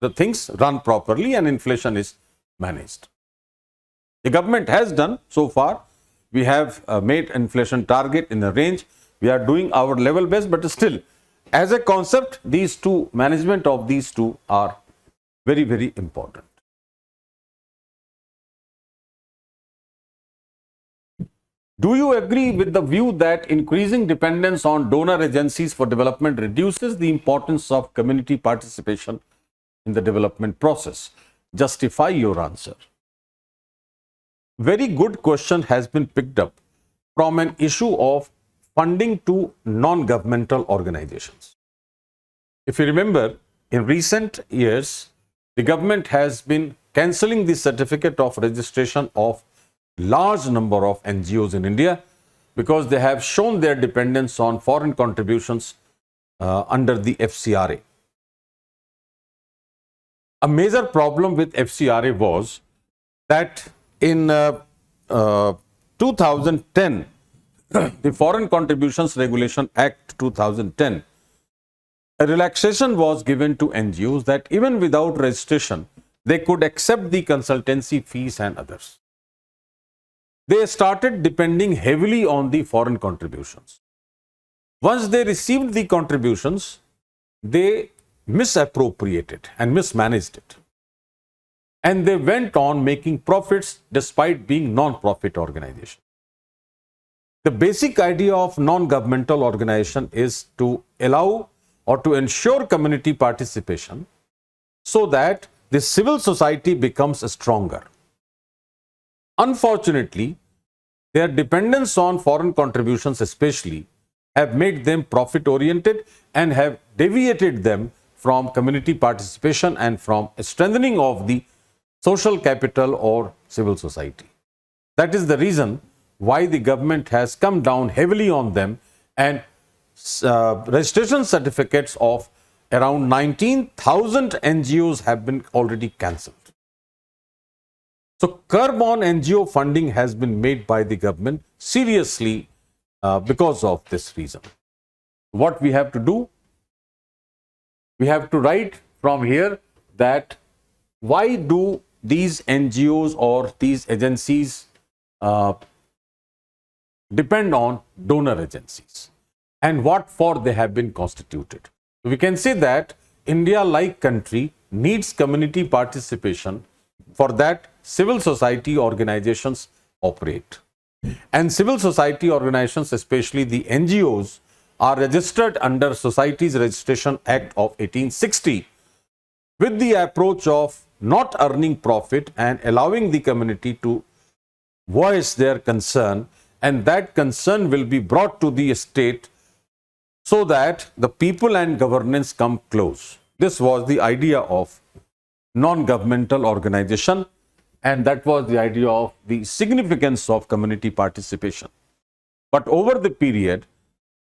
the things run properly and inflation is managed. The government has done so far. We have made inflation target in a range. We are doing our level best, but still, as a concept, these two, management of these two are very, very important. Do you agree with the view that increasing dependence on donor agencies for development reduces the importance of community participation in the development process? Justify your answer. very good question has been picked up from an issue of funding to non-governmental organizations. If you remember, in recent years, the government has been cancelling the certificate of registration of large number of NGOs in India because they have shown their dependence on foreign contributions under the FCRA. A major problem with FCRA was that in 2010, the Foreign Contributions Regulation Act 2010, a relaxation was given to NGOs that even without registration, they could accept the consultancy fees and others. They started depending heavily on the foreign contributions. Once they received the contributions, they misappropriated and mismanaged it. And they went on making profits despite being non-profit organizations. The basic idea of non-governmental organization is to allow or to ensure community participation so that the civil society becomes stronger. Unfortunately, their dependence on foreign contributions especially have made them profit-oriented and have deviated them from community participation and from a strengthening of the social capital or civil society. That is the reason why the government has come down heavily on them, and registration certificates of around 19,000 NGOs have been already cancelled. So curb on NGO funding has been made by the government seriously because of this reason. What we have to do? We have to write from here that why do these NGOs or these agencies depend on donor agencies and what for they have been constituted. So we can say that India, like country, needs community participation. For that, civil society organizations operate. And civil society organizations, especially the NGOs, are registered under Societies Registration Act of 1860 with the approach of not earning profit and allowing the community to voice their concern, and that concern will be brought to the state so that the people and governance come close. This was the idea of non-governmental organization, and that was the idea of the significance of community participation. But over the period,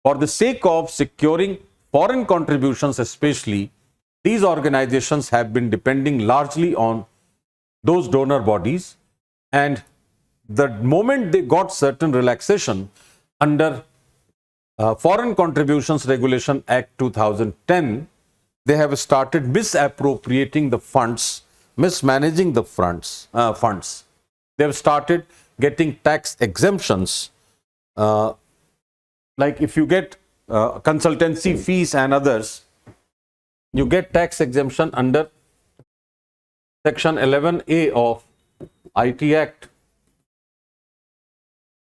for the sake of securing foreign contributions especially, these organizations have been depending largely on those donor bodies, and the moment they got certain relaxation under Foreign Contributions Regulation Act 2010, they have started misappropriating the funds, mismanaging the funds. They have started getting tax exemptions. Like if you get consultancy fees and others, you get tax exemption under Section 11A of IT Act.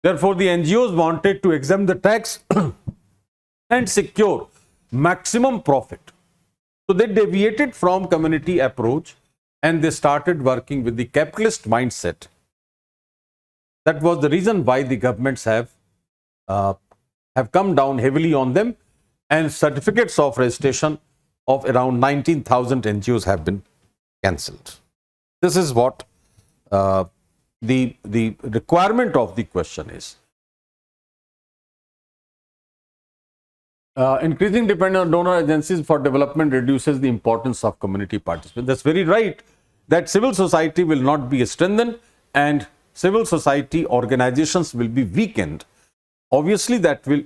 Therefore, the NGOs wanted to exempt the tax and secure maximum profit. So they deviated from community approach and they started working with the capitalist mindset. That was the reason why the governments have come down heavily on them, and certificates of registration of around 19,000 NGOs have been cancelled. This is what the requirement of the question is. Increasing dependence on donor agencies for development reduces the importance of community participation. That's very right, that civil society will not be strengthened and civil society organizations will be weakened. Obviously, that will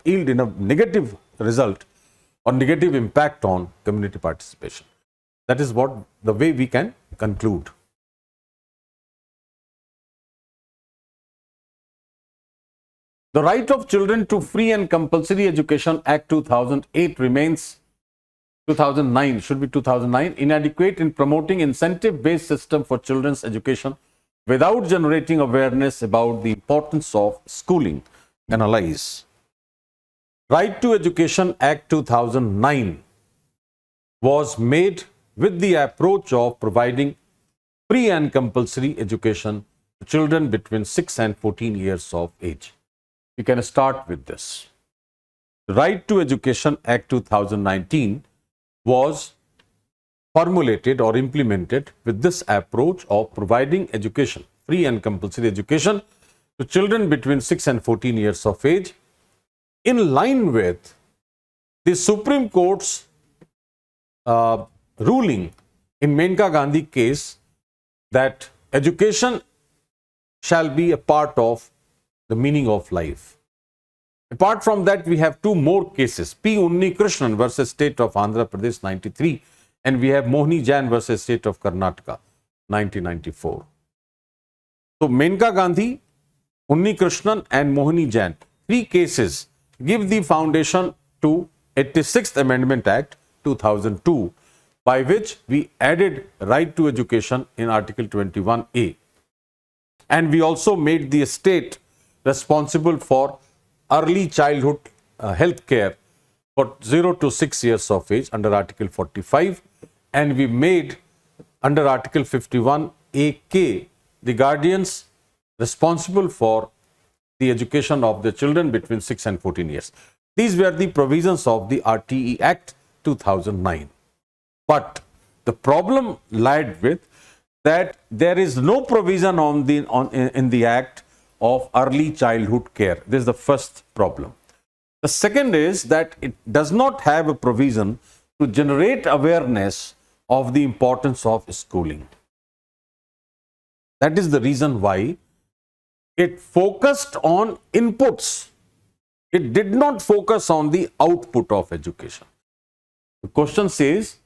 yield in a negative result or negative impact on community participation. That is what the way we can conclude. The right of children to free and compulsory education Act 2008 remains 2009, should be 2009, inadequate in promoting incentive-based system for children's education without generating awareness about the importance of schooling. Analyze. Right to Education Act 2009 was made with the approach of providing free and compulsory education to children between 6 and 14 years of age. We can start with this. The Right to Education Act 2019 was formulated or implemented with this approach of providing education, free and compulsory education to children between 6 and 14 years of age, in line with the Supreme Court's ruling in Maneka Gandhi case that education shall be a part of the meaning of life. Apart from that, we have two more cases, P. Unnikrishnan versus State of Andhra Pradesh 93, and we have Mohini Jain versus State of Karnataka 1994. So Maneka Gandhi, Unnikrishnan and Mohini Jain, three cases give the foundation to 86th Amendment Act 2002, by which we added right to education in Article 21A. And we also made the state responsible for early childhood health care for 0 to 6 years of age under Article 45. And we made under Article 51AK the guardians responsible for the education of the children between 6 and 14 years. These were the provisions of the RTE Act 2009. But the problem lied with that there is no provision in the Act of early childhood care. This is the first problem. The second is that it does not have a provision to generate awareness of the importance of schooling. That is the reason why it focused on inputs. It did not focus on the output of education. The question says,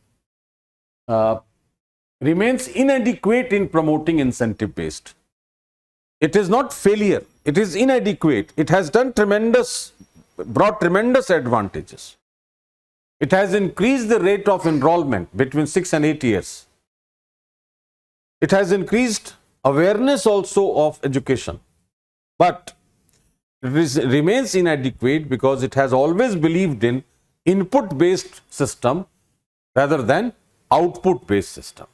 remains inadequate in promoting incentive-based. It is not failure, it is inadequate. It has brought tremendous advantages. It has increased the rate of enrollment between 6 and 8 years. It has increased awareness also of education. But it remains inadequate because it has always believed in input-based system rather than output-based system.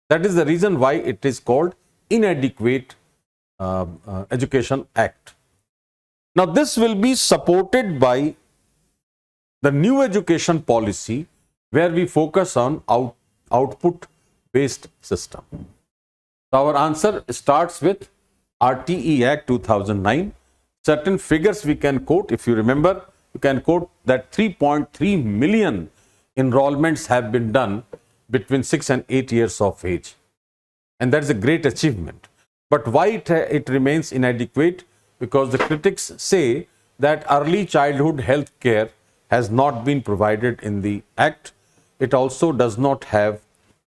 That is the reason why it is called inadequate Education Act. Now, this will be supported by the new education policy where we focus on output-based system. So, our answer starts with RTE Act 2009. Certain figures we can quote. If you remember, you can quote that 3.3 million enrollments have been done between 6 and 8 years of age. And that is a great achievement. But why it remains inadequate? Because the critics say that early childhood health care has not been provided in the Act. It also does not have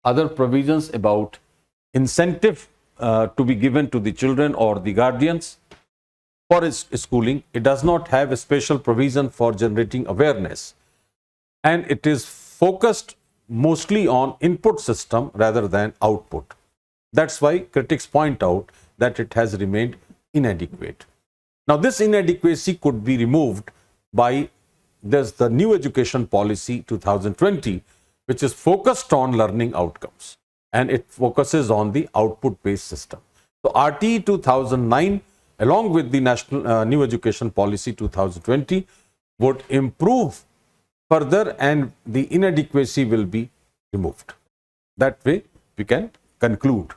other provisions about incentive to be given to the children or the guardians for schooling. It does not have a special provision for generating awareness. And it is focused mostly on input system rather than output. That's why critics point out that it has remained inadequate. Now, this inadequacy could be removed by the new education policy 2020, which is focused on learning outcomes, and it focuses on the output-based system. So, RTE 2009 along with the national new education policy 2020 would improve further and the inadequacy will be removed. That way we can conclude.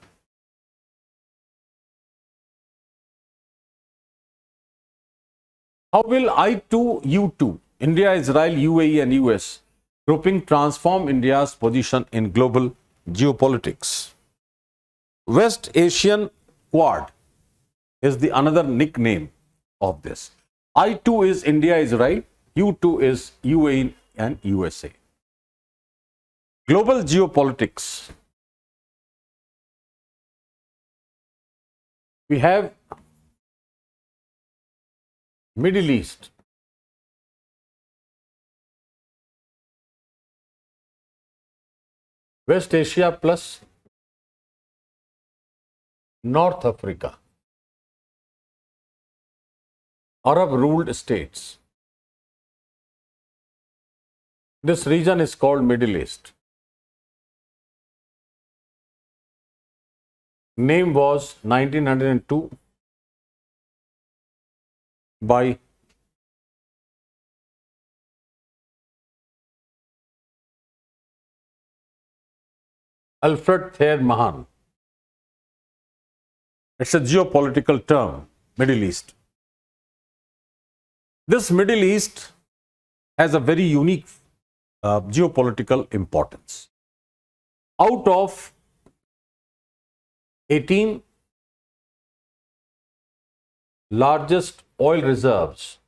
How will I2, U2, India, Israel, UAE and US grouping transform India's position in global geopolitics? West Asian Quad is the another nickname of this. I2 is India, Israel, U2 is UAE and USA. Global geopolitics. We have Middle East, West Asia plus North Africa, Arab ruled states. This region is called Middle East. Name was 1902 by Alfred Thayer Mahan. It's a geopolitical term, Middle East. This Middle East has a very unique geopolitical importance. Out of 18 largest oil reserves,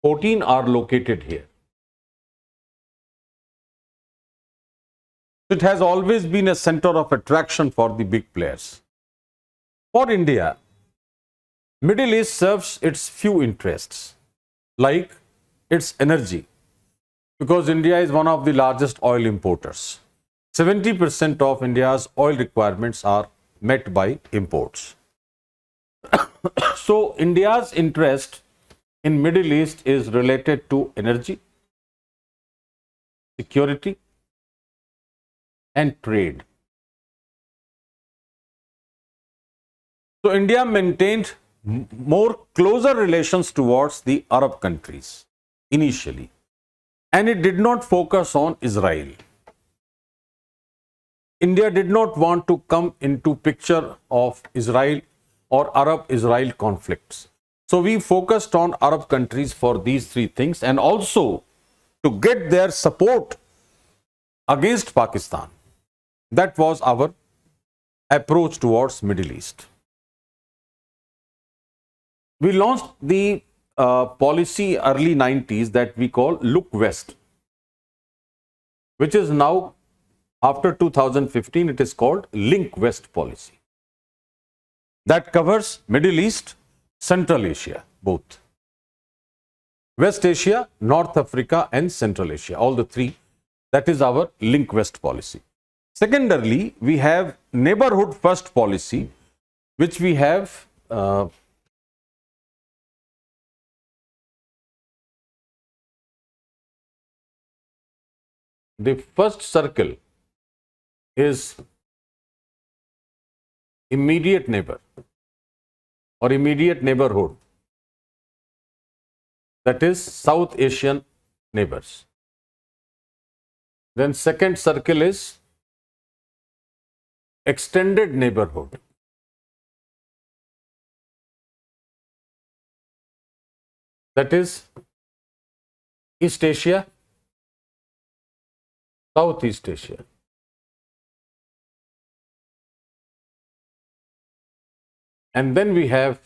14 are located here. It has always been a center of attraction for the big players. For India, Middle East serves its few interests, like its energy, because India is one of the largest oil importers. 70% of India's oil requirements are met by imports. So India's interest in Middle East is related to energy, security, and trade. So India maintained more closer relations towards the Arab countries initially, and it did not focus on Israel. India did not want to come into picture of Israel or Arab-Israel conflicts. So we focused on Arab countries for these three things, and also to get their support against Pakistan. That was our approach towards Middle East. We launched the policy early 90s that we call Look West, which is now, after 2015, it is called Link West policy. That covers Middle East, Central Asia, both. West Asia, North Africa, and Central Asia, all the three. That is our Link West policy. Secondarily, we have Neighborhood First policy, which we have the first circle is immediate neighbor or immediate neighborhood, that is South Asian neighbors. Then second circle is extended neighborhood. That is East Asia, Southeast Asia. And then we have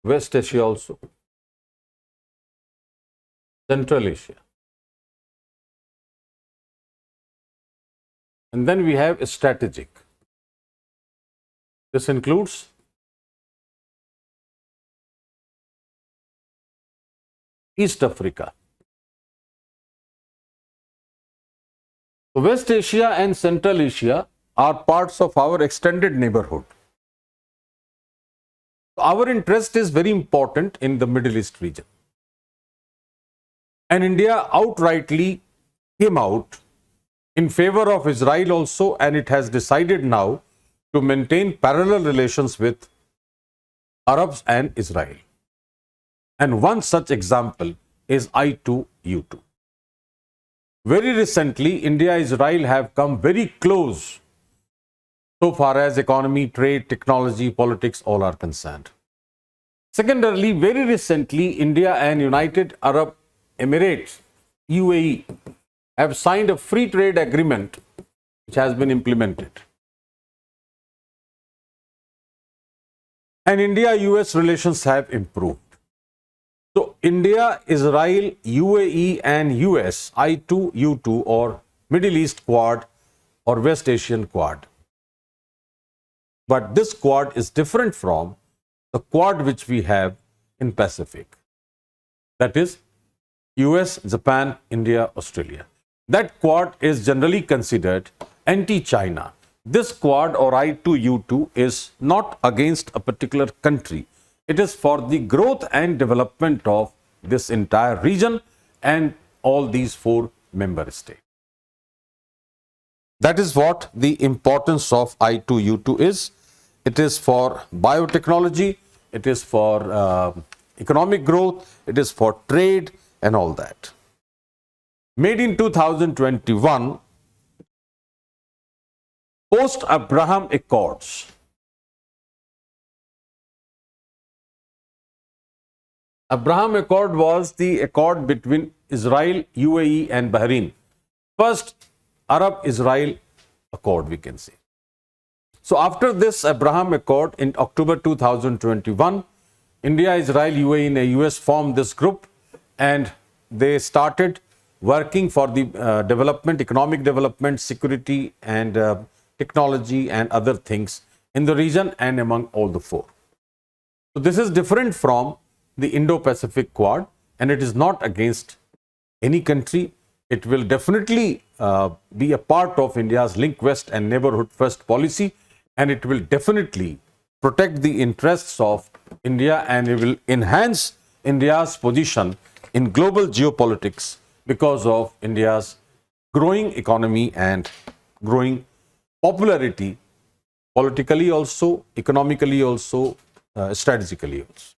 West Asia also, Central Asia. And then we have strategic. This includes East Africa. So West Asia and Central Asia are parts of our extended neighborhood. Our interest is very important in the Middle East region. And India outrightly came out in favor of Israel also, and it has decided now to maintain parallel relations with Arabs and Israel. And one such example is I2U2. Very recently, India and Israel have come very close so far as economy, trade, technology, politics, all are concerned. Secondarily, very recently, India and United Arab Emirates, UAE, have signed a free trade agreement which has been implemented. And India-US relations have improved. So India, Israel, UAE and US, I2U2 or Middle East Quad or West Asian Quad. But this Quad is different from the Quad which we have in Pacific. That is US, Japan, India, Australia. That Quad is generally considered anti-China. This Quad or I2U2 is not against a particular country. It is for the growth and development of this entire region and all these four member state. That is what the importance of I2U2 is. It is for biotechnology, it is for economic growth, it is for trade and all that. Made in 2021, post-Abraham Accords. Abraham Accord was the accord between Israel, UAE and Bahrain. First Arab-Israel Accord, we can say. So after this Abraham Accord in October 2021, India, Israel, UAE and US formed this group and they started working for the development, economic development, security and technology and other things in the region and among all the four. So this is different from the Indo-Pacific Quad, and it is not against any country. It will definitely be a part of India's Link West and Neighborhood First policy, and it will definitely protect the interests of India, and it will enhance India's position in global geopolitics because of India's growing economy and growing popularity, politically also, economically also, strategically also.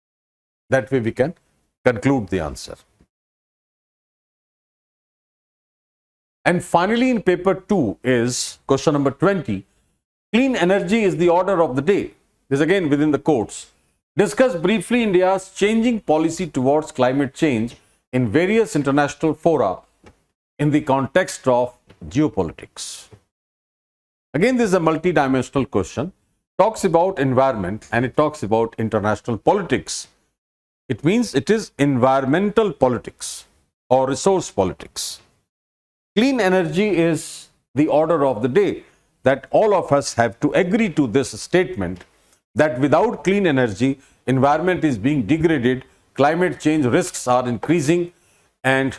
That way we can conclude the answer. And finally in paper 2 is question number 20. Clean energy is the order of the day. This again within the quotes. Discuss briefly India's changing policy towards climate change in various international fora in the context of geopolitics. Again, this is a multi-dimensional question. Talks about environment and it talks about international politics. It means it is environmental politics or resource politics. Clean energy is the order of the day, that all of us have to agree to this statement that without clean energy, environment is being degraded, climate change risks are increasing, and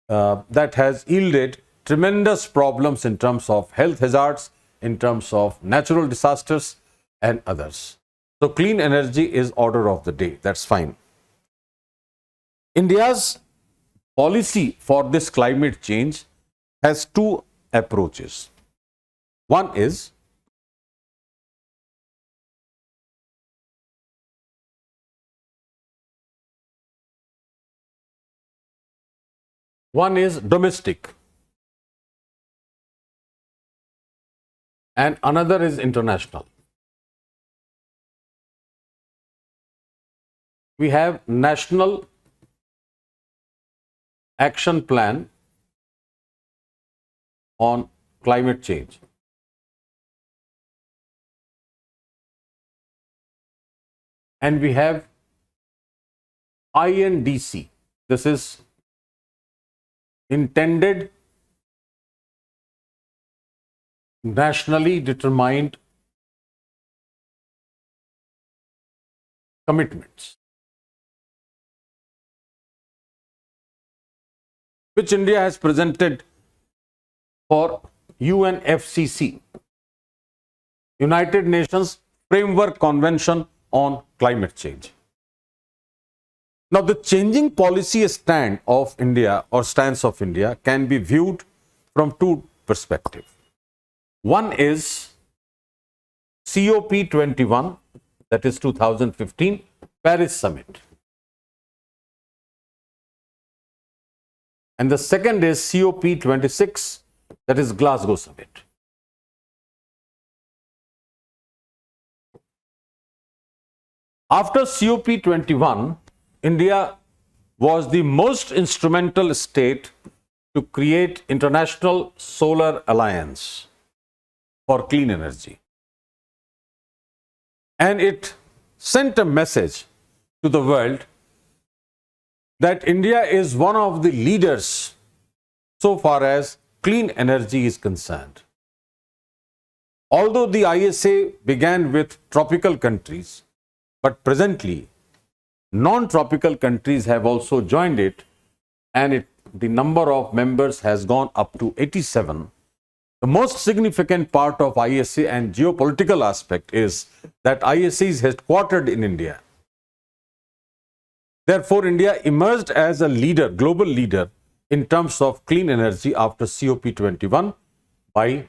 that has yielded tremendous problems in terms of health hazards, in terms of natural disasters and others. So clean energy is order of the day. That's fine. India's policy for this climate change has two approaches. One is domestic and another is international. We have National Action Plan on Climate Change. And we have INDC. This is Intended Nationally Determined Commitments, which India has presented for UNFCCC, United Nations Framework Convention on Climate Change. Now, the changing policy stand of India or stance of India can be viewed from two perspectives. One is COP21, that is 2015 Paris Summit. And the second is COP26, that is Glasgow Summit. After COP21, India was the most instrumental state to create International Solar Alliance for clean energy. And it sent a message to the world that India is one of the leaders so far as clean energy is concerned. Although the ISA began with tropical countries, but presently non-tropical countries have also joined it, and the number of members has gone up to 87. The most significant part of ISA and geopolitical aspect is that ISA is headquartered in India. Therefore, India emerged as a leader, global leader, in terms of clean energy after COP21 by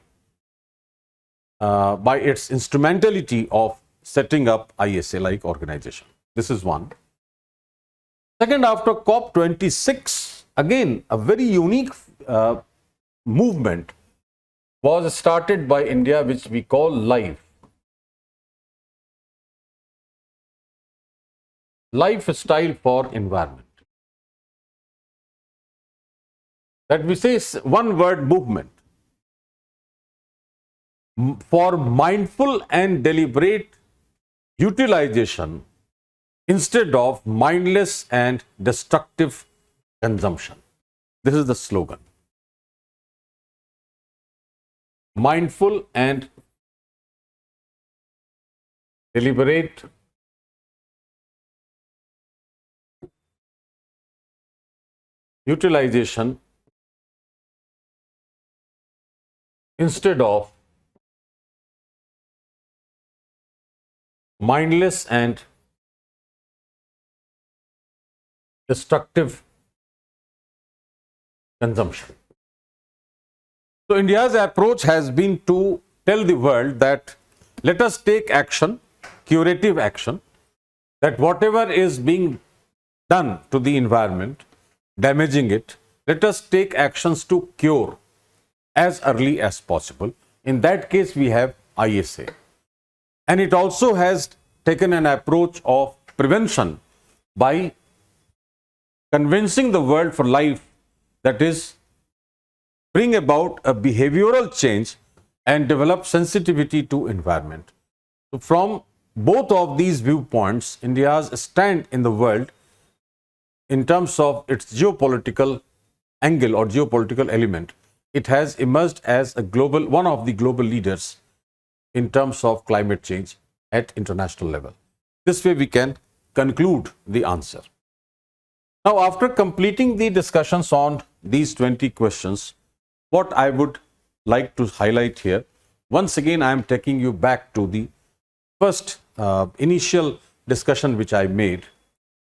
its instrumentality of setting up ISA-like organization. This is one. Second, after COP26, again, a very unique movement was started by India, which we call LIFE. Lifestyle for Environment. That we say is one word movement for mindful and deliberate utilization instead of mindless and destructive consumption. This is the slogan. Mindful and deliberate utilization instead of mindless and destructive consumption. So India's approach has been to tell the world that let us take action, curative action, that whatever is being done to the environment, damaging it, let us take actions to cure as early as possible. In that case, we have ISA. And it also has taken an approach of prevention by convincing the world for life, that is, bring about a behavioral change and develop sensitivity to environment. So from both of these viewpoints, India's stand in the world in terms of its geopolitical angle or geopolitical element, it has emerged as a global, one of the global leaders in terms of climate change at international level. This way we can conclude the answer. Now, after completing the discussions on these 20 questions, what I would like to highlight here, once again I am taking you back to the first initial discussion which I made,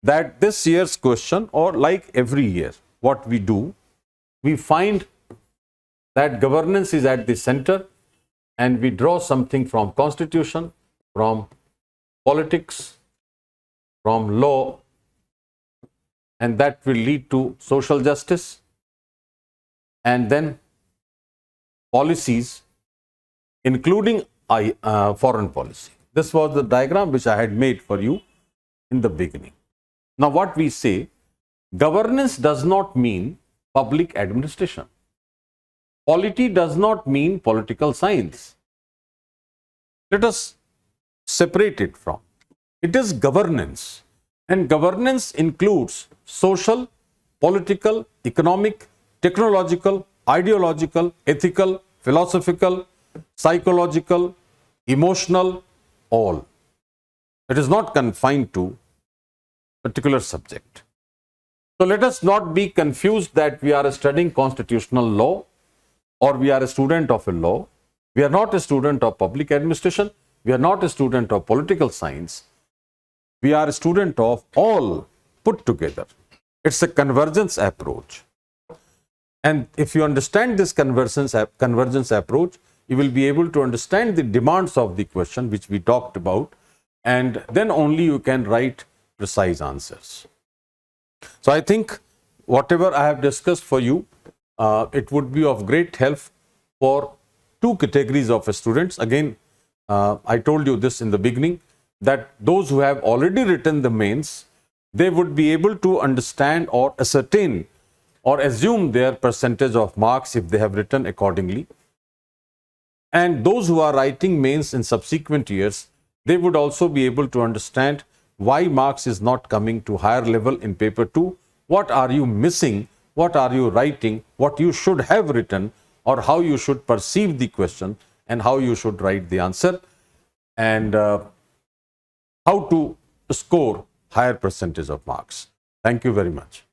that this year's question, or like every year, what we do, we find that governance is at the center and we draw something from constitution, from politics, from law, and that will lead to social justice, and then policies, including foreign policy. This was the diagram which I had made for you in the beginning. Now, what we say, governance does not mean public administration. Polity does not mean political science. Let us separate it from. It is governance. And governance includes social, political, economic, technological, ideological, ethical, philosophical, psychological, emotional, all. It is not confined to particular subject. So let us not be confused that we are studying constitutional law or we are a student of a law. We are not a student of public administration. We are not a student of political science. We are a student of all put together. It's a convergence approach. And if you understand this convergence approach, you will be able to understand the demands of the question which we talked about, and then only you can write precise answers. So I think whatever I have discussed for you, it would be of great help for two categories of students. Again, I told you this in the beginning, that those who have already written the mains, they would be able to understand or ascertain or assume their percentage of marks if they have written accordingly. And those who are writing mains in subsequent years, they would also be able to understand why marks is not coming to higher level in paper 2, what are you missing, what are you writing, what you should have written, or how you should perceive the question and how you should write the answer, and how to score higher percentage of marks. Thank you very much.